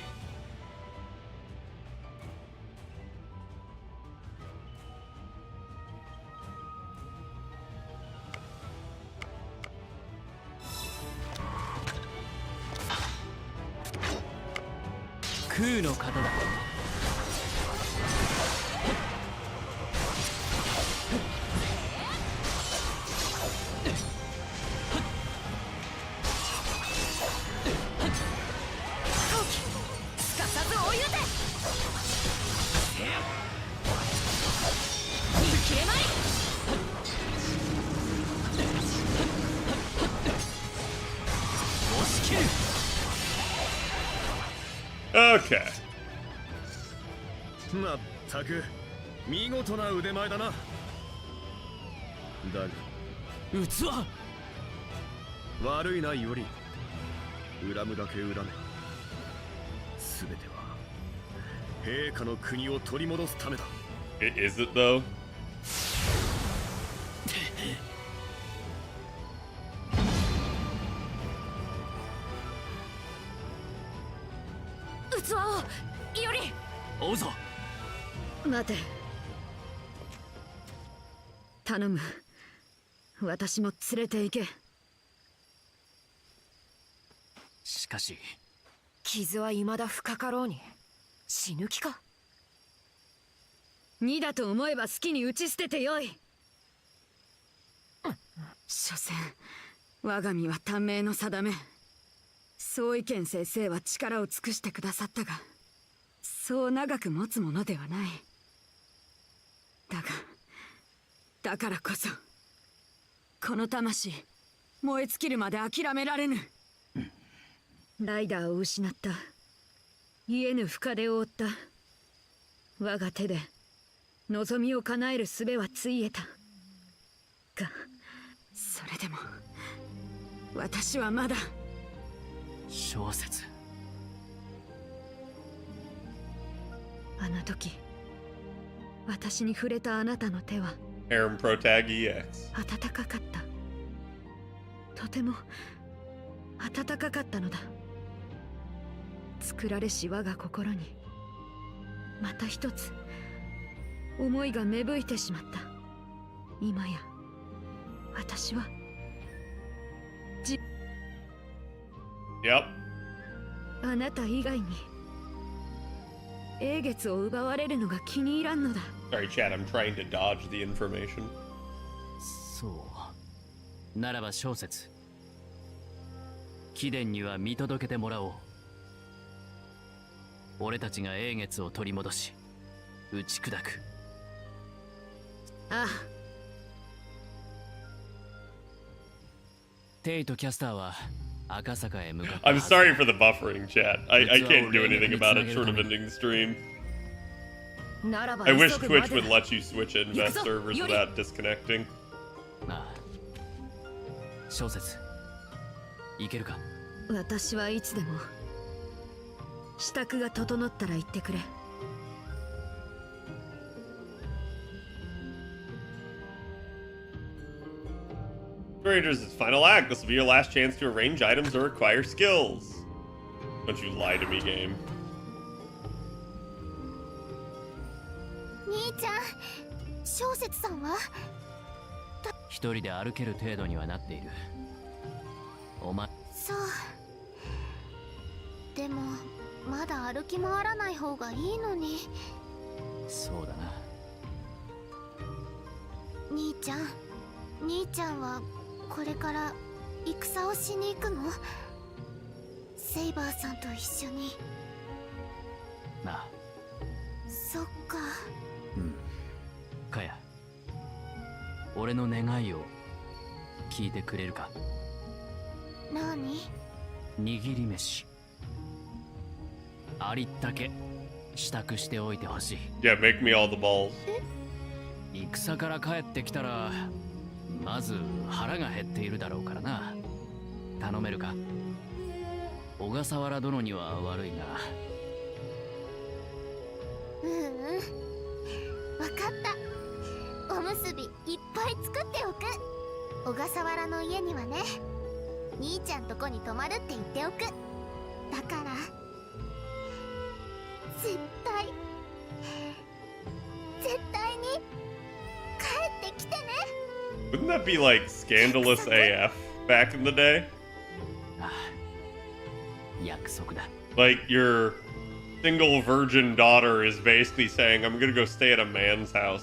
Okay. まったく見事な腕前だな。だが器。悪いなより。恨むだけ恨め。すべては陛下の国を取り戻すためだ。Is it though? 器をより。追うぞ。待て。頼む。私も連れて行け。しかし傷は未だ深かろうに死ぬ気か。2だと思えば好きに打ち捨ててよい。所詮我が身は短命の定め。宗意見先生は力を尽くしてくださったが、そう長く持つものではない。だからこそこの魂燃え尽きるまで諦められぬ。ライダーを失った。癒えぬ深手を負った。我が手で望みを叶える術はついえたが、それでも私はまだ。小説。あの時私に触れたあなたの手は Harem Pro Tag EX. 温かかった。とても温かかったのだ。作られし我が心にまた一つ思いが芽吹いてしまった。今や私はYep. あなた以外に英月を奪われるのが気に入らんのだ。 Sorry, chat. I'm trying to dodge the information. そうならば小説。貴殿には見届けてもらおう。俺たちが英月を取り戻し打ち砕く。ああ。テイとキャスターは赤坂へ向かった。 I'm sorry for the buffering, chat. I can't do anything about it short of ending the stream. ならば I wish 急ぐま Twitch で would だ。 let you switch invest servers without disconnecting. ああ小説いけるか。私はいつでも支度が整ったら言ってくれ。Raiders, its final act. This will be your last chance to arrange items or acquire skills. Don't you lie to me, game. 兄ちゃん、小説さんは一人で歩ける程度にはなっている。お前そう。でもまだ歩き回らない方がいいのに。そうだな。兄ちゃんはこれから戦をしに行くの？セイバーさんと一緒に。なあ。そっか。うんかや、俺の願いを聞いてくれるか。何？握り飯ありったけ支度しておいてほしい。 Yeah, make me all the balls. 戦から帰ってきたらまず腹が減っているだろうからな。頼めるか。小笠原殿には悪いが。わかった。おむすびいっぱい作っておく。小笠原の家にはね、兄ちゃんとこに泊まるって言っておく。だから絶対に帰ってきてね。 Wouldn't that be like scandalous AF back in the day? ああ、約束だ。 Like your single virgin daughter is basically saying, I'm gonna go stay at a man's house.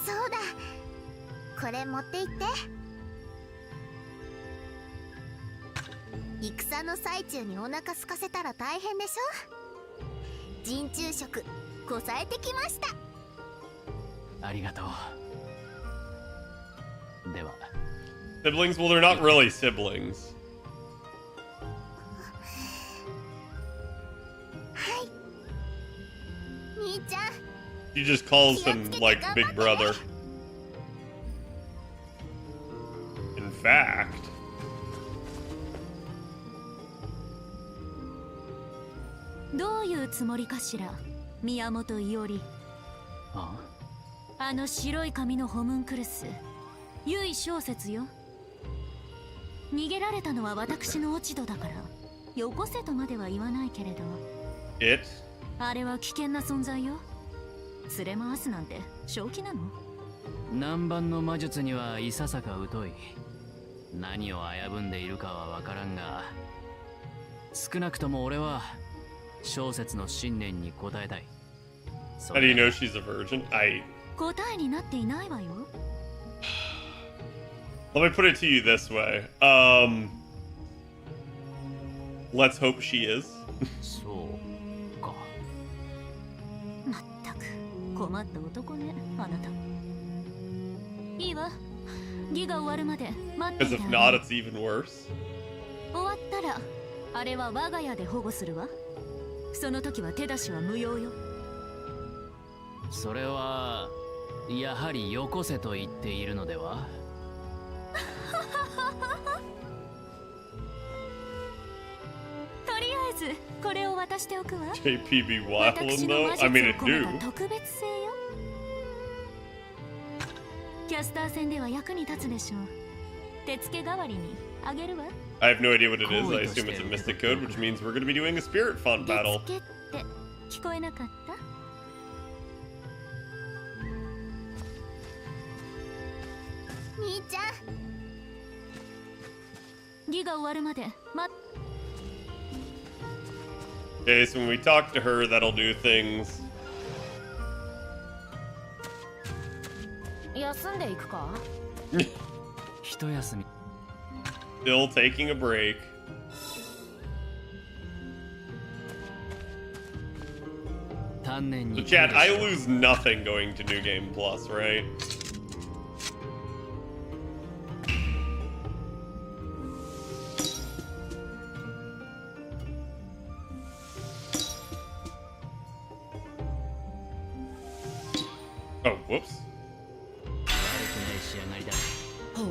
そうだ、これ持って行って。戦の最中にお腹空かせたら大変でしょ。陣中食こさえてきました。ありがとう。では Siblings? Well, they're not really siblings. はい。兄ちゃん。 She just calls him like Big Brother. In fact, どういうつもりかしら、宮本伊織。ああの白い髪のホムンクルス、唯小説よ。逃げられたのは私の落ち度だから、よこせとまでは言わないけれど。it? あれは危険な存在よ。連れ回すなんて正気なの？南蛮の魔術にはいささか疎い。何を危ぶんでいるかはわからんが、少なくとも俺は小説の信念に応えたい。 How do you know she's a virgin?答えになっていないわよ。 Let me put it to you this way. Let's hope she is. そうか。まったく困った男ね、あなた。いいわ、儀が終わるまで待って Because いて if あ not, げる。 it's even worse. 終わったらあれは我が家で保護するわ。その時は手出しは無用よ。それはやはりよこせと言っているのでは？とりあえずこれを渡しておくわ。 JPB 私 wildin' の though? 魔 I 術を mean, it 込め do. た特別性よ。キャスター戦では役に立つでしょう。手付け代わりにあげるわ。 I have no idea what it is. I assume it's a mystic code, which means we're going to be doing a spirit font 手 battle. 付けって聞こえなかった？兄ちゃん。儀が終わるまで待っ。 Okay, so when we talk to her, that'll do things. 休んでいくか？一休み。 Still taking a break. 丹念 So に。 chat, I lose nothing going to New Game Plus, right? Whoops. 悪くない仕上がりだ。ほ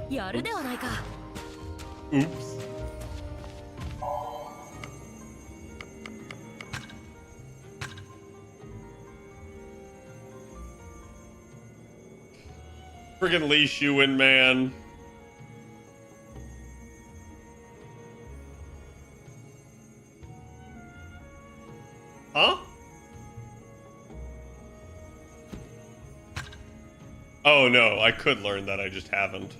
う、やるではないか。 Oops. Friggin' Lee Shuin, man. Huh? Oh no, I could learn that, I just haven't.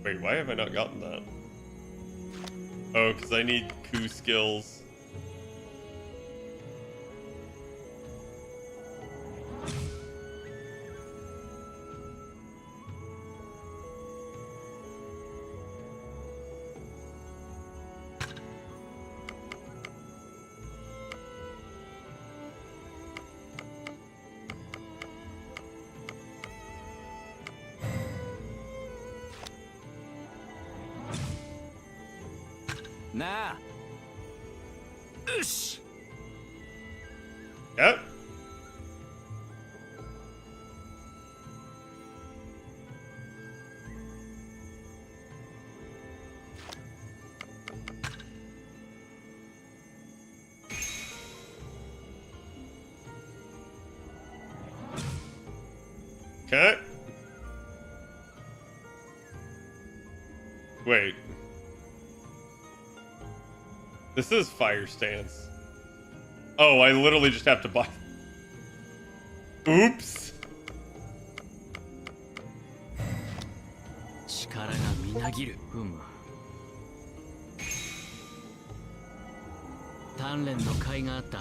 Wait, why have I not gotten that? Oh, because I need coup skills. Na. Ush. Yep. Okay. Wait. This is fire stance. Oh, I literally just have to buy. Oops. 力がみなぎる。ふむ。鍛錬の甲斐があった。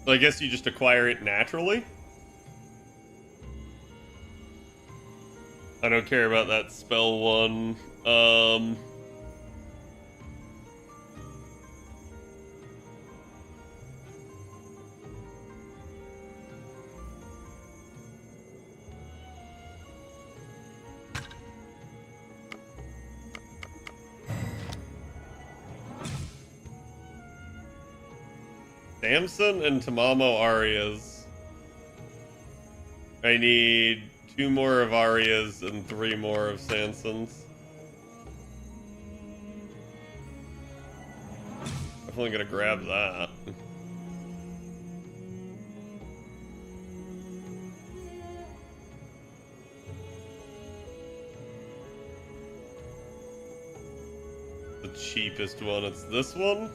So I guess you just acquire it naturally? I don't care about that spell one. Samson and Tamamo Arias. I need 2 more of Arias and 3 more of Sansons. Definitely gonna grab that. The cheapest one, it's this one.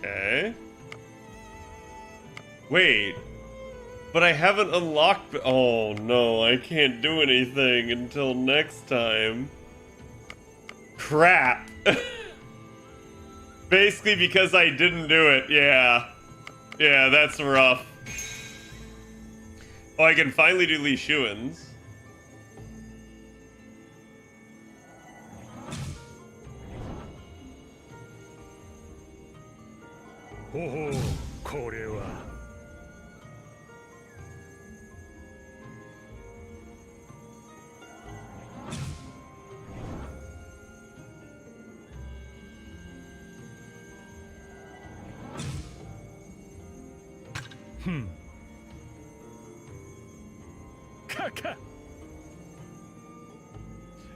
Okay. Wait. But I haven't unlocked... Oh no, I can't do anything until next time. Crap. Basically because I didn't do it, yeah. Yeah, that's rough. Oh, I can finally do Li Shuin's. Oh, これは。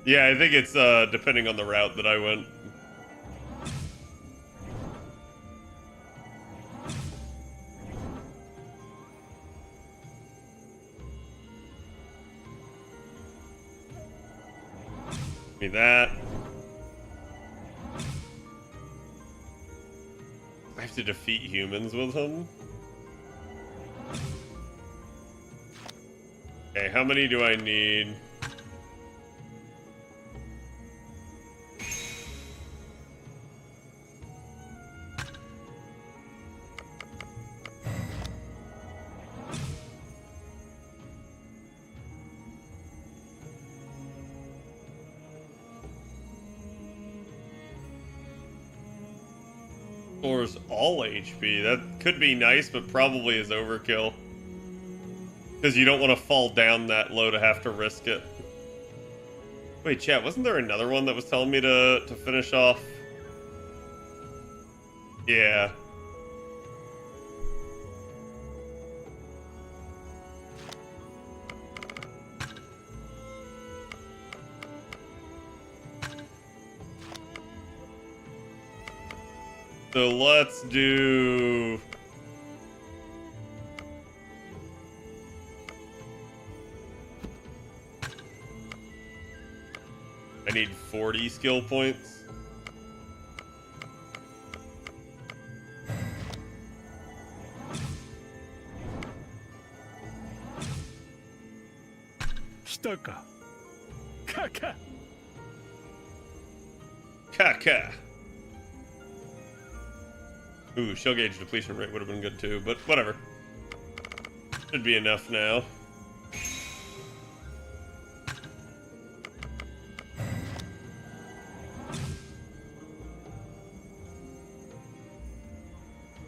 Yeah, I think it's depending on the route that I went. Give me that. I have to defeat humans with him. Okay, how many do I need? Restores all HP. That could be nice, but probably is overkill. Because you don't want to fall down that low to have to risk it. Wait, chat, wasn't there another one that was telling me to finish off? Yeah. So let's do... I need 40 skill points. Kitaka. Kaka. Kaka. Ooh, shell gauge depletion rate would have been good too, but whatever. Should be enough now.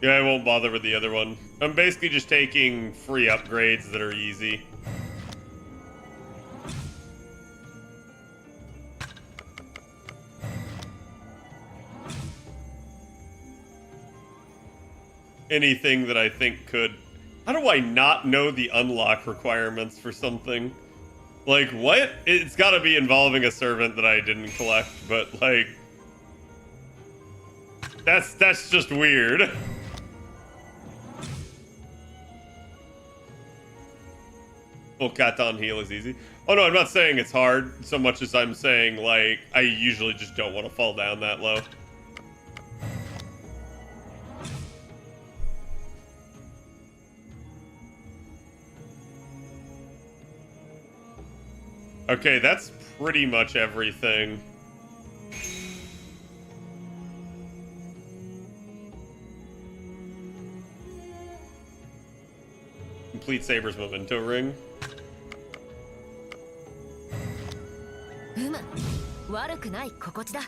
Yeah, I won't bother with the other one. I'm basically just taking free upgrades that are easy. Anything that I think could... How do I not know the unlock requirements for something? Like, what? It's gotta be involving a servant that I didn't collect, but, like... That's just weird. Full Katon heal is easy. Oh no, I'm not saying it's hard so much as I'm saying, like, I usually just don't want to fall down that low. Okay, that's pretty much everything. Complete Saber's Memento Ring. うむ、悪くない心地だ。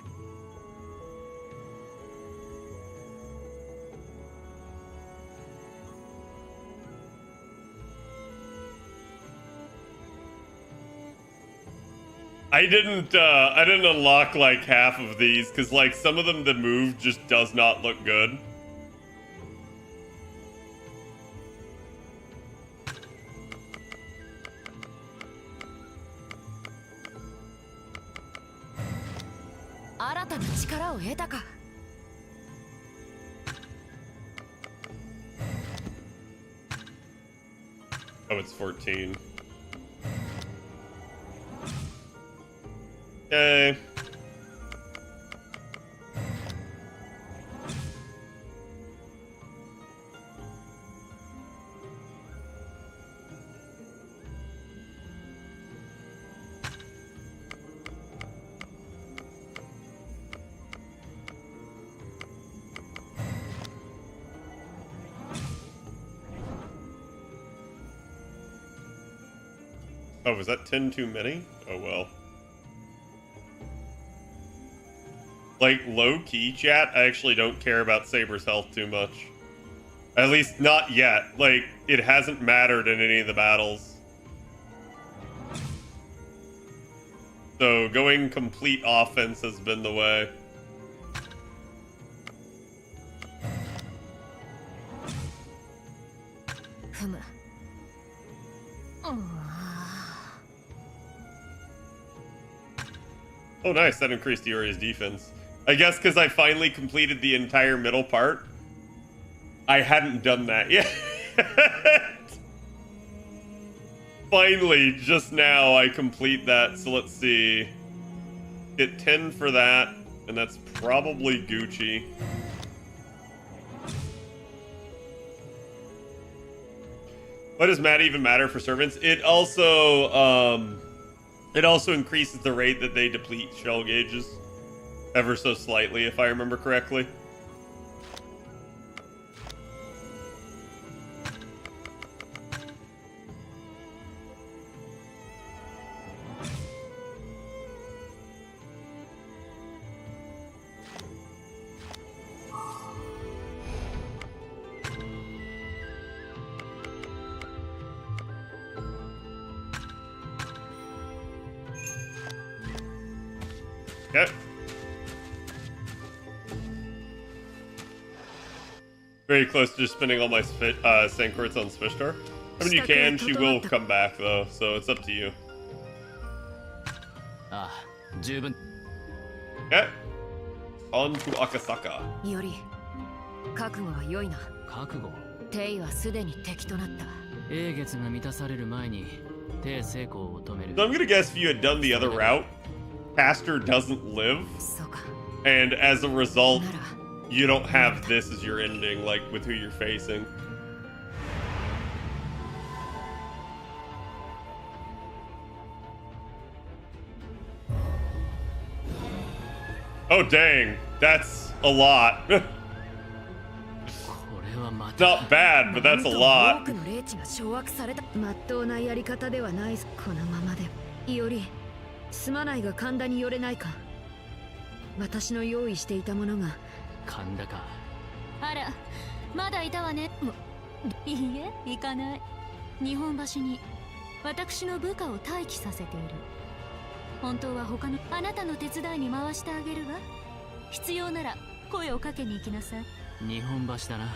I didn't unlock like half of these because like some of them the move just does not look good. Oh, it's 14. Okay. Oh, was that 10 too many? Oh well. Like, low-key, chat, I actually don't care about Saber's health too much. At least not yet. Like, it hasn't mattered in any of the battles. So, going complete offense has been the way. Oh, nice. That increased Yuri's defense. I guess because I finally completed the entire middle part. I hadn't done that yet. Finally, just now, I complete that. So let's see. Get 10 for that, and that's probably Gucci. What does Matt even matter for servants? It also increases the rate that they deplete shell gauges. Ever so slightly, if I remember correctly. Okay. Very close to just spending all my Sankorts on Svishtar. I mean, you can. She will come back, though, so it's up to you. Ah, 十分 Okay. On to Akasaka. より覚悟は良いな。覚悟テイはすでに敵となった。英月が満たされる前に帝成功を止める So I'm gonna guess if you had done the other route, Pastor doesn't live, そうか。 and as a result, なら you don't have this as your ending, like with who you're facing. Oh dang, that's a lot. これはまた Not bad, but that's a 多 lot. くの霊地が掌握された。まっとうなやり方ではない。このままでよりすまないが神田に寄れないか。私の用意していたものが。神田かあらまだいたわね。いいえ行かない。日本橋に私の部下を待機させている。本当は他のあなたの手伝いに回してあげるわ。必要なら声をかけに行きなさい。日本橋だな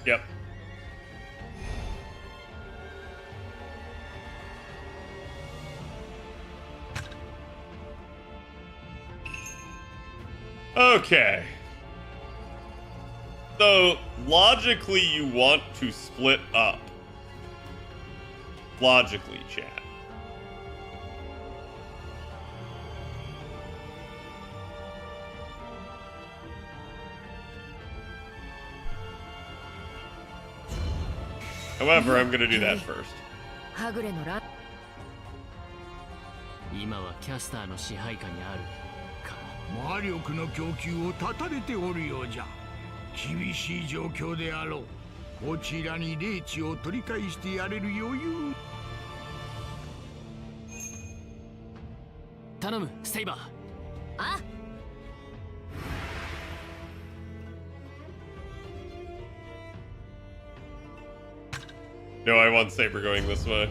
Yep. Okay. So, logically, you want to split up. Logically, chat. However, I'm gonna do that first. はぐれのラ。今はキャスターの支配下にあるか魔力の供給を断たれておるようじゃ。厳しい状況であろう。こちらに霊地を取り返してやれる余裕。頼むセイバーあ No, I want Saber going this way.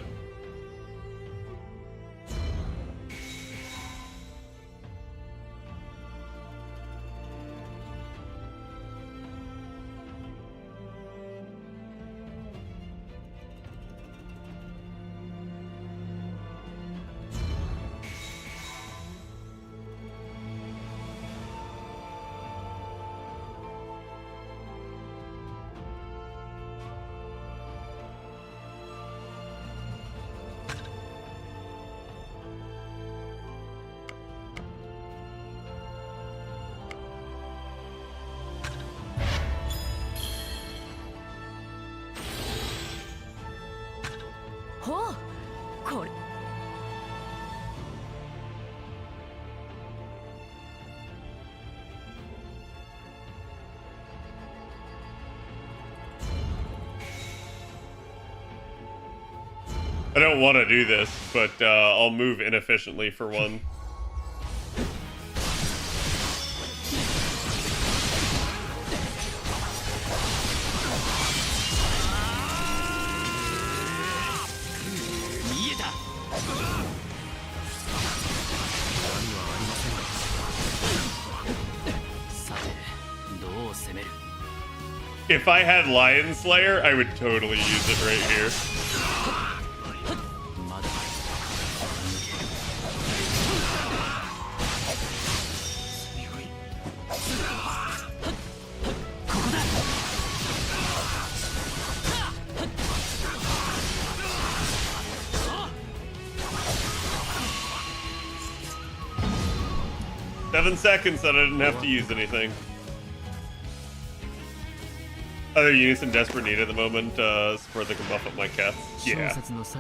I don't want to do this, but I'll move inefficiently for one. If I had Lion Slayer, I would totally use it right here. Seven seconds that I didn't have to use anything. Other units in desperate need at the moment, support that can buff up my cats. Yeah.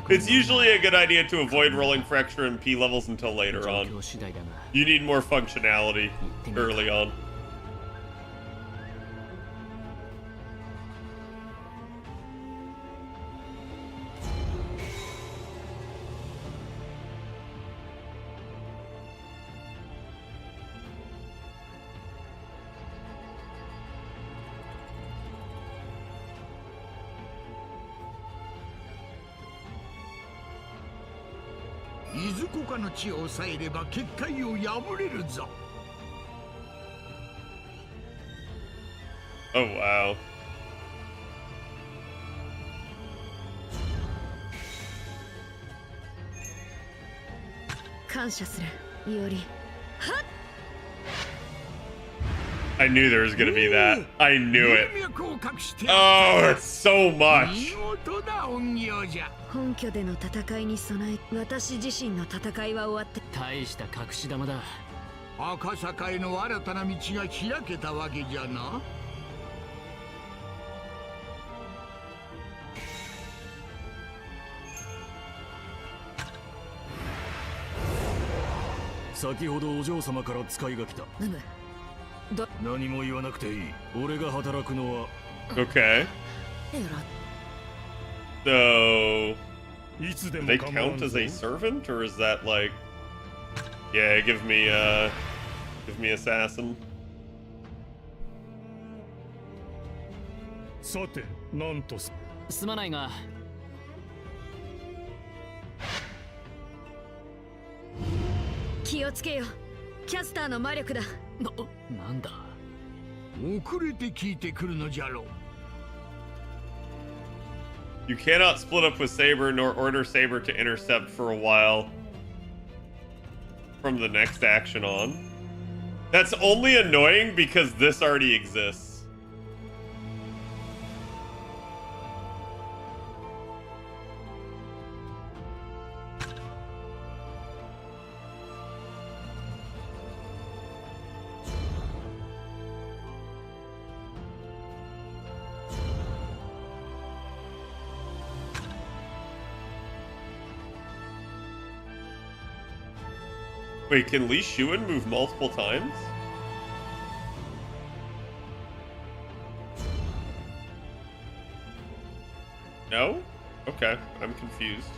It's usually a good idea to avoid rolling for extra MP levels until later on. You need more functionality early on. いずこかの地を抑えれば結界を破れるぞ。 Oh wow. 感謝するより I knew there was gonna be that. I knew it. 脈を隠して Oh, it's so 見 much. 事な恩業じゃ。 本拠での戦いに備え私自身の戦いは終わって。大した隠し玉だ。赤坂への新たな道が開けたわけじゃな。 先ほどお嬢様から使いが来た。何も言わなくていい。俺が働くのは。 Okay. えら So, いつで do も they 構わ count ん as ぞ。 a servant, or is that like, yeah, give me assassin. さて、なんとす。すまないが、気をつけよ。キャスターの魔力だ。なんだ。遅れて聞いてくるのじゃろう。 You cannot split up with Saber nor order Saber to intercept for a while from the next action on. That's only annoying because this already exists. Wait, can Li Shuan move multiple times? No? Okay, I'm confused.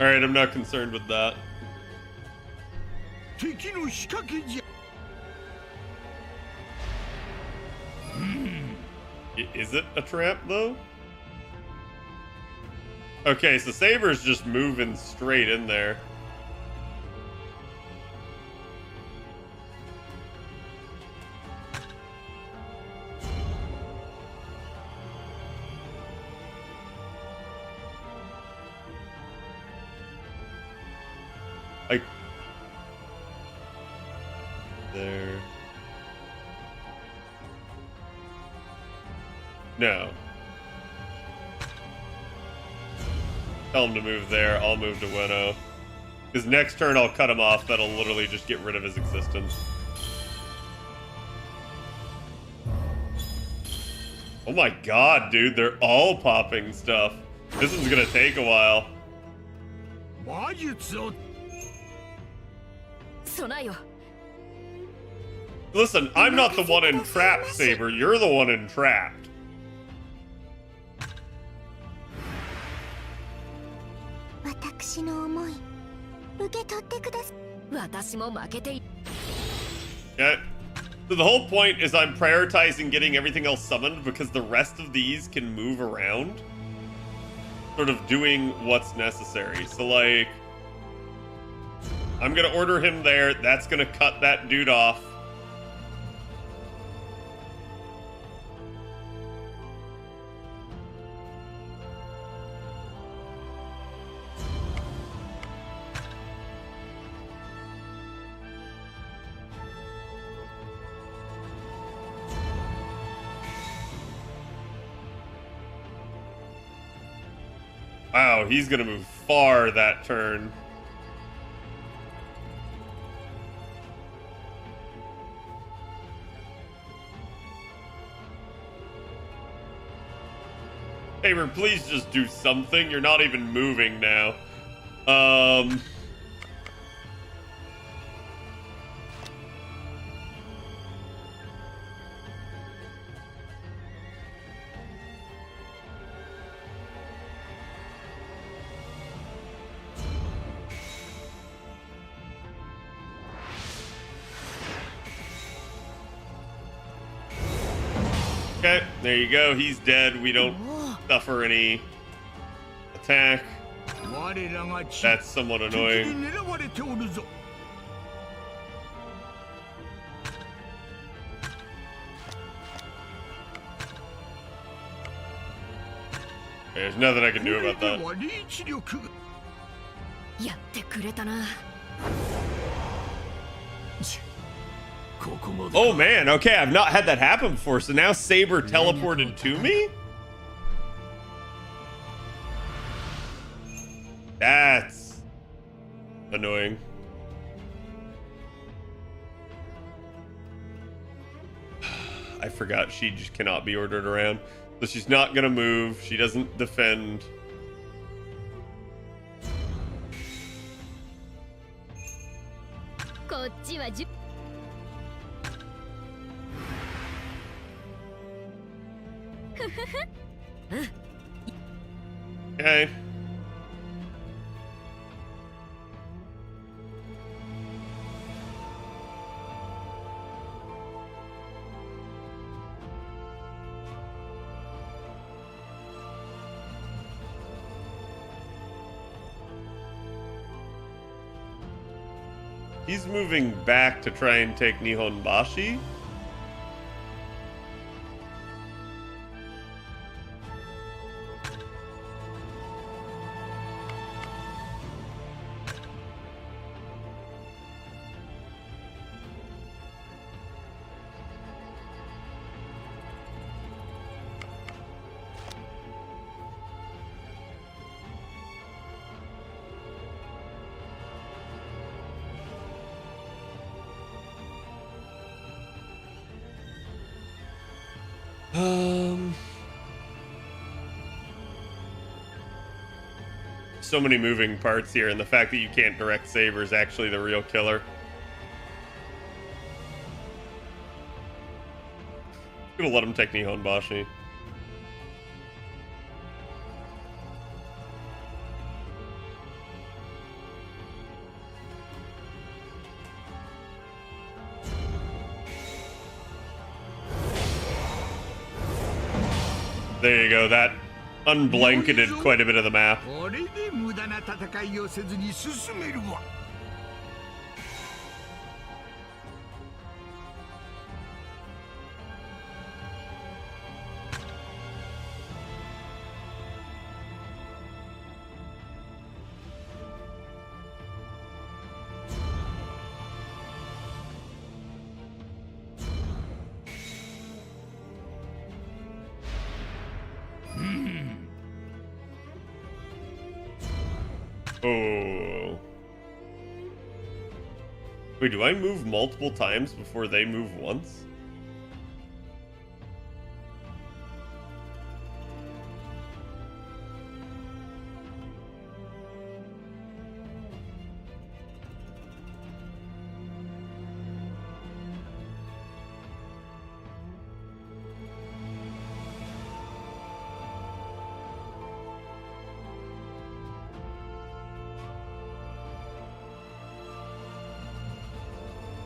Alright, I'm not concerned with that. 敵の仕掛けじゃ。 Is it a trap, though? Okay, so Saber's just moving straight in there. Like... There... No. Tell him to move there. I'll move to Winnow. Because next turn I'll cut him off. That'll literally just get rid of his existence. Oh my god, dude. They're all popping stuff. This one's gonna take a while. 魔術を 備えよ。 Listen, I'm not the one entrapped, Saber. You're the one entrapped. 私の思い受け取ってください。私も負けてい。 Yeah. So the whole point is I'm prioritizing getting everything else summoned because the rest of these can move around. Sort of doing what's necessary. So like... I'm gonna order him there. That's gonna cut that dude off. Wow, he's gonna move far that turn. Saber, please just do something. You're not even moving now. Okay, there you go. He's dead. We don't suffer any attack. 我らが That's somewhat 敵に annoying. 狙われておるぞ There's nothing I can do about これ that. ではリーチ力がやってくれたな。ここまで Oh man, okay, I've not had that happen before, so now Saber teleported to me? That's annoying. I forgot she just cannot be ordered around. So she's not gonna move, she doesn't defend. Okay. He's moving back to try and take Nihonbashi. So many moving parts here, and the fact that you can't direct Saber is actually the real killer. I'm gonna let him take Nihonbashi. There you go, that unblanketed quite a bit of the map. これで無駄な戦いをせずに進めるわ Oh. Wait, do I move multiple times before they move once?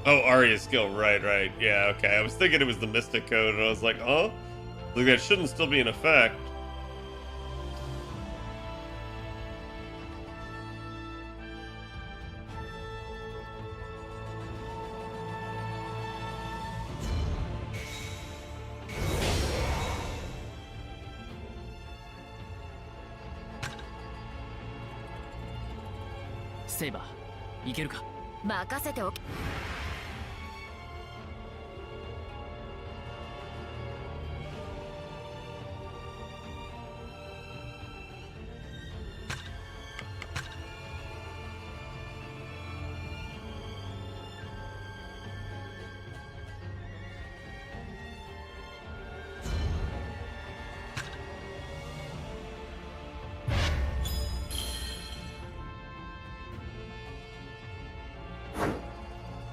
Oh, Arya's skill, right. Yeah, okay. I was thinking it was the Mystic Code, and I was like, huh? Like, that shouldn't still be in effect. Saber, いけるか？任せておけ。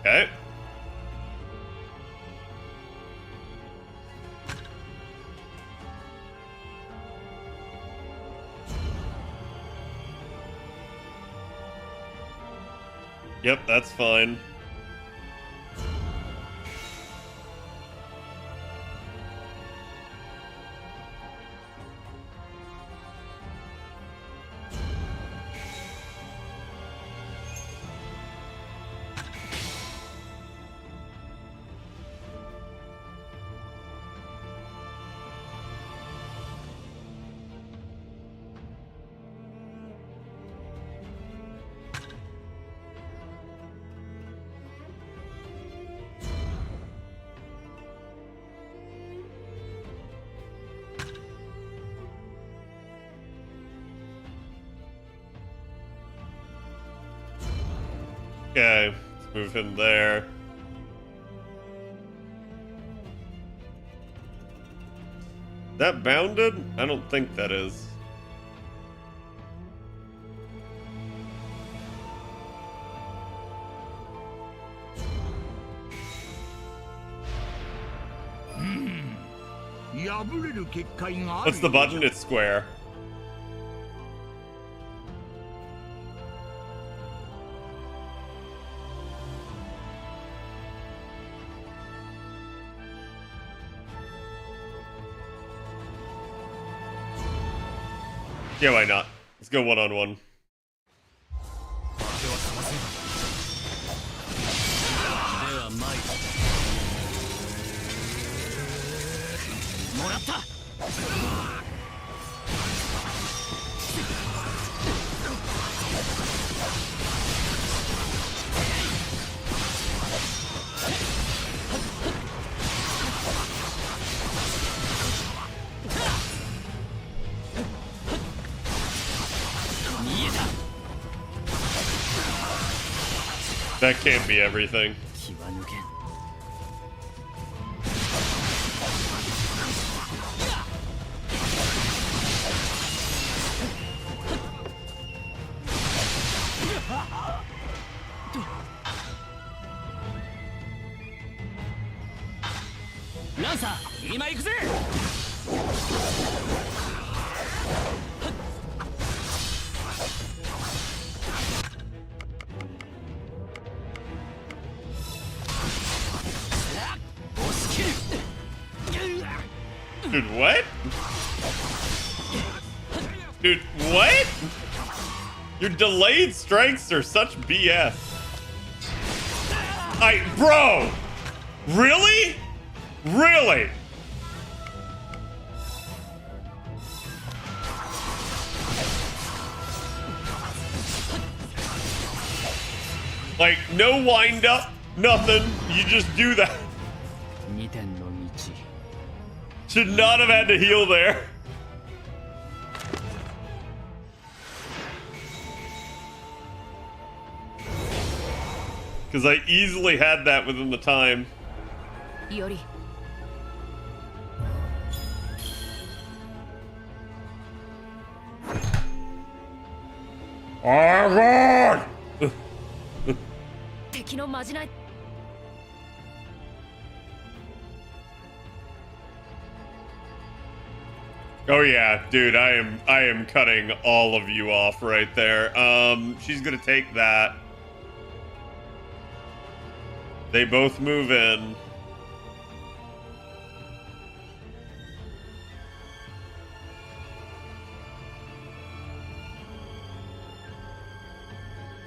Okay. Yep, that's fine. Okay, let's move him there. That bounded? I don't think that is. What's the button? It's square. Yeah, why not? Let's go one-on-one. That can't be everything. Dude, what? Dude, what? Your delayed strikes are such BS. Bro! Really? Really? Like, no wind up, nothing. You just do that. Should not have had to heal there. Because I easily had that within the time. Yori. Rerun! Oh yeah, dude, I am cutting all of you off right there. She's gonna take that. They both move in.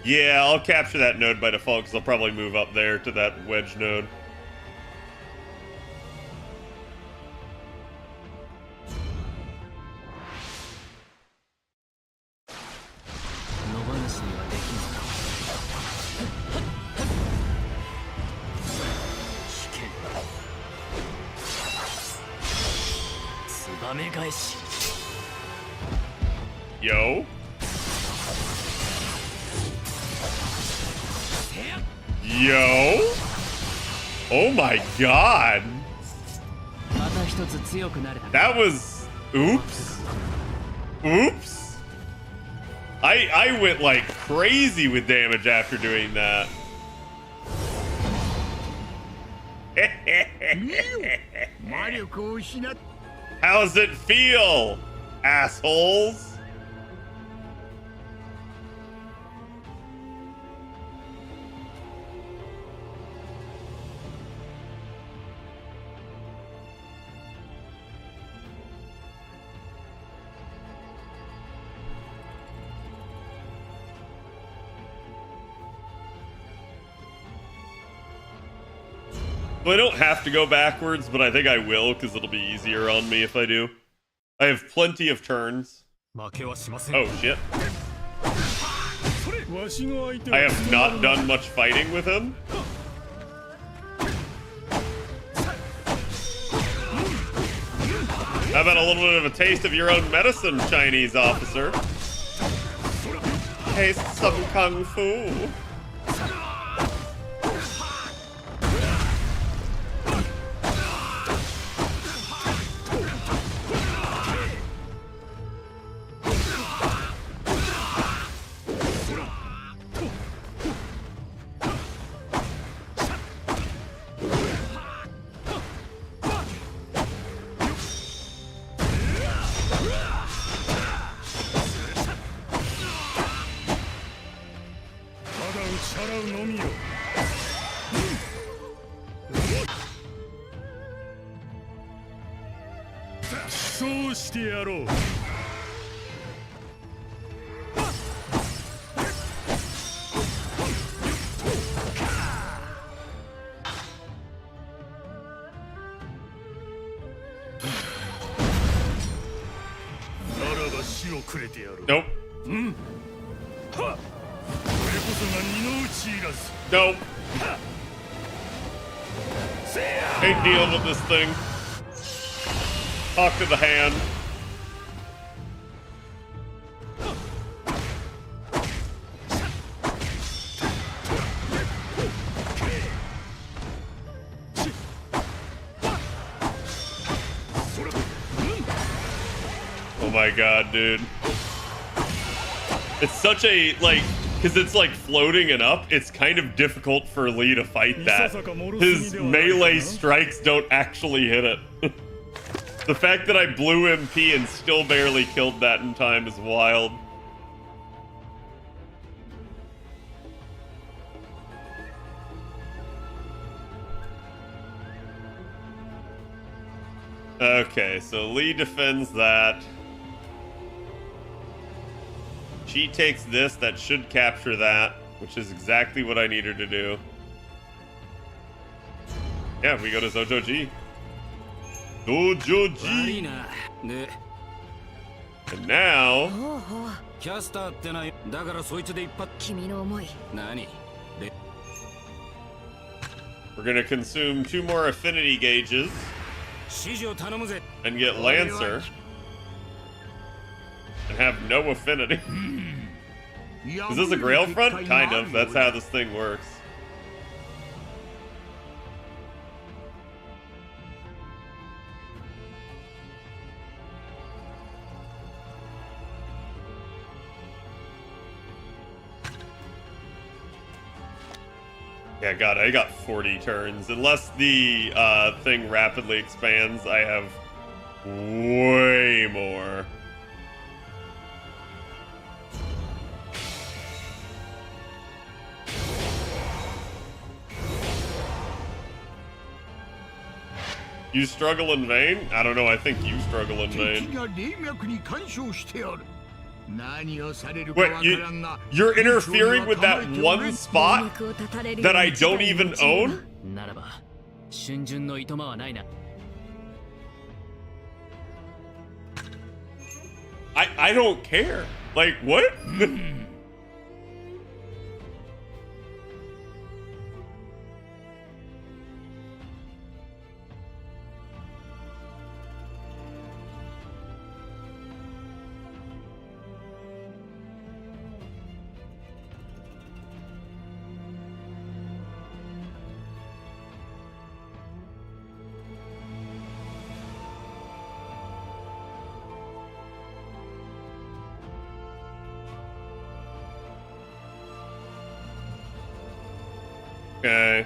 Yeah, I'll capture that node by default because I'll probably move up there to that wedge node. Yo. Yo. Oh my god. That was... Oops. Oops. I went like crazy with damage after doing that. How's it feel, assholes? Well, I don't have to go backwards, but I think I will because it'll be easier on me if I do. I have plenty of turns. Oh, shit. I have not done much fighting with him. How about a little bit of a taste of your own medicine, Chinese officer? Taste some kung fu. 払うのみよ。そうしてやろう。ならば死をくれてやろう。 Nope. はっ、これこそが二の内いらず。 Nope. Ain't dealing with this thing. Talk to the hand. Oh my god, dude. It's such a, like, because it's like floating and up, it's kind of difficult for Lee to fight that. His melee strikes don't actually hit it. The fact that I blew MP and still barely killed that in time is wild. Okay, so Lee defends that. She takes this, that should capture that, which is exactly what I need her to do. Yeah, we go to Zojo-ji. Zojo-ji! And now... キャスターってな、だからそいつで一発。君の思い。何？ We're gonna consume 2 more affinity gauges 指示を頼むぜ。 and get Lancer and have no affinity. Is this a Grail front? Kind of. That's how this thing works. Yeah, God, I got 40 turns. Unless the thing rapidly expands, I have way more. You struggle in vain? I don't know, I think you struggle in vain. Wait, you're interfering with that one spot that I don't even own? ならば、春巡のいとまはないな。I don't care. Like, what? Okay.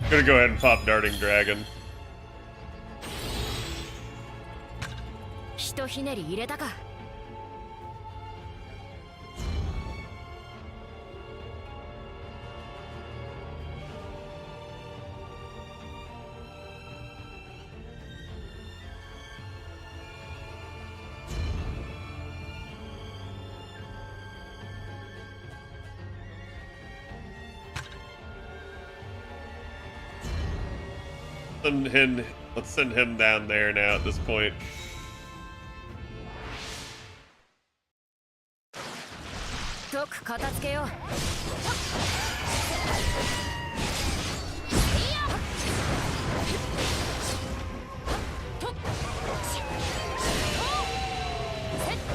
Gonna go ahead and pop Darting Dragon. ひとひねり入れたか。Let's send him down there now at this point.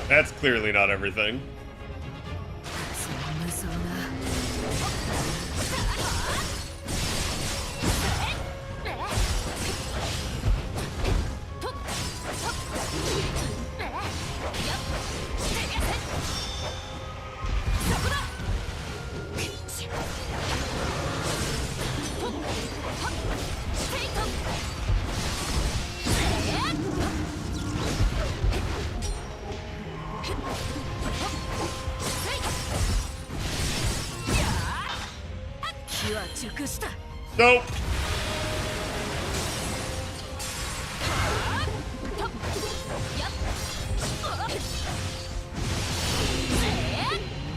That's clearly not everything. 熟した。 Nope.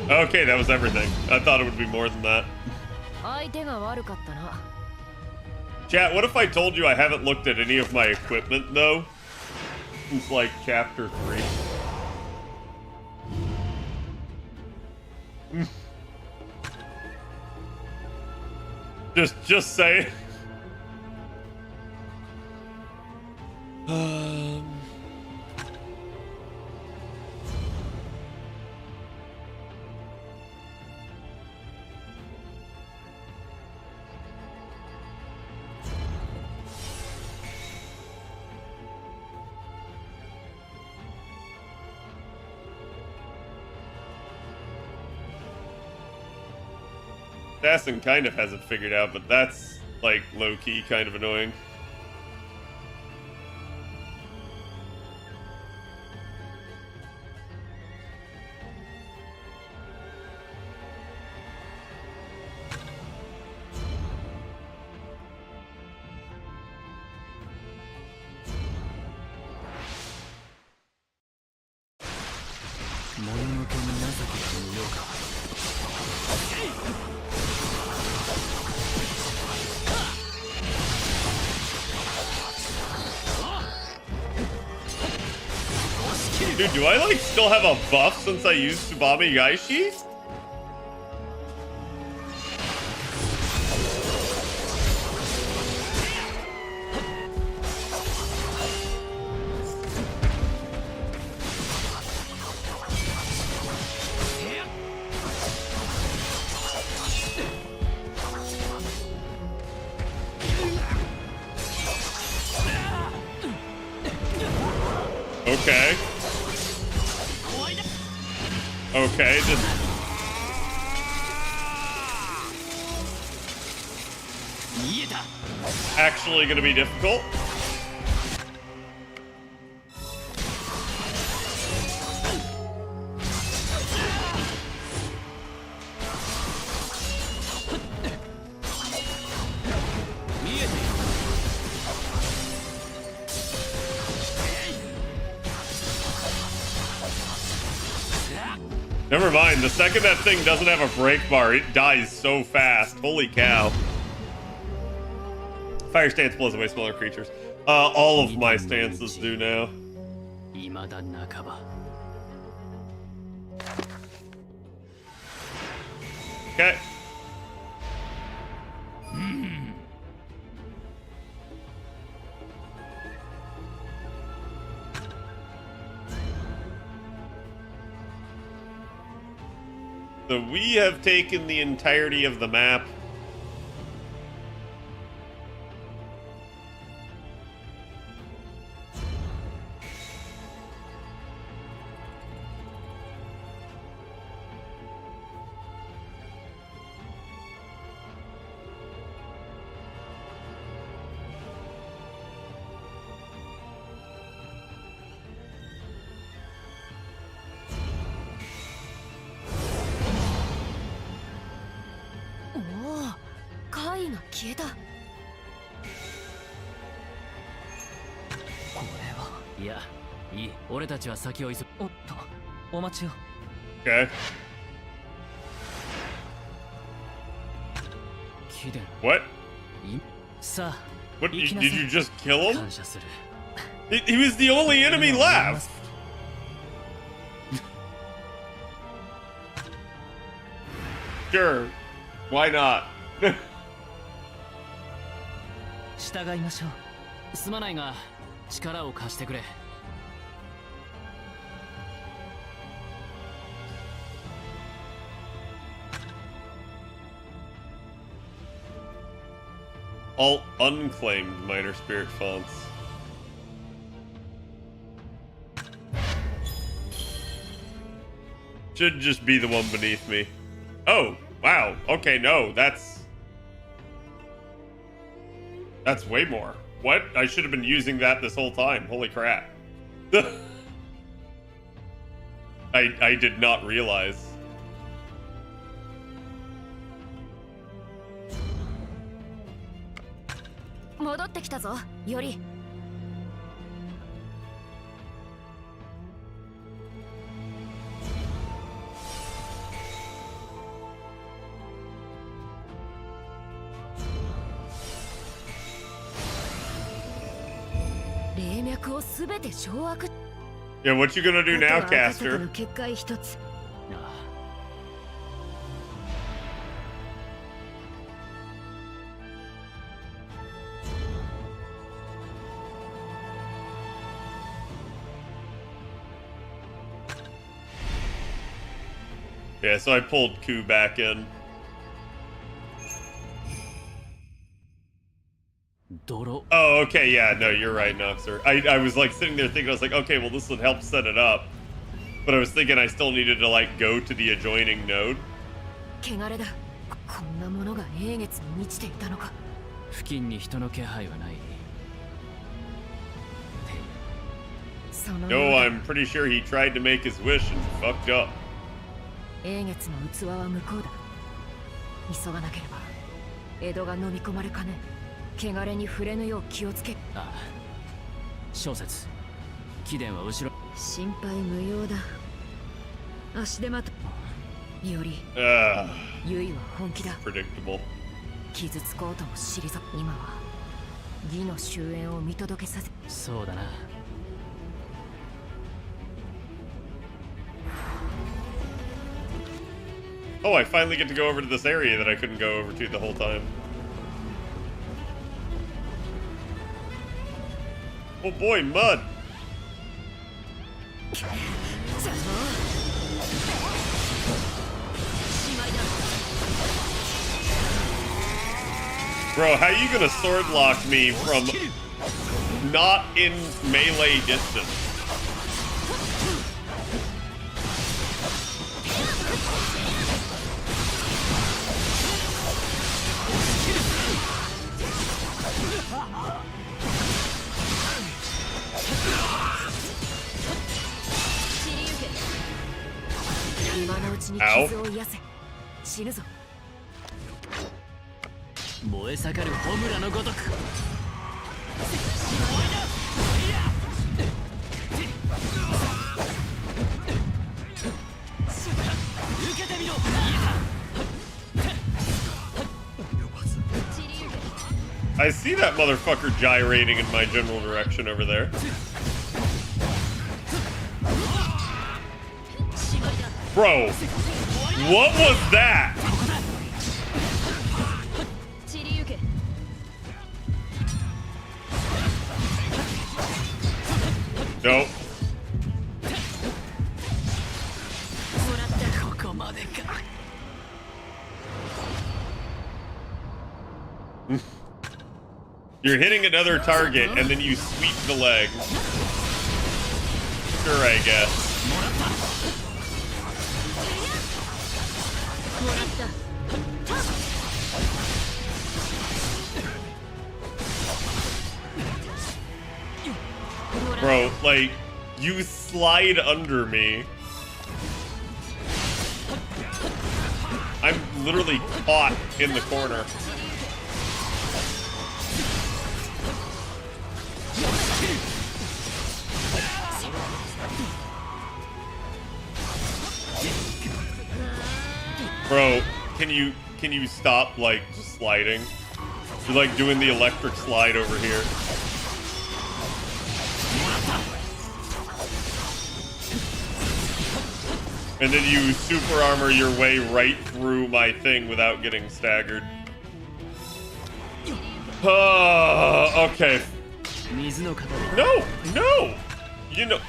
Okay, that was everything. I thought it would be more than that. 相手が悪かったな。 Chat, what if I told you I haven't looked at any of my equipment, though? Since, like, chapter 3. Just say it. Assassin kind of has it figured out, but that's, like, low-key kind of annoying. Dude, do I, like, still have a buff since I used Tsubame Gaishi? Okay. Okay, this... actually gonna be difficult. Never mind, the second that thing doesn't have a break bar, it dies so fast. Holy cow. Fire stance blows away smaller creatures. All of my stances do now. Okay. So we have taken the entirety of the map. Okay. What? What? Did you just kill him? He was the only enemy left. Sure. Why not? 従いましょう。すまないが力を貸してくれ。All unclaimed minor spirit fonts. Should just be the one beneath me. Oh, wow. Okay, no, that's way more. What? I should have been using that this whole time. Holy crap. I did not realize. ってきたぞ、より。霊脈をすべて掌握。 Yeah, what you gonna do now, Caster? 結界一つ。Yeah, so I pulled Ku back in. Oh, okay, yeah, no, you're right, Noxer. I was like sitting there thinking, I was like, okay, well, this would help set it up. But I was thinking I still needed to like go to the adjoining node. 汚れだ。こんなものが永月に満ちていたのか。付近に人の気配はない。 No, I'm pretty sure he tried to make his wish and fucked up. 永月の器は向こうだ。急がなければ江戸が飲み込まれかね。汚れに触れぬよう気をつけ。ああ、小説貴殿は後ろ。心配無用だ。足手まとよりゆいは本気だ。 Predictable. 傷つこうとも退く。今は義の終焉を見届けさせ。そうだな。 Oh, I finally get to go over to this area that I couldn't go over to the whole time. Oh boy, mud! Bro, how you gonna sword lock me from not in melee distance? Ow. 死ぬぞ。燃え盛る炎のごとく。受けてみろ。I see that motherfucker gyrating in my general direction over there. Bro, what was that? Nope. You're hitting another target and then you sweep the leg. Sure, I guess. Bro, like, you slide under me. I'm literally caught in the corner. Bro, can you stop like just sliding? You're like doing the electric slide over here. And then you super armor your way right through my thing without getting staggered. Okay. No, no! You know...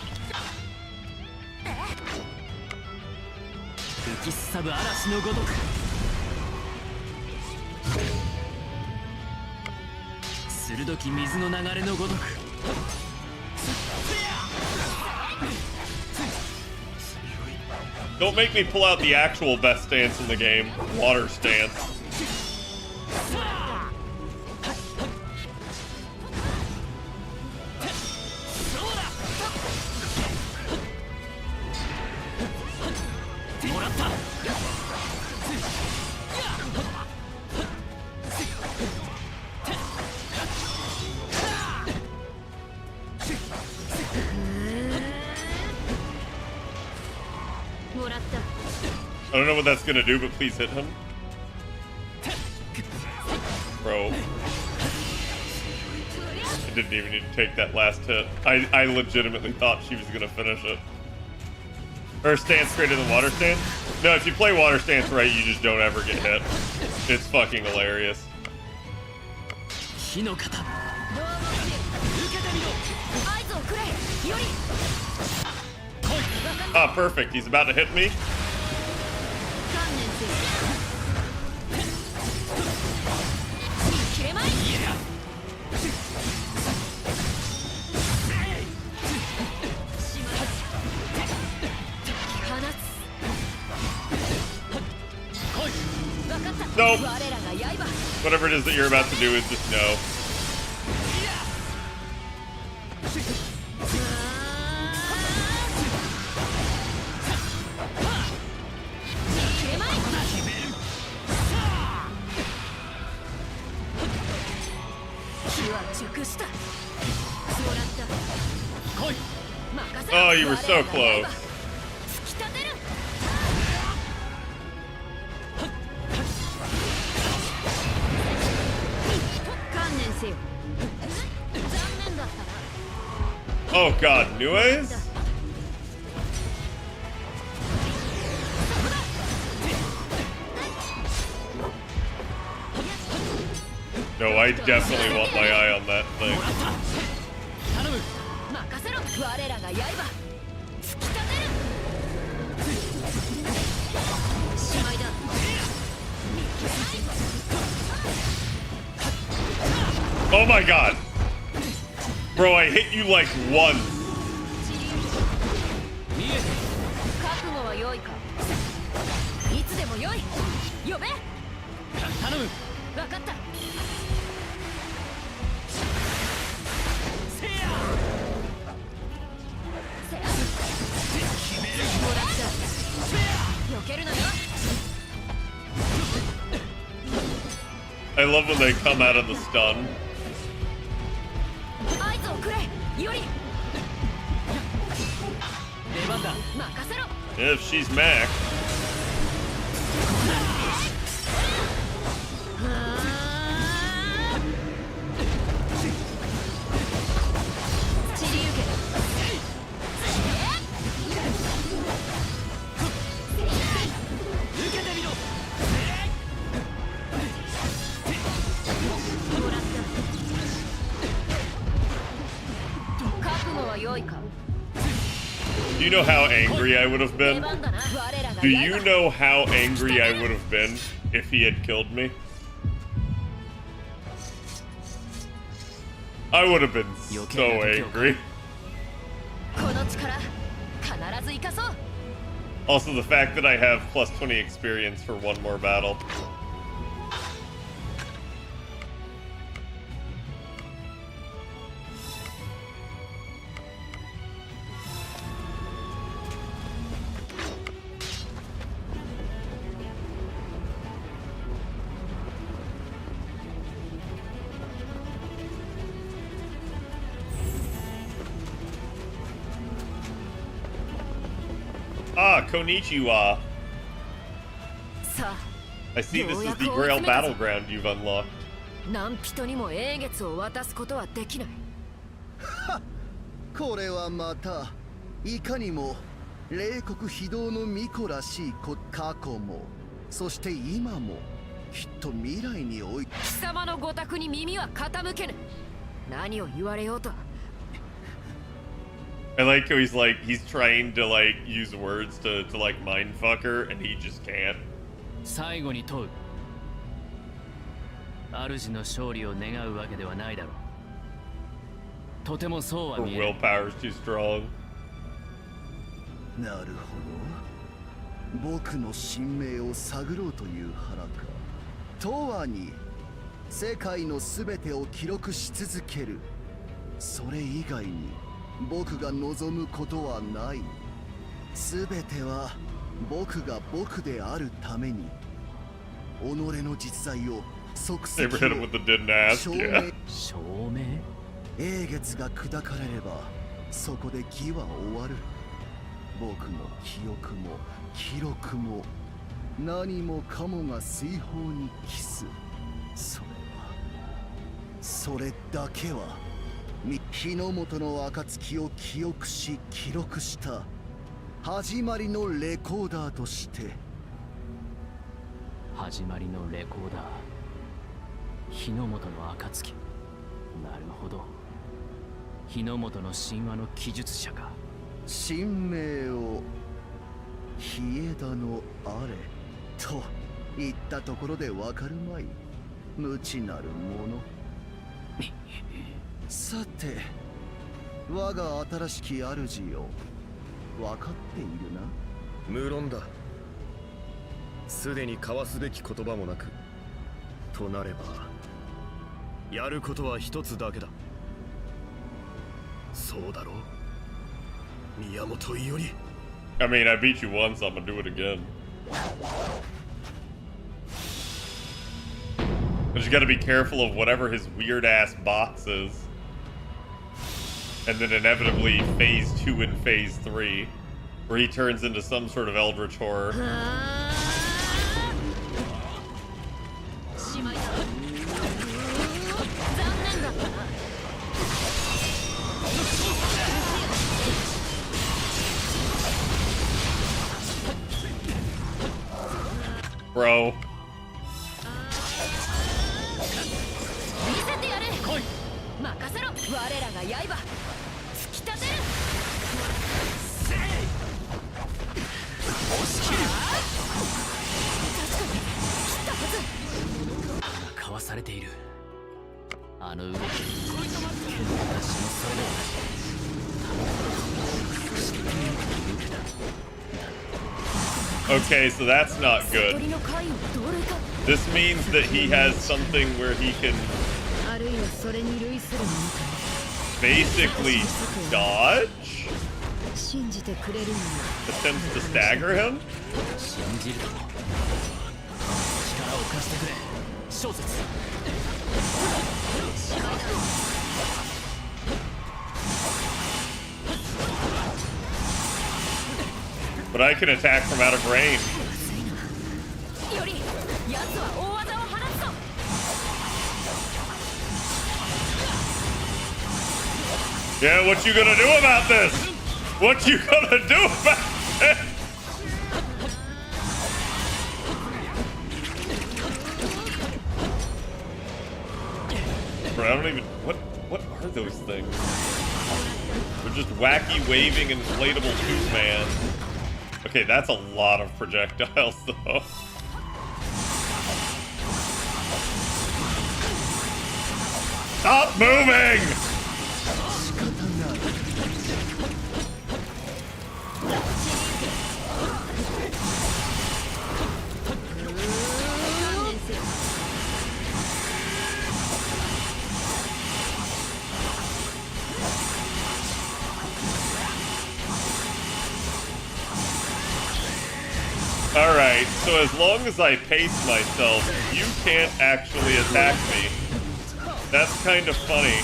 Don't make me pull out the actual best stance in the game, water stance. I don't know what that's gonna do, but please hit him. Bro. I didn't even need to take that last hit. I legitimately thought she was gonna finish it. Her stance greater than water stance? No, if you play water stance right, you just don't ever get hit. It's fucking hilarious. Ah, perfect. He's about to hit me. Nope. Whatever it is that you're about to do is just no. Oh, you were so close. Oh god, Nuez? No, I definitely want my eye on that thing. Oh my god! Bro, I hit you like once. I love when they come out of the stun. If she's Mac. Do you know how angry I would have been? Do you know how angry I would have been if he had killed me? I would have been so angry. Also, the fact that I have plus 20 experience for one more battle. Ah, konnichiwa. I see this is the Grail Battleground you've unlocked. これはまたいかにも冷酷非道の巫女らしい過去もそして今もきっと未来において貴様のご託に耳は傾けぬ。何を言われようと。 I like how he's trying to like use words to like mindfuck her and he just can't. 最後に問う。主の勝利を願うわけではないだろう。とてもそうは Her 見える。 willpower is too strong. なるほど僕の神明を探ろうという腹か永遠に世界のすべてを記録し続けるそれ以外に僕が望むことはない。すべては僕が僕であるために己の実在を即席 They hit him with the didn't ask. Yeah. 証明？英月が砕かれればそこで義は終わる。僕も記憶も記録も何もかもが水泡に帰す。それだけは日の本の暁を記憶し記録した始まりのレコーダーとして。始まりのレコーダー、日の本の暁。なるほど、日の本の神話の記述者か。神明を冷えだのあれと言ったところでわかるまい、無知なるもの。さて、我が新しき主よ、分かっているな。無論だ。すでに交わすべき言葉もなく、となればやることは一つだけだ。そうだろう、宮本伊織。 I mean, I beat you once, I'm gonna do it again. But you gotta be careful of whatever his weird ass box is. And then inevitably phase 2 and phase 3, where he turns into some sort of eldritch horror. Bro. Okay, so that's not good. This means that he has something where he can basically dodge? Attempts to stagger him? But I can attack from out of range. Yeah, what you gonna do about this? What you gonna do about it? Bro, I don't even... What are those things? They're just wacky, waving, inflatable tube man. Okay, that's a lot of projectiles, though. Stop moving! Alright, so as long as I pace myself, you can't actually attack me. That's kind of funny.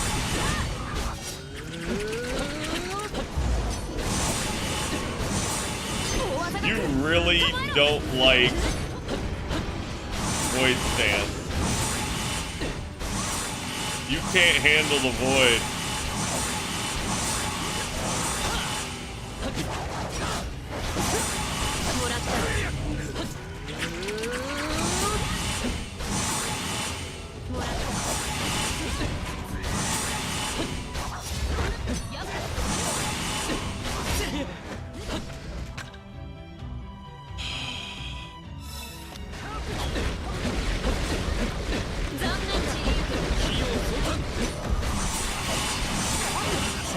You really don't like Void Stance. You can't handle the Void.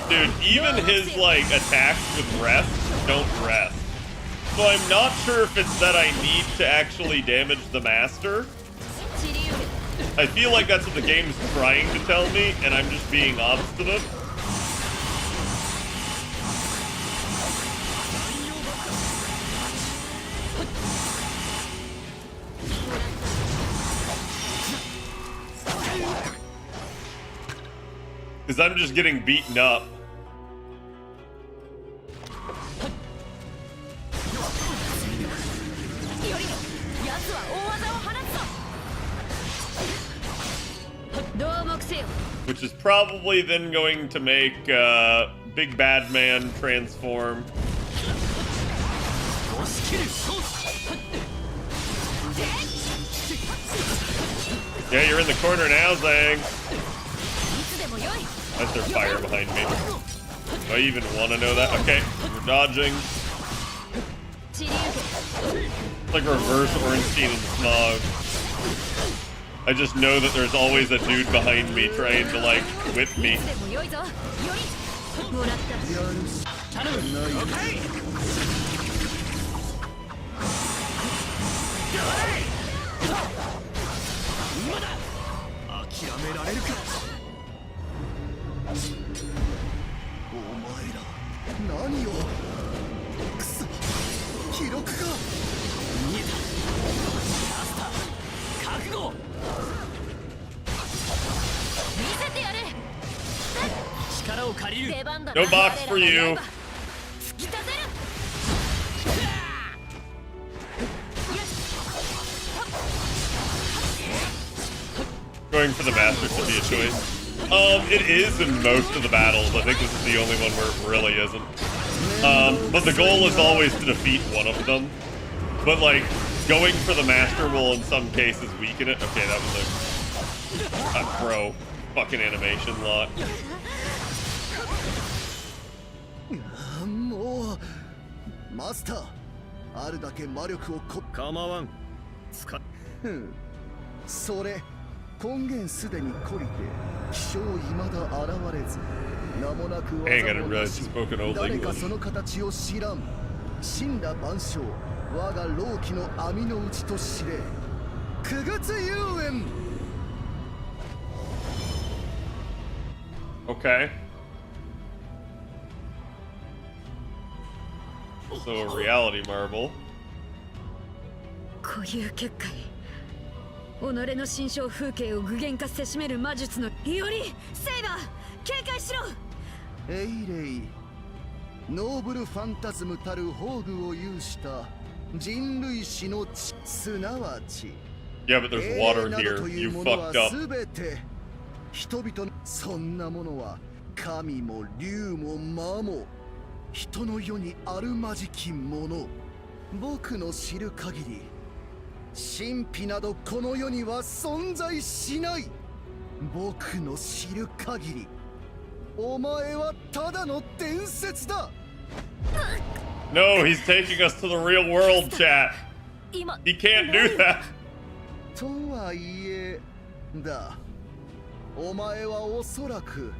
Dude, even his, like, attacks with rest don't rest. So I'm not sure if it's that I need to actually damage the master. I feel like that's what the game's trying to tell me, and I'm just being obstinate. Because I'm just getting beaten up. つは大技を放つぞ。同目せよ。 Which is probably then going to make Big Bad Man transform. Yeah, you're in the corner now, Zhang. That's their fire behind me. Do I even want to know that? Okay, we're dodging. It's like reverse Ornstein and Smog. I just know that there's always a dude behind me trying to, like, whip me. No box for you. Going for the master should be a choice. It is in most of the battles. I think this is the only one where it really isn't. But the goal is always to defeat one of them. But like, going for the master will in some cases weaken it. Okay, that was a pro fucking animation lock. もうマスターあるだけ魔力を構わん使っそれ根源すでに懲りて気象未だ現れず名もなく技もなし誰かその形を知らん死んだ万象我が老気の網の内と知れ九月遊園 Okay. So a reality marble. 固有結界己の心象風景を具現化せしめる魔術のよりセイバー警戒しろエイレイノーブルファンタズムたる宝具を有した人類史の地すなわち Yeah, but there's water here. You fucked up. 全て人々のそんなものは神も竜も魔も人の世にあるまじきもの僕の知る限り神秘などこの世には存在しない僕の知る限りお前はただの伝説だ No, he's taking us to the real world, chat. He can't do that. とはいえだお前はおそらく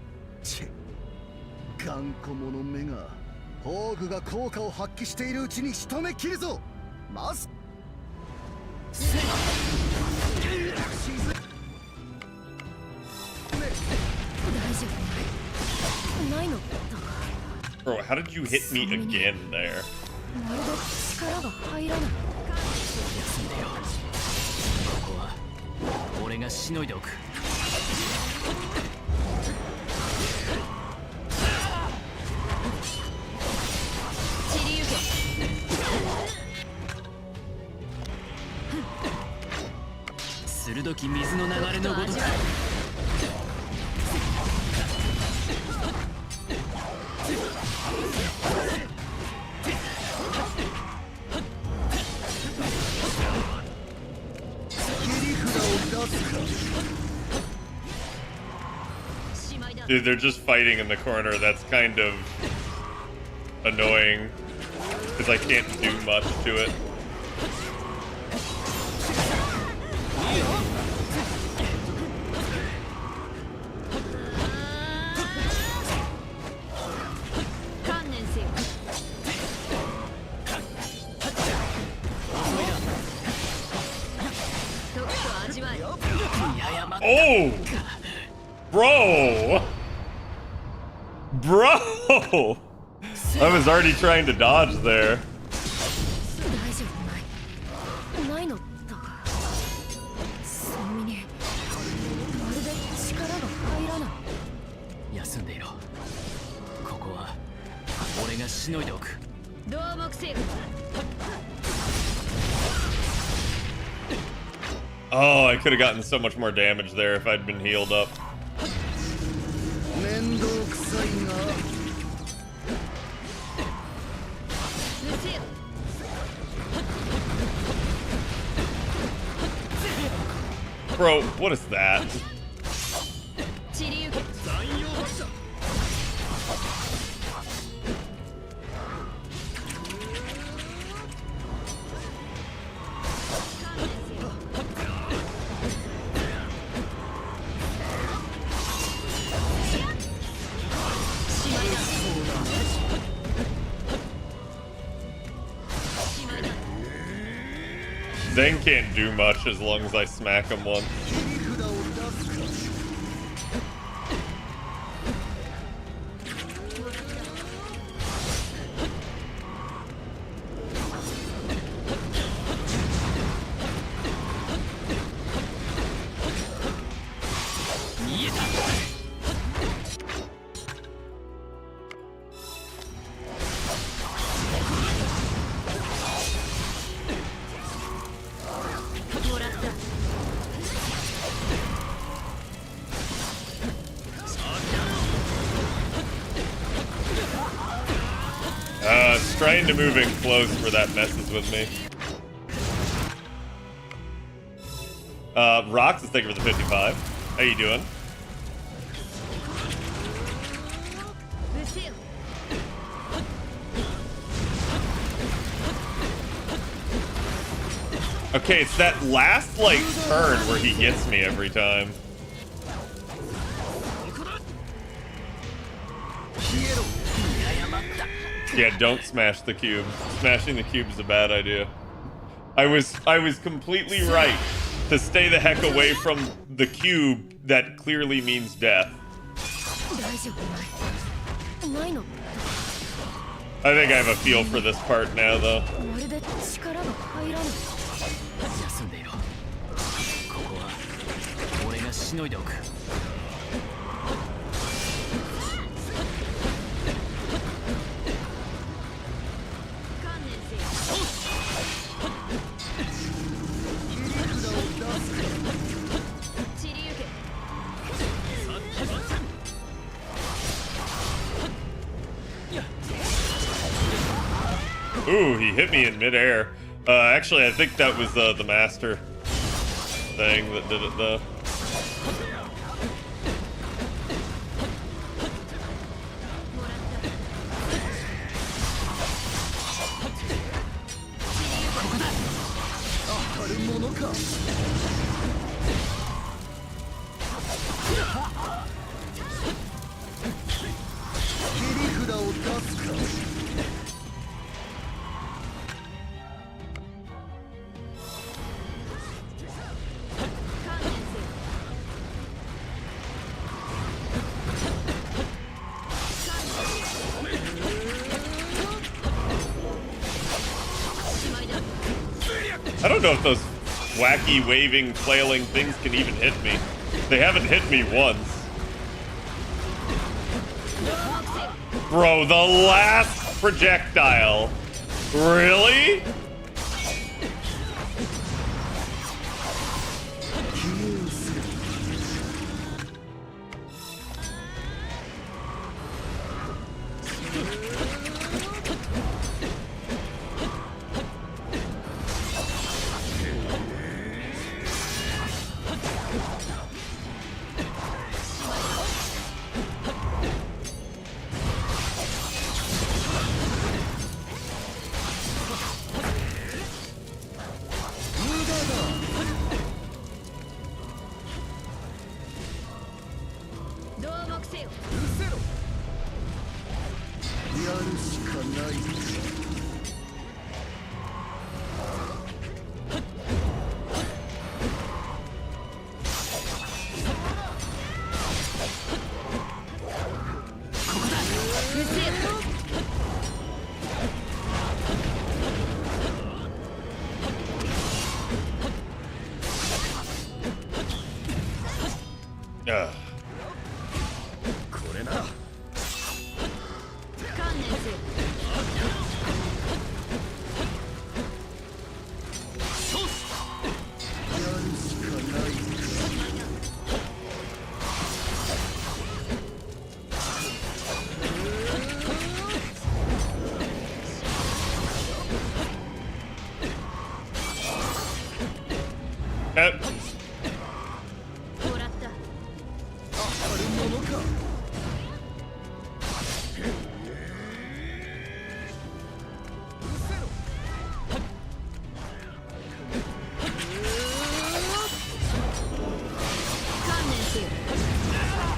頑固者目が宝具が効果を発揮しているうちに仕留めきるぞマス Bro, how did you hit me again there? まるで力が入らない。ここは俺がしのいでおく。散りゆけ。鋭き水の流れのごとく。Dude, they're just fighting in the corner. That's kind of annoying because I can't do much to it. Oh! Bro! Bro! I was already trying to dodge there. 大丈夫ないのだがその身にまるで力が入らない。休んでいろ。ここは俺がしのいでおく。同目せよ。Oh, I could have gotten so much more damage there if I'd been healed up. Bro, what is that? Zane can't do much as long as I smack him once. Trying to move in close where that messes with me. Rox is thanking for the 55. How you doing? Okay, it's that last, like, turn where he gets me every time. Yeah, don't smash the cube. Smashing the cube is a bad idea. I was completely right to stay the heck away from the cube that clearly means death. I think I have a feel for this part now, though. Ooh, he hit me in midair. Actually, I think that was the master thing that did it, though. I don't know if those wacky, waving, flailing things can even hit me. They haven't hit me once. Bro, the last projectile. Really? もらった。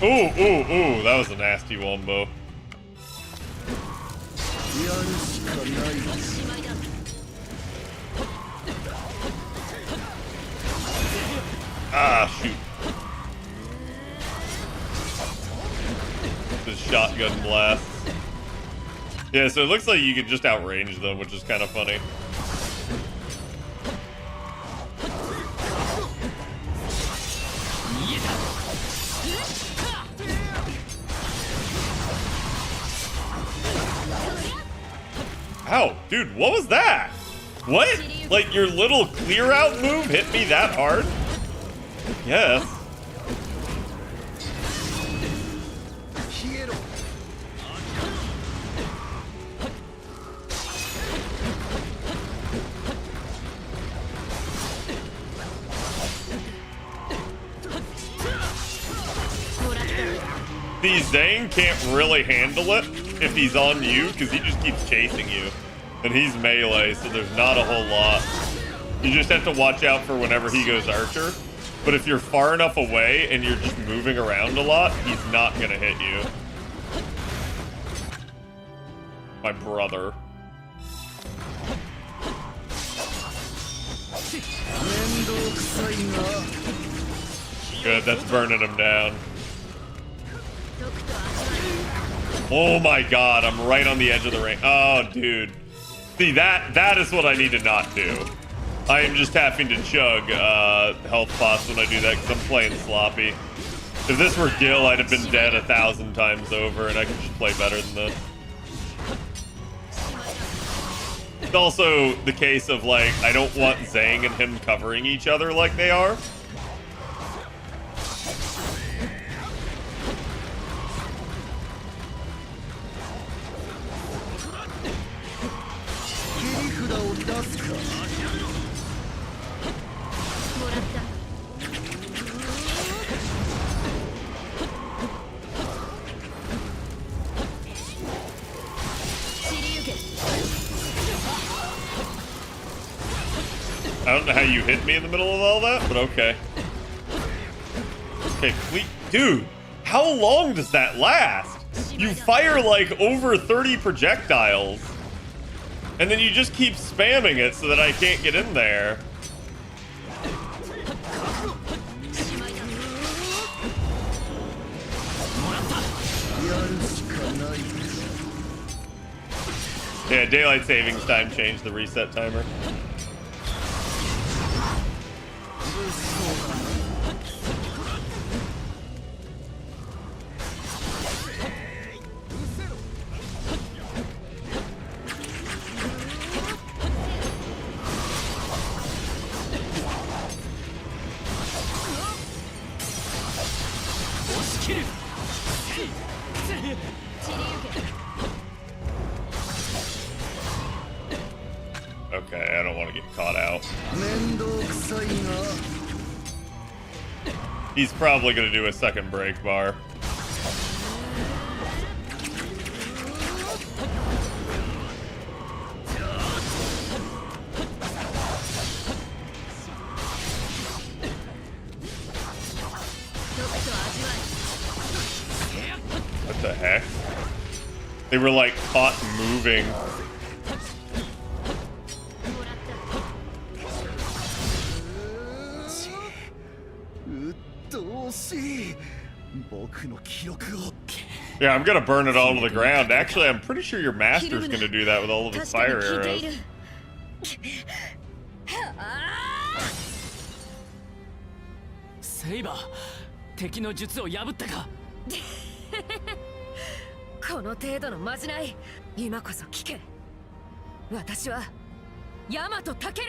Ooh, ooh, that was a nasty wombo. Ah, shoot. The shotgun blast. Yeah, so it looks like you can just outrange them, which is kind of funny. Ow, dude, what was that? What? Like, your little clear out move hit me that hard? Yes. See, Zane can't really handle it if he's on you, because he just keeps chasing you. And he's melee, so there's not a whole lot. You just have to watch out for whenever he goes archer. But if you're far enough away and you're just moving around a lot, he's not gonna hit you. My brother. Good, that's burning him down. Oh my god, I'm right on the edge of the ring. Oh, dude. See, that is what I need to not do. I am just having to chug health pots when I do that because I'm playing sloppy. If this were Gil, I'd have been dead 1,000 times over, and I could just play better than this. It's also the case of, like, I don't want Zhang and him covering each other like they are. I don't know how you hit me in the middle of all that, but okay. Okay, dude, how long does that last? You fire like over 30 projectiles, and then you just keep spamming it so that I can't get in there. Yeah, daylight savings time changed the reset timer. Okay, I don't want to get caught out. He's probably going to do a second break bar. What the heck? They were like caught moving. Yeah, I'm gonna burn it all to the ground. Actually, I'm pretty sure your master's gonna do that with all of his fire arrows. Saber, 敵の術を破ったか。この程度のまじない、今こそ聞け。私はヤマトタケル、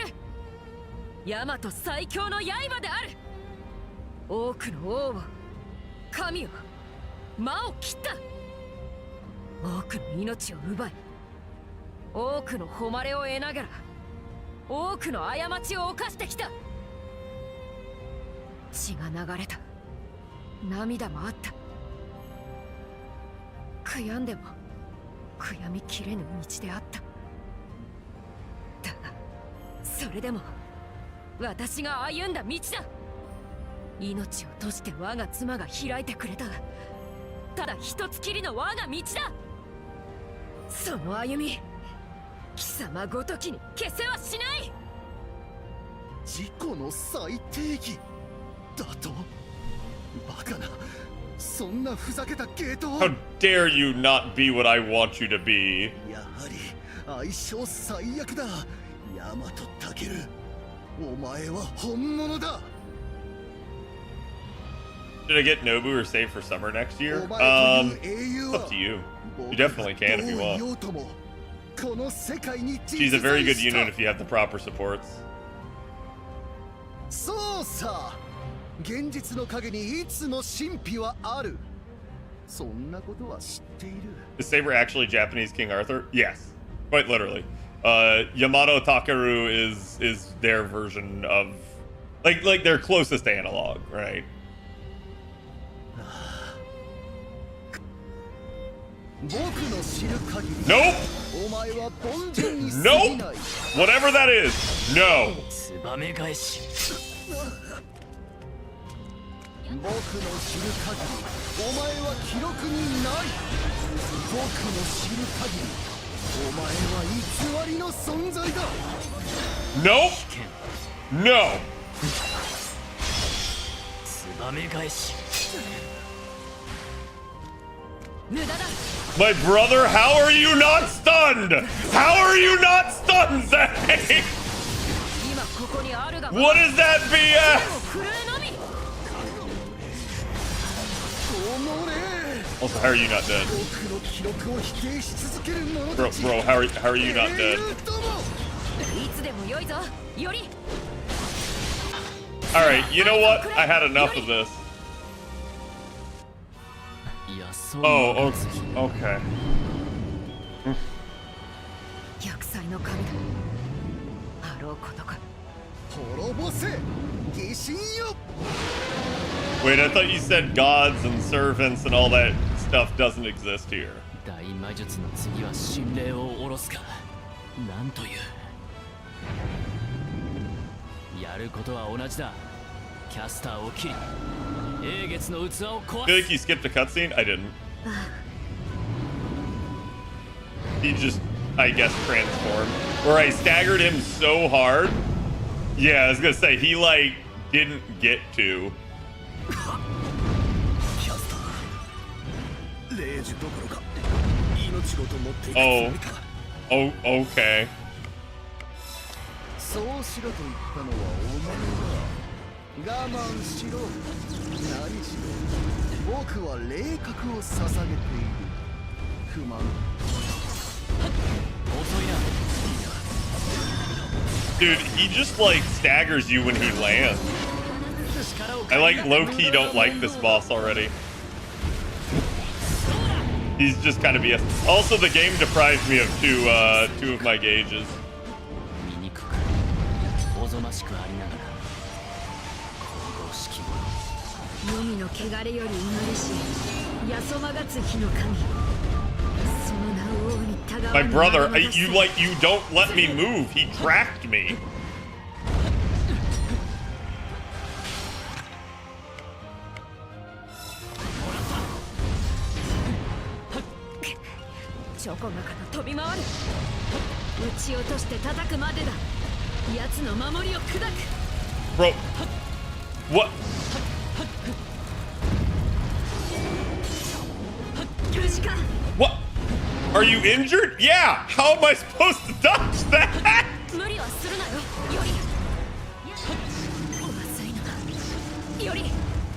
ヤマト最強の刃である。多くの王を、神を、魔を切った。多くの命を奪い、多くの誉れを得ながら、多くの過ちを犯してきた。血が流れた。涙もあった。悔やんでも悔やみきれぬ道であった。だがそれでも私が歩んだ道だ。命を閉じて我が妻が開いてくれたただ一つきりの我が道だ。その歩み貴様ごときに消せはしない。自己の最定義だと？バカな、そんなふざけたゲートを。 How dare you not be what I want you to be? やはり相性最悪だ。ヤマトタケル、お前は本物だ。 Should I get Nobu or save for summer next year? お前という英雄 It's は up to you. You definitely can if you どう want. 言おうともこの世界に She's a very good 実在 unit した。 if you have the proper supports. そうさ、現実の影にいつも神秘はある。そんなことは知っている。 Is Saber actually Japanese King Arthur? Yes, quite literally. Yamato Takeru is their version of like their closest analog, right? 僕の知る限り Nope! お前は凡人に過ぎ Nope! ない。 Whatever that is, no! ツバメ返し。僕の知る限りお前は記録にない。僕の知る限りお前は偽りの存在だ。 Nope! No! ツバメ返し。無駄だ。 My brother, how are you not stunned? How are you not stunned, Zay? 今ここにあるが What is that BS? 震えのみ。 Also, how are you not dead? 僕の記録を否定し続ける者 Bro, たち。 bro, how are you not dead? いつでも良いぞ。より Alright, you know what? I had enough of this. いや、そう Oh, okay. 逆祭の神だ。あろうことか。滅ぼせ、疑心よ。 Wait, I thought you said gods and servants and all that stuff doesn't exist here. 大魔術の次は神霊を下ろすか。なんという。やることは同じだ。キャスターを切り、英月の器を I 壊 feel like す。 you skipped a cutscene. I didn't. He just, I guess, transformed. Where I staggered him so hard. Yeah, I was gonna say, he like didn't get to. キャスター、霊樹どころか命ごと持っていくつもりか。 Oh, okay. そうしろと言ったのはお前だ。我慢しろ。何しろ僕は霊覚を捧げている。不満。遅いな。 Dude, he just like staggers you when he lands. I like low-key don't like this boss already. He's just kind of BS. Also, the game deprived me of two of my gauges. 醜くおぞましくありながら神々しきもの。黄泉の汚れより生まれしやそまがつ火の神。その名を王にたがわ My ぬ brother, 我が you don't let me move. He tracked me. チョコがから飛び回る。撃ち落として叩くまでだ。奴の守りを砕く。 Bro, what? 無事か。 What? Are you injured? Yeah. How am I supposed to dodge that? 無理はするなよ。よりまずいのだ。より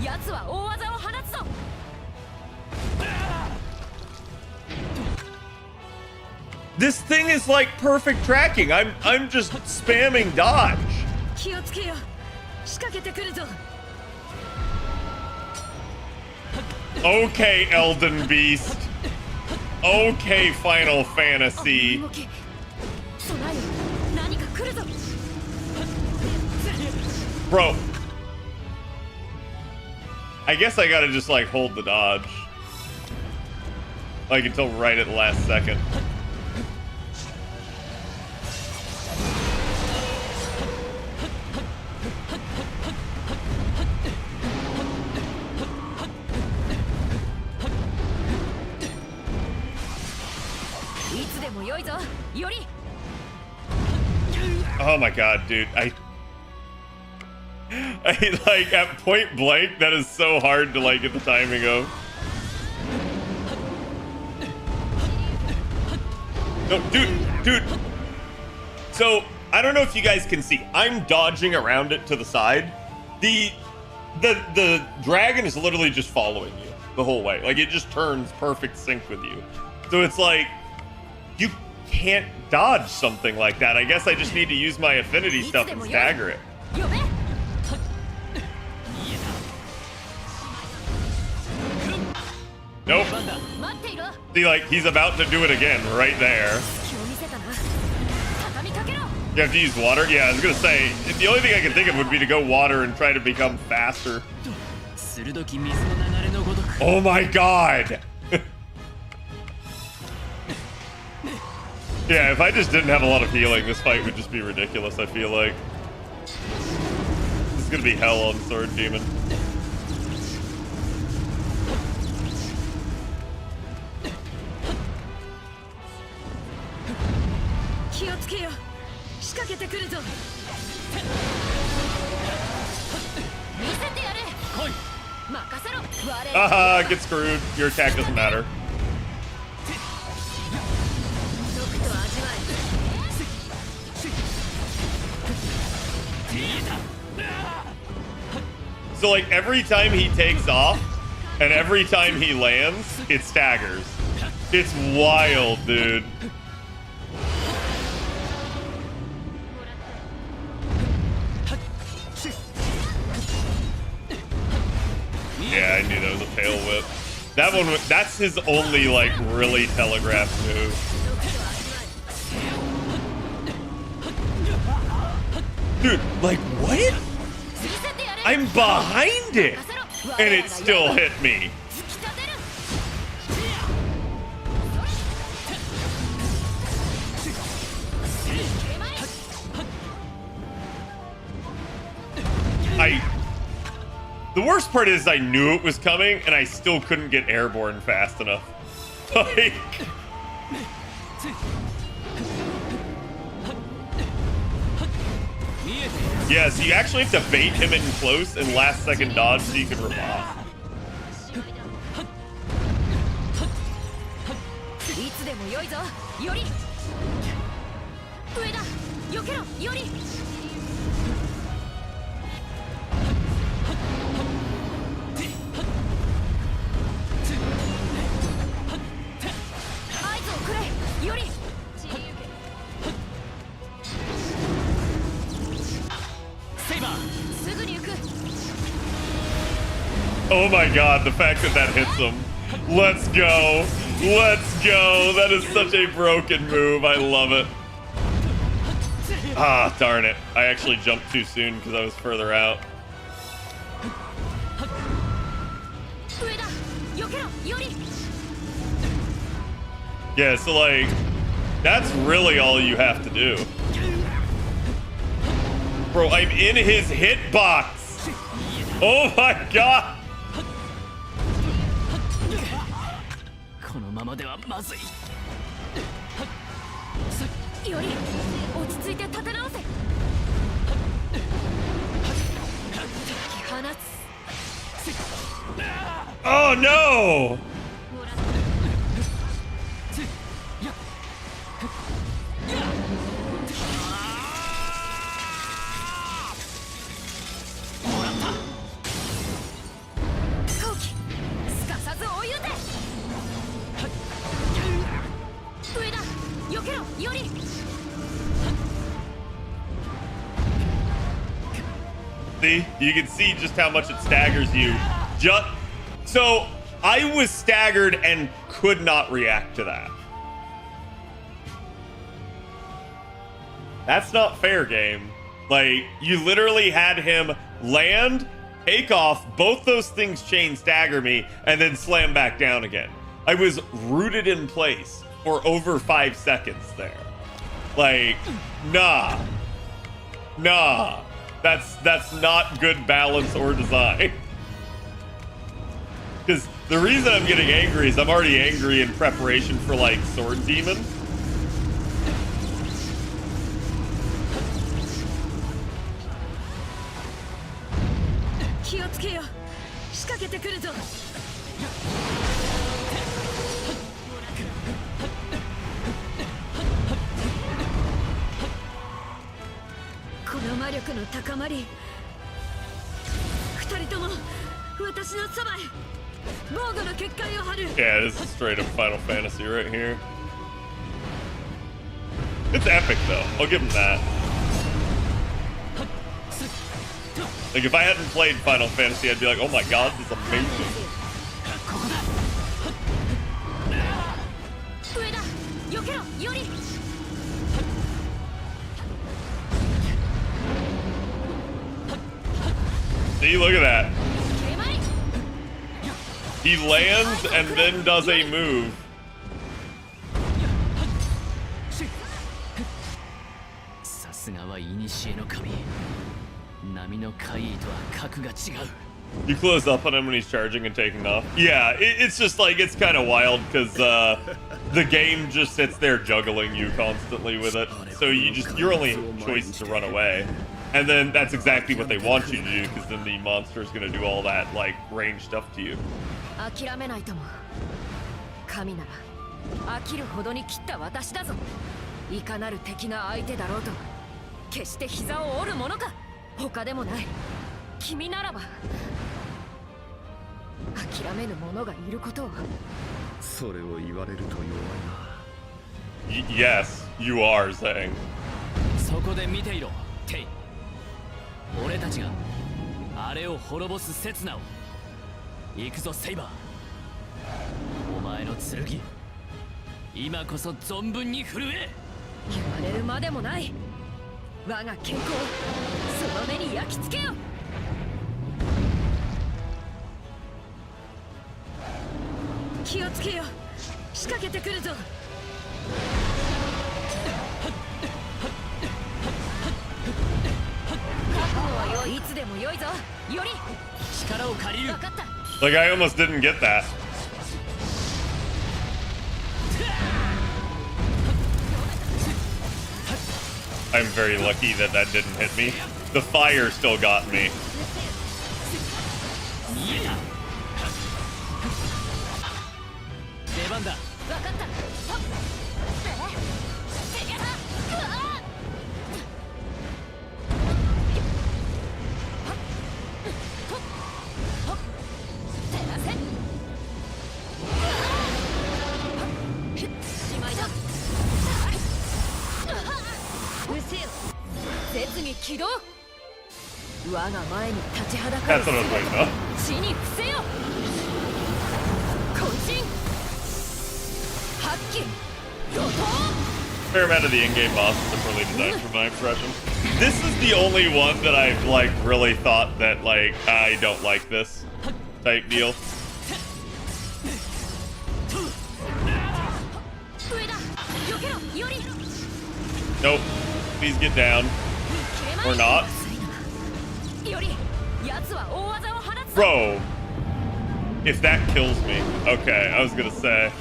奴は大技を放つぞ。 This thing is like perfect tracking. I'm just spamming dodge. 気をつけよ。仕掛けてくるぞ。 Okay, Elden Beast. Okay, Final Fantasy. 動き備えよ。何か来るぞ。 Bro. I guess I gotta just like hold the dodge. Like until right at the last second. Oh my god, dude. I like at point blank, that is so hard to like get the timing of. No, dude. So I don't know if you guys can see. I'm dodging around it to the side. The dragon is literally just following you the whole way. Like it just turns perfect sync with you. So it's like you can't dodge something like that. I guess I just need to use my affinity stuff and stagger it. Nope. See, like, he's about to do it again right there. You have to use water? Yeah, I was gonna say, the only thing I can think of would be to go water and try to become faster. Oh my god! Yeah, if I just didn't have a lot of healing, this fight would just be ridiculous, I feel like. This is gonna be hell on Sword Demon. Haha, get screwed. Your attack doesn't matter. So like every time he takes off and every time he lands, it staggers. It's wild, dude. Yeah, I knew that was a tail whip. That one, that's his only like really telegraphed move. Dude, like what? I'm behind it and it still hit me. The worst part is I knew it was coming and I still couldn't get airborne fast enough. Like, yeah, so you actually have to bait him in close and last second dodge so you can riposte. Oh my god, the fact that that hits him. Let's go. Let's go. That is such a broken move. I love it. Ah, darn it. I actually jumped too soon because I was further out. Yeah, so like, that's really all you have to do. Bro, I'm in his hitbox. Oh my god. Oh no! See? You can see just how much it staggers you. So I was staggered and could not react to that. That's not fair, game. Like, you literally had him land, take off, both those things chain stagger me, and then slam back down again. I was rooted in place for over 5 seconds there. Like, nah. That's not good balance or design. Because the reason I'm getting angry is I'm already angry in preparation for, like, Sword Demon. Yeah, this is straight up Final Fantasy right here. It's epic though, I'll give him that. Like if I hadn't played Final Fantasy, I'd be like, oh my god, this is amazing. See, look at that. He lands and then does a move. You close up on him when he's charging and taking off. Yeah, it's just like, it's kind of wild because the game just sits there juggling you constantly with it. So your only choice is to run away. And then that's exactly what they want you to do, because then the monster is going to do all that, like, range stuff to you. Yes, you are saying. 俺たちがあれを滅ぼす刹那を行くぞセイバーお前の剣今こそ存分に震え言われるまでもない我が健康その目に焼き付けよ気をつけよ仕掛けてくるぞいつでも良いぞより力を借りる分かった Like I almost didn't get that. I'm very lucky that that didn't hit me. The fire still got me. That's what I was waiting on. Fair amount of the in-game bosses are poorly designed for my impression. This is the only one that I've like really thought that like I don't like this type deal. Nope. Please get down. Or not. Bro. If that kills me. Okay, I was gonna say.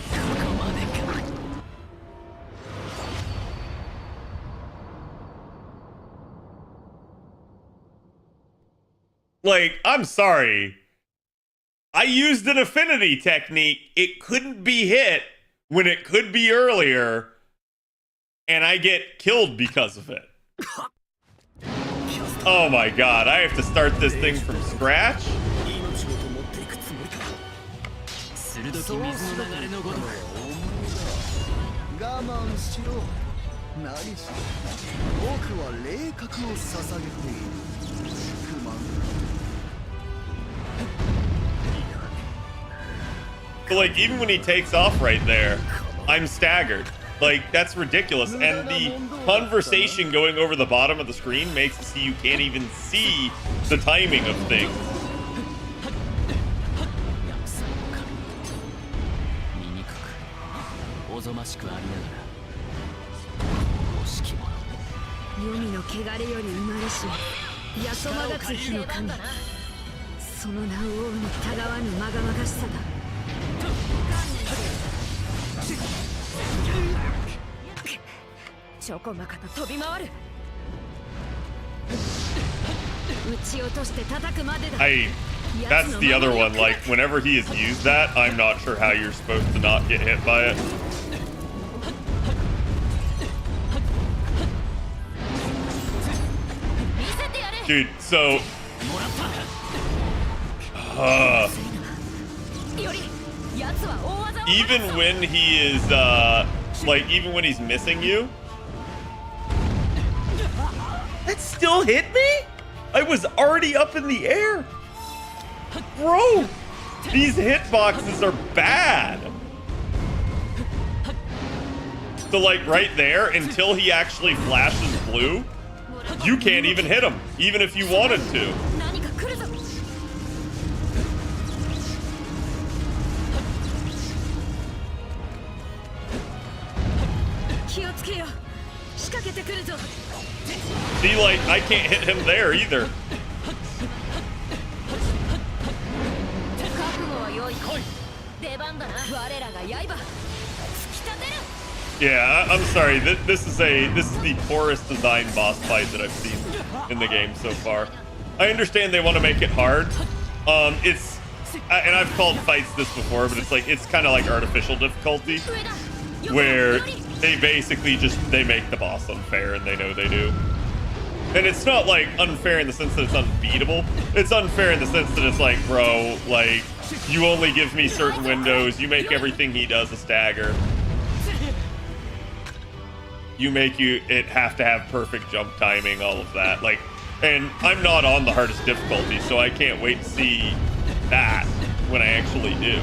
Like, I'm sorry. I used an affinity technique. It couldn't be hit when it could be earlier. And I get killed because of it. Oh my god, I have to start this thing from scratch? So like, even when he takes off right there, I'm staggered. Like, that's ridiculous. And the conversation going over the bottom of the screen makes it so you can't even see the timing of things. しくありながら惜しきも黄泉の汚れより生まれし八十間がつ日の神、その名を追うにたがわぬまがまがしさだ。ちょこまかと飛び回る。撃ち落として叩くまでだ。That's the other one. Like, whenever he has used that, I'm not sure how you're supposed to not get hit by it. Dude, so... even when he is, like, even when he's missing you... That still hit me? I was already up in the air. Bro, these hitboxes are bad. So, like, right there, until he actually flashes blue, you can't even hit him, even if you wanted to. See, like, I can't hit him there either. Yeah, I'm sorry. This is the poorest designed boss fight that I've seen in the game so far. I understand they want to make it hard. It's and I've called fights this before, but it's like it's kind of like artificial difficulty, where they basically they make the boss unfair, and they know they do. And it's not like unfair in the sense that it's unbeatable. It's unfair in the sense that it's like, bro, like you only give me certain windows. You make everything he does a stagger. You make it have to have perfect jump timing, all of that. Like, and I'm not on the hardest difficulty, so I can't wait to see that when I actually do.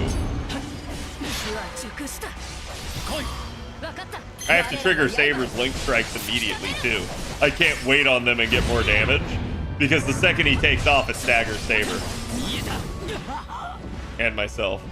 I have to trigger Saber's Link Strikes immediately, too. I can't wait on them and get more damage, because the second he takes off, it staggers Saber. And myself.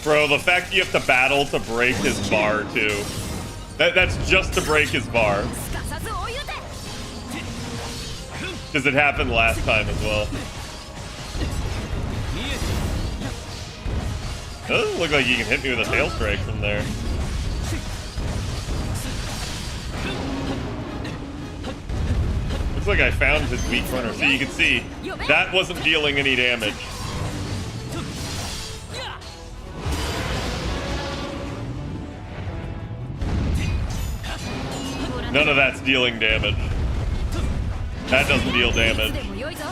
Bro, the fact you have to battle to break his bar, too. That's just to break his bar. Because it happened last time as well. It doesn't look like you can hit me with a tail strike from there. Looks like I found his weak corner. So you can see, that wasn't dealing any damage. None of that's dealing damage. That doesn't deal damage.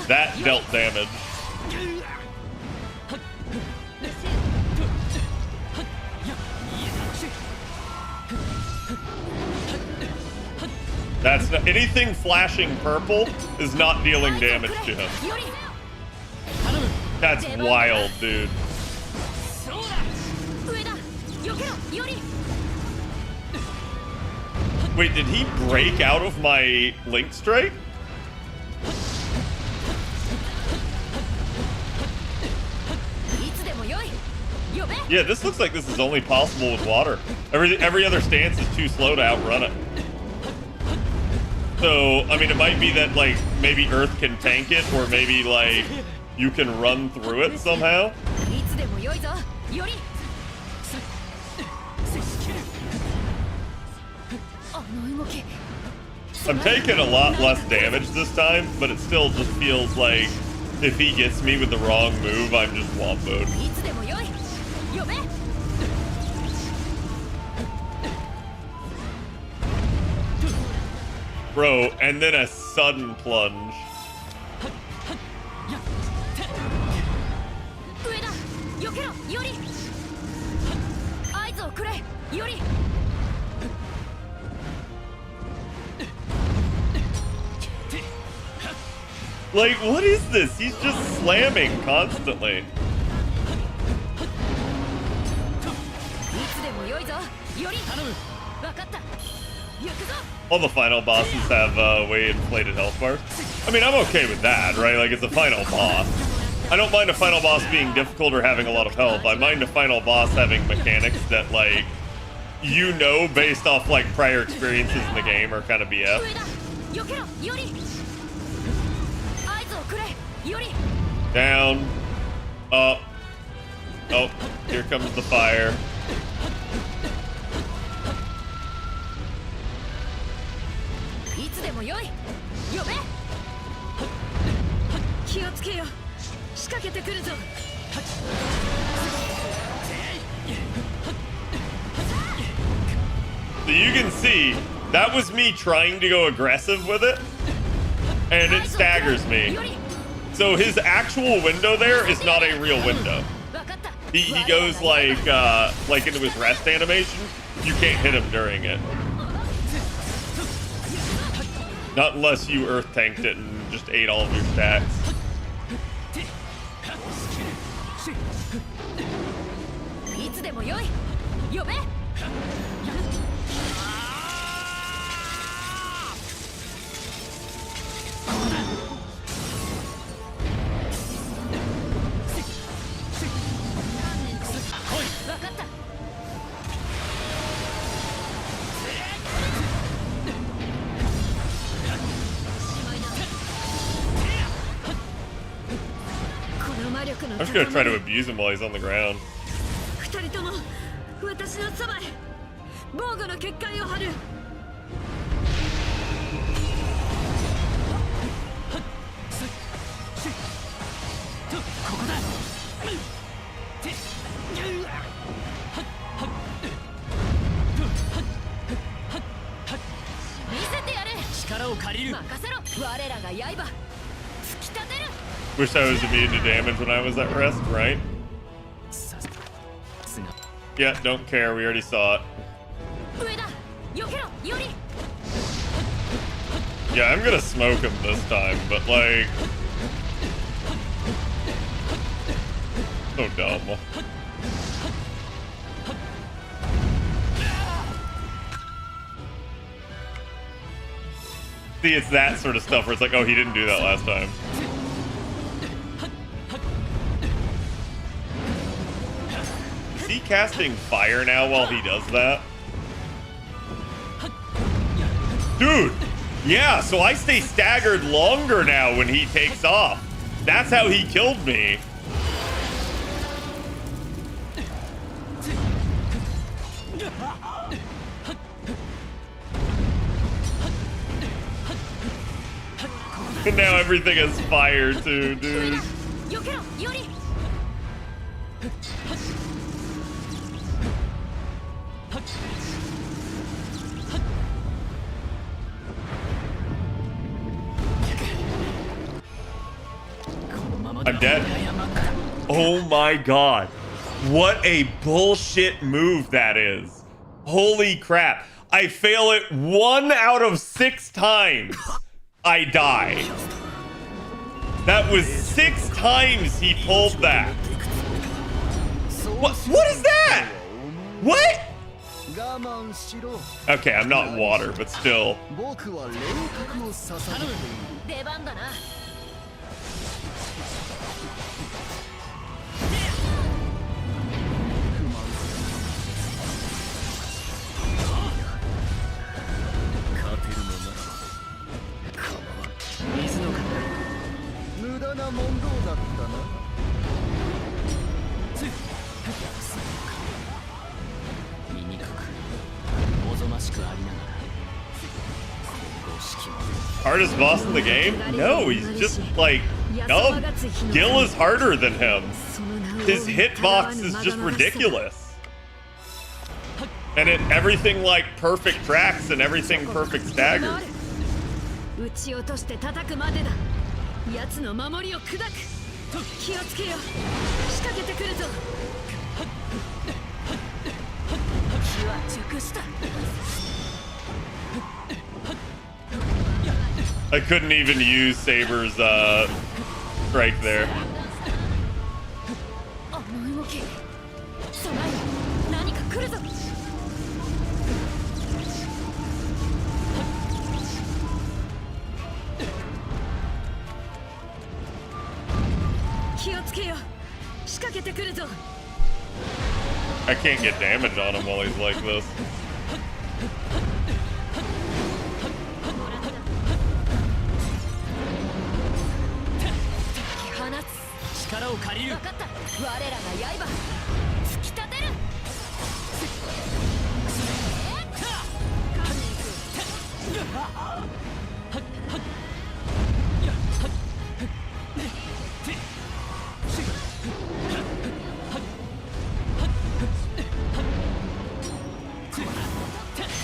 That dealt damage. That's not, anything flashing purple is not dealing damage to him. That's wild, dude. Wait, did he break out of my Link Strike? Yeah, this looks like this is only possible with water. Every other stance is too slow to outrun it. So, I mean, it might be that, like, maybe Earth can tank it, or maybe, like, you can run through it somehow. I'm taking a lot less damage this time, but it still just feels like if he gets me with the wrong move, I'm just womboed. Bro, and then a sudden plunge. くれより Like, what is this? He's just slamming constantly. いつでもよいぞより頼む分かった行くぞ All the final bosses have way inflated health bars. I mean, I'm okay with that, right? Like, it's a final boss. I don't mind a final boss being difficult or having a lot of health. I mind a final boss having mechanics that, like, you know, based off, like, prior experiences in the game are kind of BS. 上だ避けろより合図をくれより Down. Up. Oh, here comes the fire. いつでもよい呼べ気をつけよ仕掛けてくるぞ So you can see, that was me trying to go aggressive with it, and it staggers me. So his actual window there is not a real window. He goes like into his rest animation. You can't hit him during it. Not unless you earth tanked it and just ate all of your stacks. いつでもよい呼べ 分かったこの魔力の I'm just gonna try to abuse him while he's on the ground. 二人とも私のそばへ防具の結界を張る 見せてやれ力を借りる任せろ我らが刃突き立てる Wish I was immune to damage when I was at rest, right? Yeah, don't care. We already saw it. 上だ避けろより Yeah, I'm gonna smoke him this time, but like... So dumb. See, it's that sort of stuff where it's like, oh, he didn't do that last time. Is he casting fire now while he does that? Dude! Yeah, so I stay staggered longer now when he takes off. That's how he killed me. And now everything is fire too, dude. I'm dead. Oh my god. What a bullshit move that is. Holy crap. I fail it 1 out of 6 times. I die. That was 6 times he pulled that. What is that? What? Okay, I'm not water, but still. 出番だな 無駄な問答だったな。醜くおぞましくありながら Hardest boss in the game? No, he's just like, no, Gil is harder than him. His hitbox is just ridiculous. And everything like perfect tracks and everything perfect staggers. 撃ち落として叩くまでだ奴の守りを砕く気をつけよ仕掛けてくるぞは熟した。 I couldn't even use Saber's strike there. あの動き、備えよ、何か来るぞ。気をつけよ、仕掛けてくるぞ。 I can't get damage on him while he's like this. 力を借りる。分かった。我らが刃突き立てる。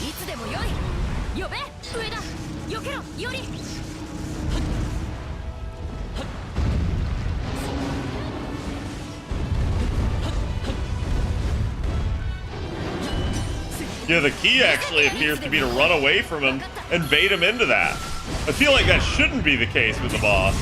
いつでもよい。呼べ、上だ。避けろ、より。 Yeah, the key actually appears to be to run away from him and bait him into that. I feel like that shouldn't be the case with the boss.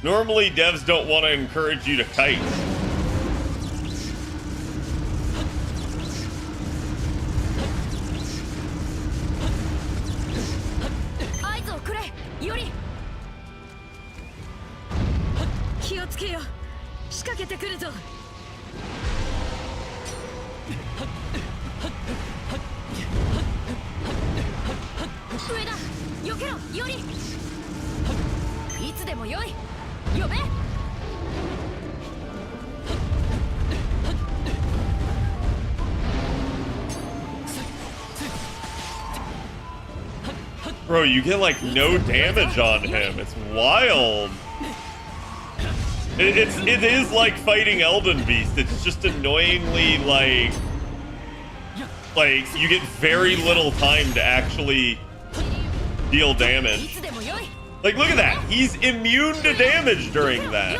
Normally, devs don't want to encourage you to kite. Bro, you get like no damage on him. It's wild. It is like fighting Elden Beast. It's just annoyingly like you get very little time to actually deal damage. Like, look at that. He's immune to damage during that.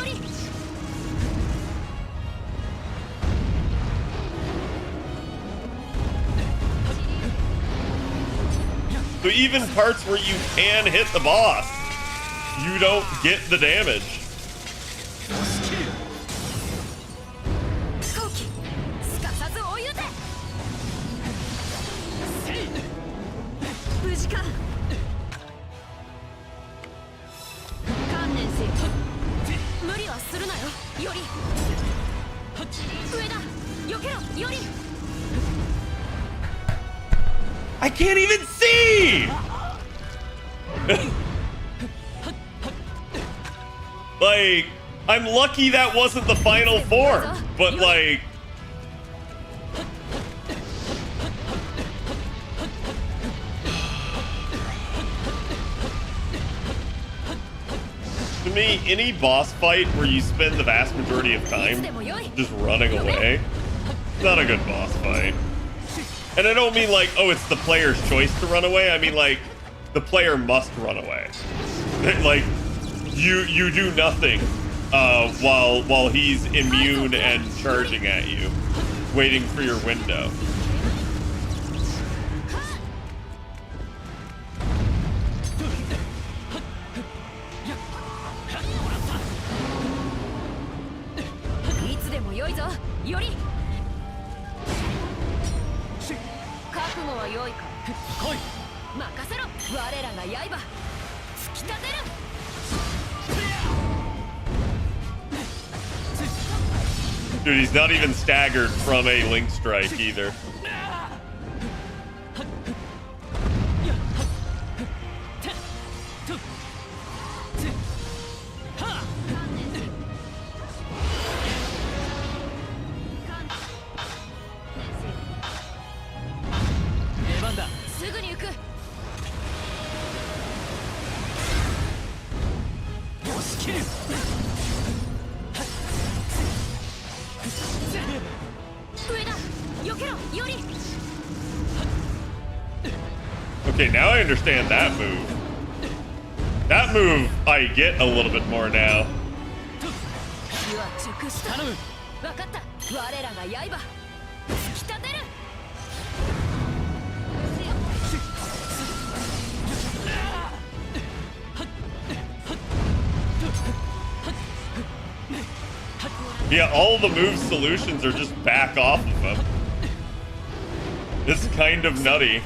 So even parts where you can hit the boss, you don't get the damage. I can't even see! Like, I'm lucky that wasn't the final form, but like... To me, any boss fight where you spend the vast majority of time just running away, not a good boss fight. And I don't mean like, oh, it's the player's choice to run away. I mean like, the player must run away. Like, you do nothing while he's immune and charging at you, waiting for your window. Dude, he's not even staggered from a link strike either. Okay, now I understand that move. That move, I get a little bit more now. 火は直した分かった我らが刃突き立てる Yeah, all the move solutions are just back off of him. It's kind of nutty.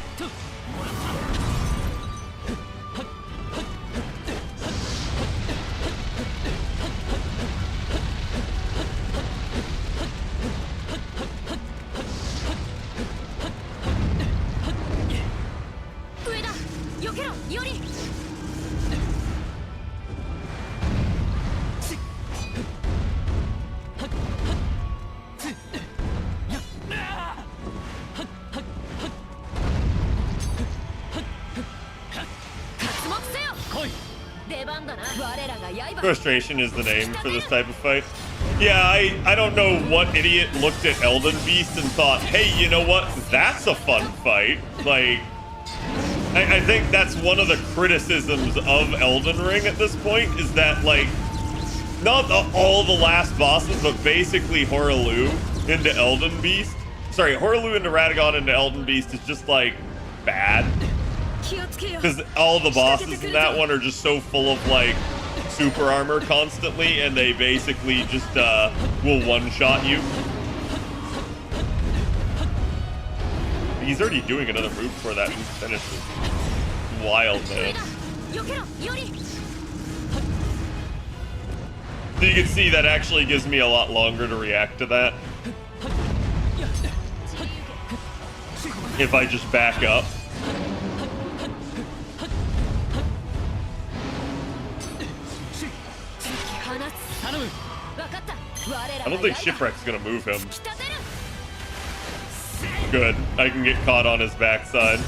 Frustration is the name for this type of fight. Yeah, I don't know what idiot looked at Elden Beast and thought, hey, you know what? That's a fun fight. Like, I think that's one of the criticisms of Elden Ring at this point is that, like, not all the last bosses, but basically Horaloo into Elden Beast. Sorry, Horaloo into Radagon into Elden Beast is just, like, bad. Because all the bosses in that one are just so full of, like, super armor constantly, and they basically just will one-shot you. He's already doing another move before that finishes. Wild, man. So you can see that actually gives me a lot longer to react to that. If I just back up. I don't think Shipwreck's gonna move him. Good. I can get caught on his backside.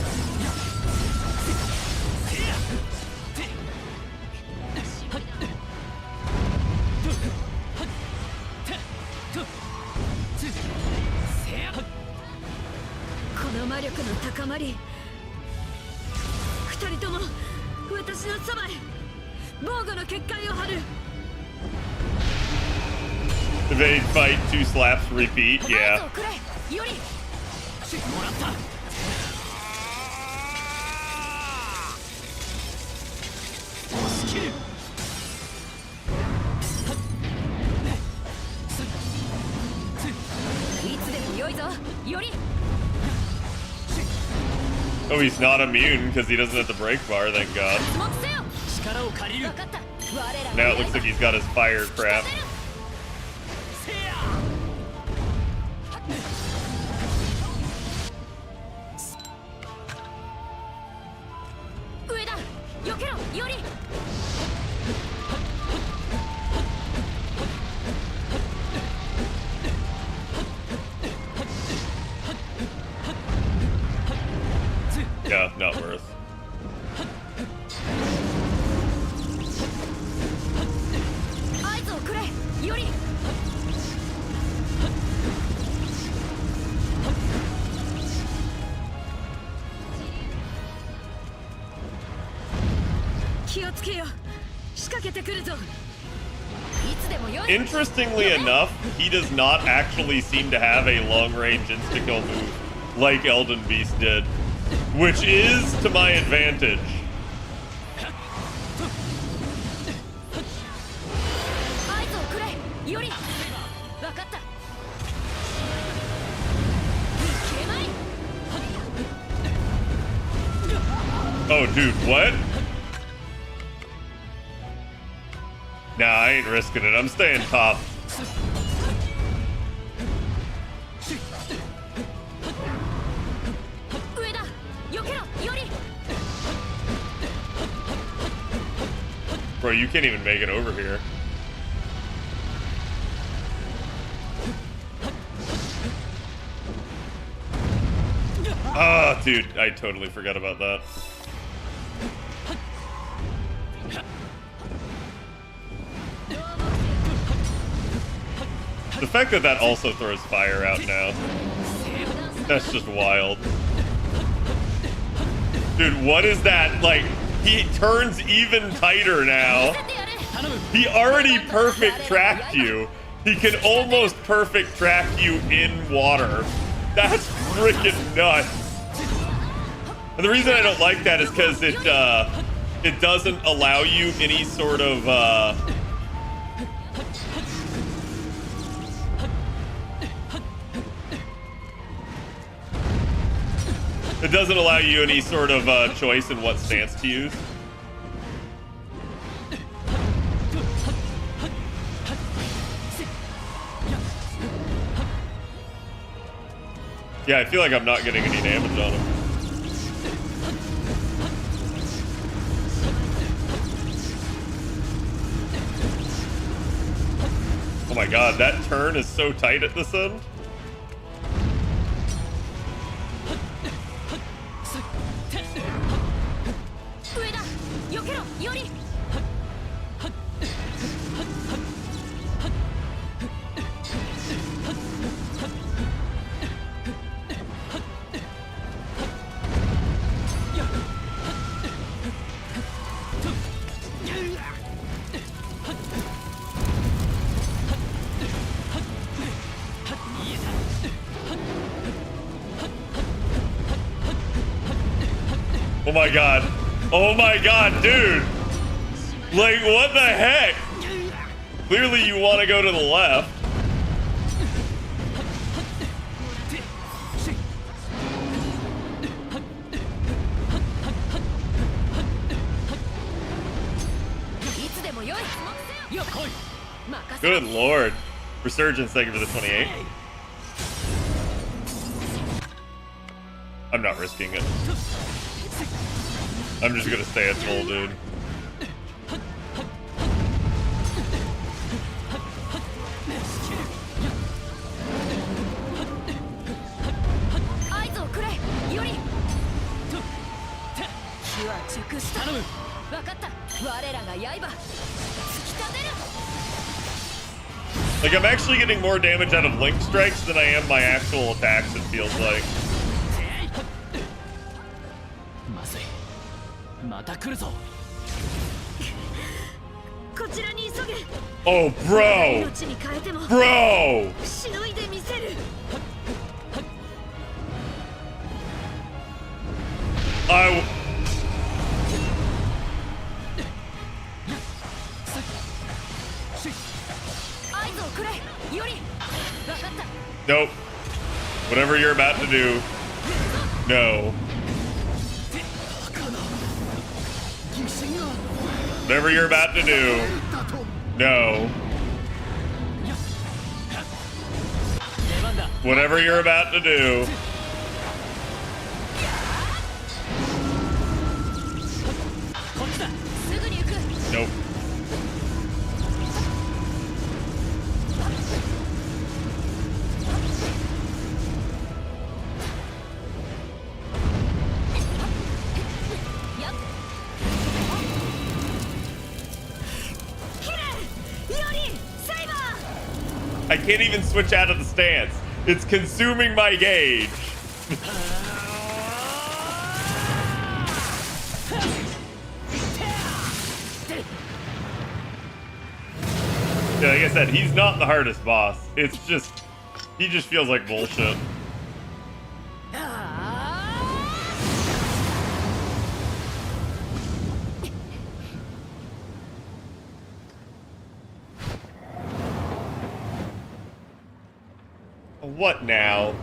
Evade, fight, 2 slaps, repeat, yeah. Oh, he's not immune because he doesn't have the break bar, thank God. Now it looks like he's got his fire crap. Yeah, not worth. Interestingly enough, he does not actually seem to have a long-range insta-kill move like Elden Beast did, which is to my advantage. Oh, dude, what? Nah, I ain't risking it. I'm staying top. Bro, you can't even make it over here. Ah, dude, I totally forgot about that. The fact that that also throws fire out now, that's just wild. Dude, what is that? Like, he turns even tighter now. He already perfect tracked you. He can almost perfect track you in water. That's freaking nuts. And the reason I don't like that is because it doesn't allow you any sort of it doesn't allow you any sort of choice in what stance to use. Yeah, I feel like I'm not getting any damage on him. Oh my god, that turn is so tight at this end. Oh my god. Oh my god, dude. Like, what the heck? Clearly you want to go to the left. Good lord. Resurgence, thank you for the 28. I'm not risking it. I'm just gonna stay at full, dude. Like, I'm actually getting more damage out of link strikes than I am my actual attacks, it feels like. Oh, bro! Bro! Nope. Whatever you're about to do. No. Whatever you're about to do. No. Whatever you're about to do. Nope. I can't even switch out of the stance. It's consuming my gauge. Yeah, like I said, he's not the hardest boss. It's just, he just feels like bullshit. What now?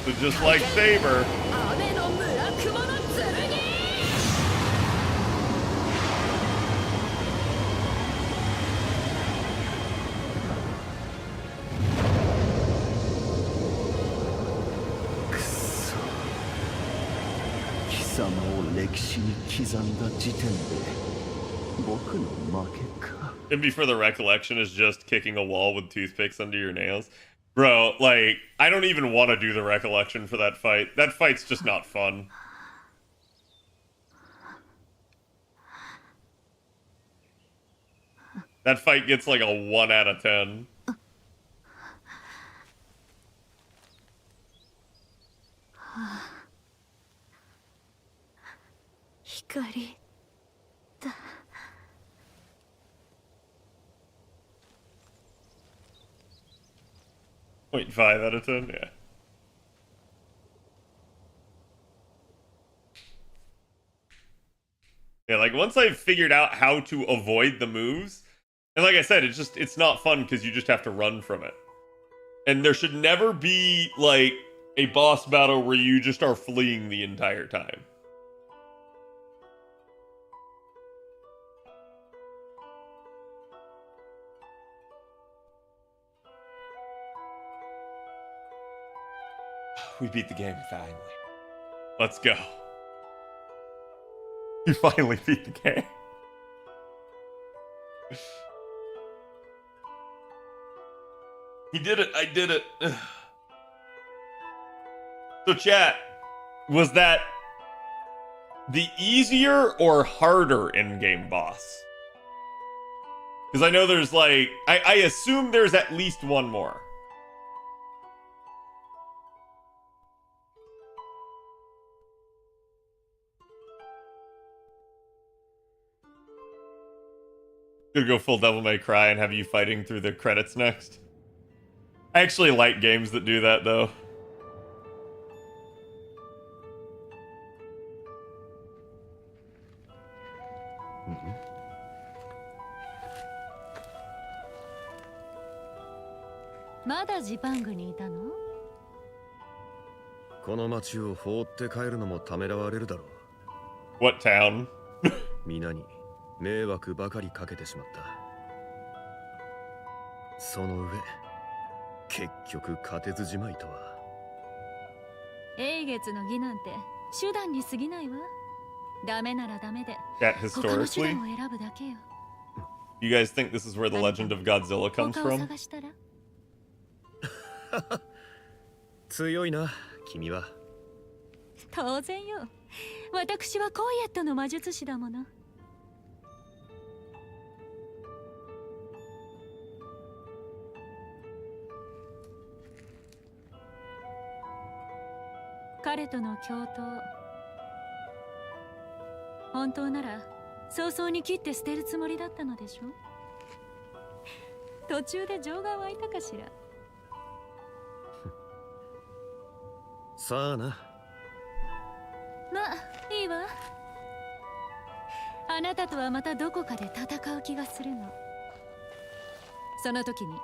So just like Saber. 様を歴史に刻んだ時点で僕の負けか。 And before the recollection is just kicking a wall with toothpicks under your nails. Bro, like, I don't even want to do the recollection for that fight. That fight's just not fun. That fight gets like a 1 out of 10. 光だ。0.5 out of 10, yeah. Yeah, like once I've figured out how to avoid the moves, and like I said, it's not fun because you just have to run from it. And there should never be like a boss battle where you just are fleeing the entire time. We beat the game finally. Let's go. You finally beat the game. He did it. I did it. So chat, was that the easier or harder in-game boss? Because I know there's like, I assume there's at least one more. Gonna go full Devil May Cry and have you fighting through the credits next. I actually like games that do that though.まだジパングにいたの？この町を放って帰るのもためらわれるだろう。 What town? 皆に迷惑ばかりかけてしまった。その上、結局勝てずじまいとは。英月の義なんて手段に過ぎないわ。ダメならダメで、 That 他の手 historically? 段を選ぶだけよ。 You guys think this is where the legend of Godzilla comes 他を from? 探したら？強いな、君は。当然よ。私はコイエットの魔術師だもの。彼との共闘、本当なら早々に切って捨てるつもりだったのでしょ？途中で情が湧いたかしら。さあな。まあいいわ。あなたとはまたどこかで戦う気がするの。その時に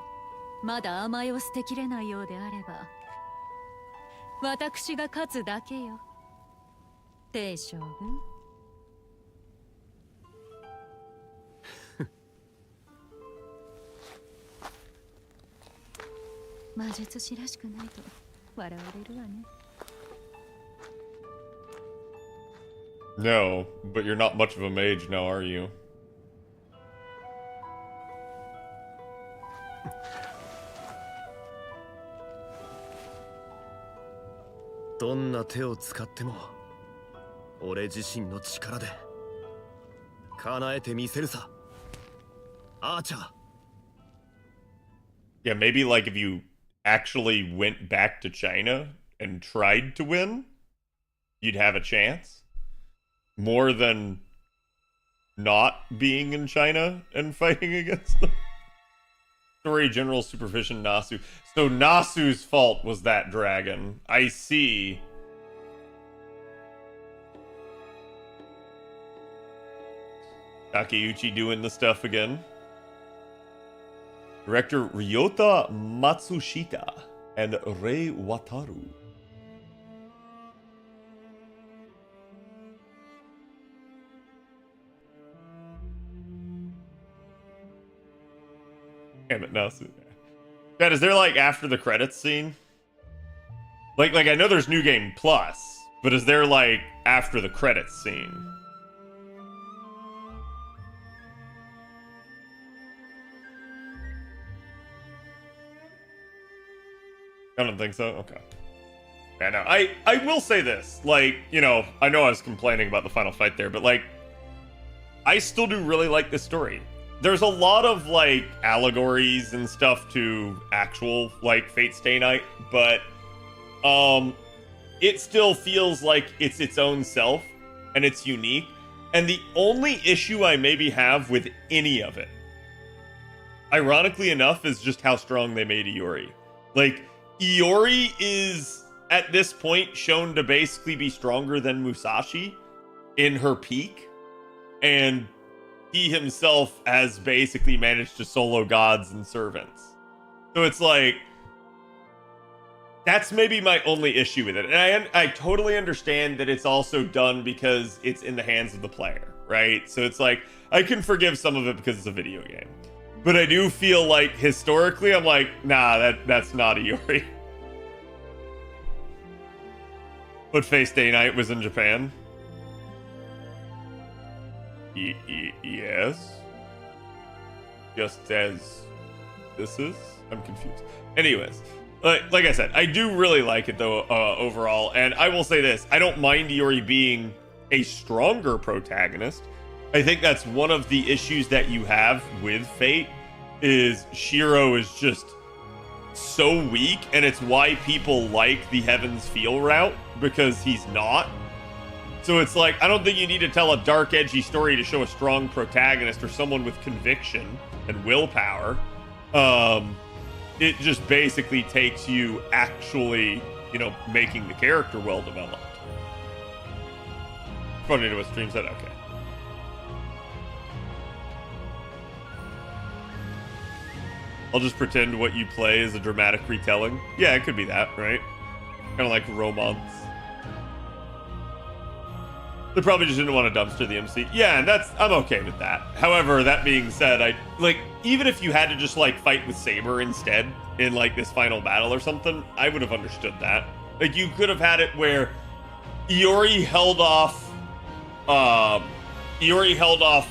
まだ甘えを捨てきれないようであれば、私が勝つだけよ。帝将軍。魔術師らしくないと笑われるわね。No, but you're not much of a mage now, are you? どんな手を使っても俺自身の力で叶えてみせるさ、アーチャー。 Yeah, maybe like if you actually went back to China and tried to win, you'd have a chance. More than not being in China and fighting against them. Story General Supervision Nasu. So Nasu's fault was that dragon. I see. Takeuchi doing the stuff again. Director Ryota Matsushita and Rei Wataru. Damn it, Nasu. Dad, is there like after the credits scene? Like I know there's New Game Plus, But is there like after the credits scene? I don't think so. Okay. Yeah, no. I will say this, like, you know, I know I was complaining about the final fight there, but like, I still do really like this story. There's a lot of like allegories and stuff to actual like Fate Stay Night, but it still feels like it's its own self and it's unique. And the only issue I maybe have with any of it, ironically enough, is just how strong they made Iori. Like, Iori is at this point shown to basically be stronger than Musashi in her peak, and he himself has basically managed to solo gods and servants. So it's like, that's maybe my only issue with it. And I totally understand that it's also done because it's in the hands of the player, right? So it's like, I can forgive some of it because it's a video game. But I do feel like, historically, I'm like, nah, that's not Iori. But Face Day Night was in Japan? Yes. Just as this is? I'm confused. Anyways, like I said, I do really like it though, overall. And I will say this, I don't mind Iori being a stronger protagonist. I think that's one of the issues that you have with Fate, is Shiro is just so weak, and it's why people like the Heaven's Feel route, because he's not. So it's like, I don't think you need to tell a dark, edgy story to show a strong protagonist or someone with conviction and willpower. It just basically takes you actually, you know, making the character well developed. Funny to a stream set, okay. I'll just pretend what you play is a dramatic retelling. Yeah, it could be that, right? Kind of like romance. They probably just didn't want to dumpster the MC. Yeah, and I'm okay with that. However, that being said, even if you had to just like fight with Saber instead in like this final battle or something, I would have understood that. Like, you could have had it where Iori held off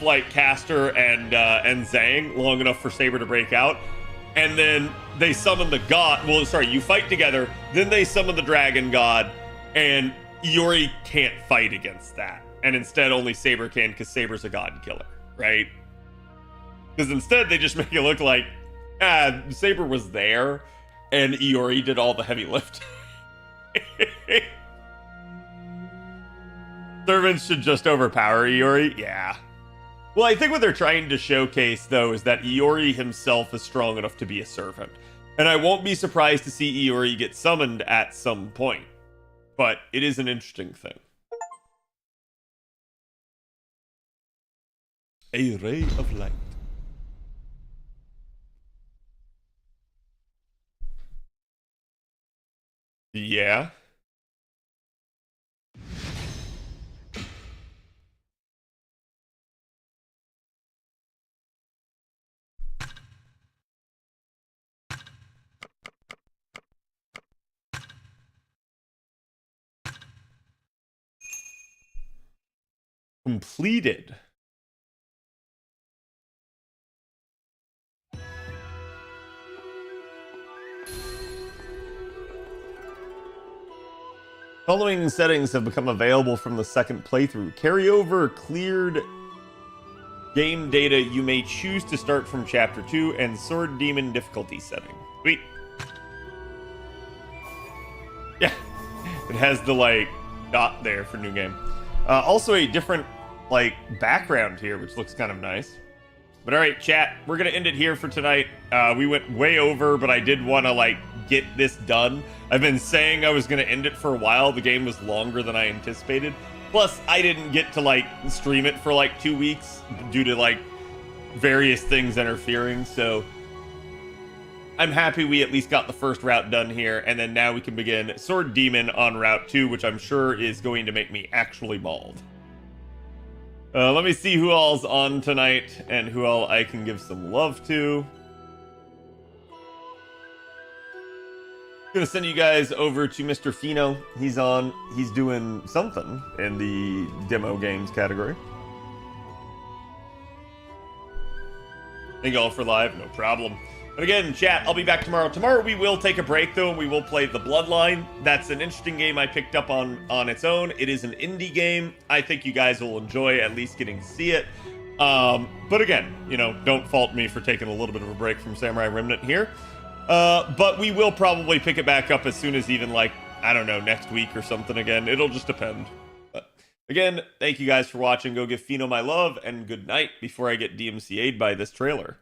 like Caster and Zhang long enough for Saber to break out, and then they summon the god. Well, sorry, you fight together, then they summon the dragon god, and Iori can't fight against that, and instead only Saber can, because Saber's a god killer, right? Because instead they just make it look like Saber was there and Iori did all the heavy lifting. Servants should just overpower Iori. Yeah. Well, I think what they're trying to showcase, though, is that Iori himself is strong enough to be a servant. And I won't be surprised to see Iori get summoned at some point. But it is an interesting thing. A ray of light. Yeah. Completed. Following settings have become available from the second playthrough. Carry over cleared game data. You may choose to start from Chapter 2 and Sword Demon difficulty setting. Sweet. Yeah. It has the, like, dot there for new game. Also a different, like, background here, which looks kind of nice. But alright, chat, we're gonna end it here for tonight. We went way over, but I did want to, like, get this done. I've been saying I was gonna end it for a while. The game was longer than I anticipated. Plus, I didn't get to, like, stream it for, like, 2 weeks due to, like, various things interfering, so I'm happy we at least got the first route done here, and then now we can begin Sword Demon on Route 2, which I'm sure is going to make me actually bald. Let me see who all's on tonight, and who all I can give some love to. Gonna send you guys over to Mr. Fino. He's doing something in the demo games category. Thank you all for live, no problem. But again, chat, I'll be back tomorrow. Tomorrow we will take a break though, and we will play The Bloodline. That's an interesting game I picked up on its own. It is an indie game. I think you guys will enjoy at least getting to see it. But again, you know, don't fault me for taking a little bit of a break from Samurai Remnant here. But we will probably pick it back up as soon as even like, I don't know, next week or something again. It'll just depend. But again, thank you guys for watching. Go give Fino my love and good night before I get DMCA'd by this trailer.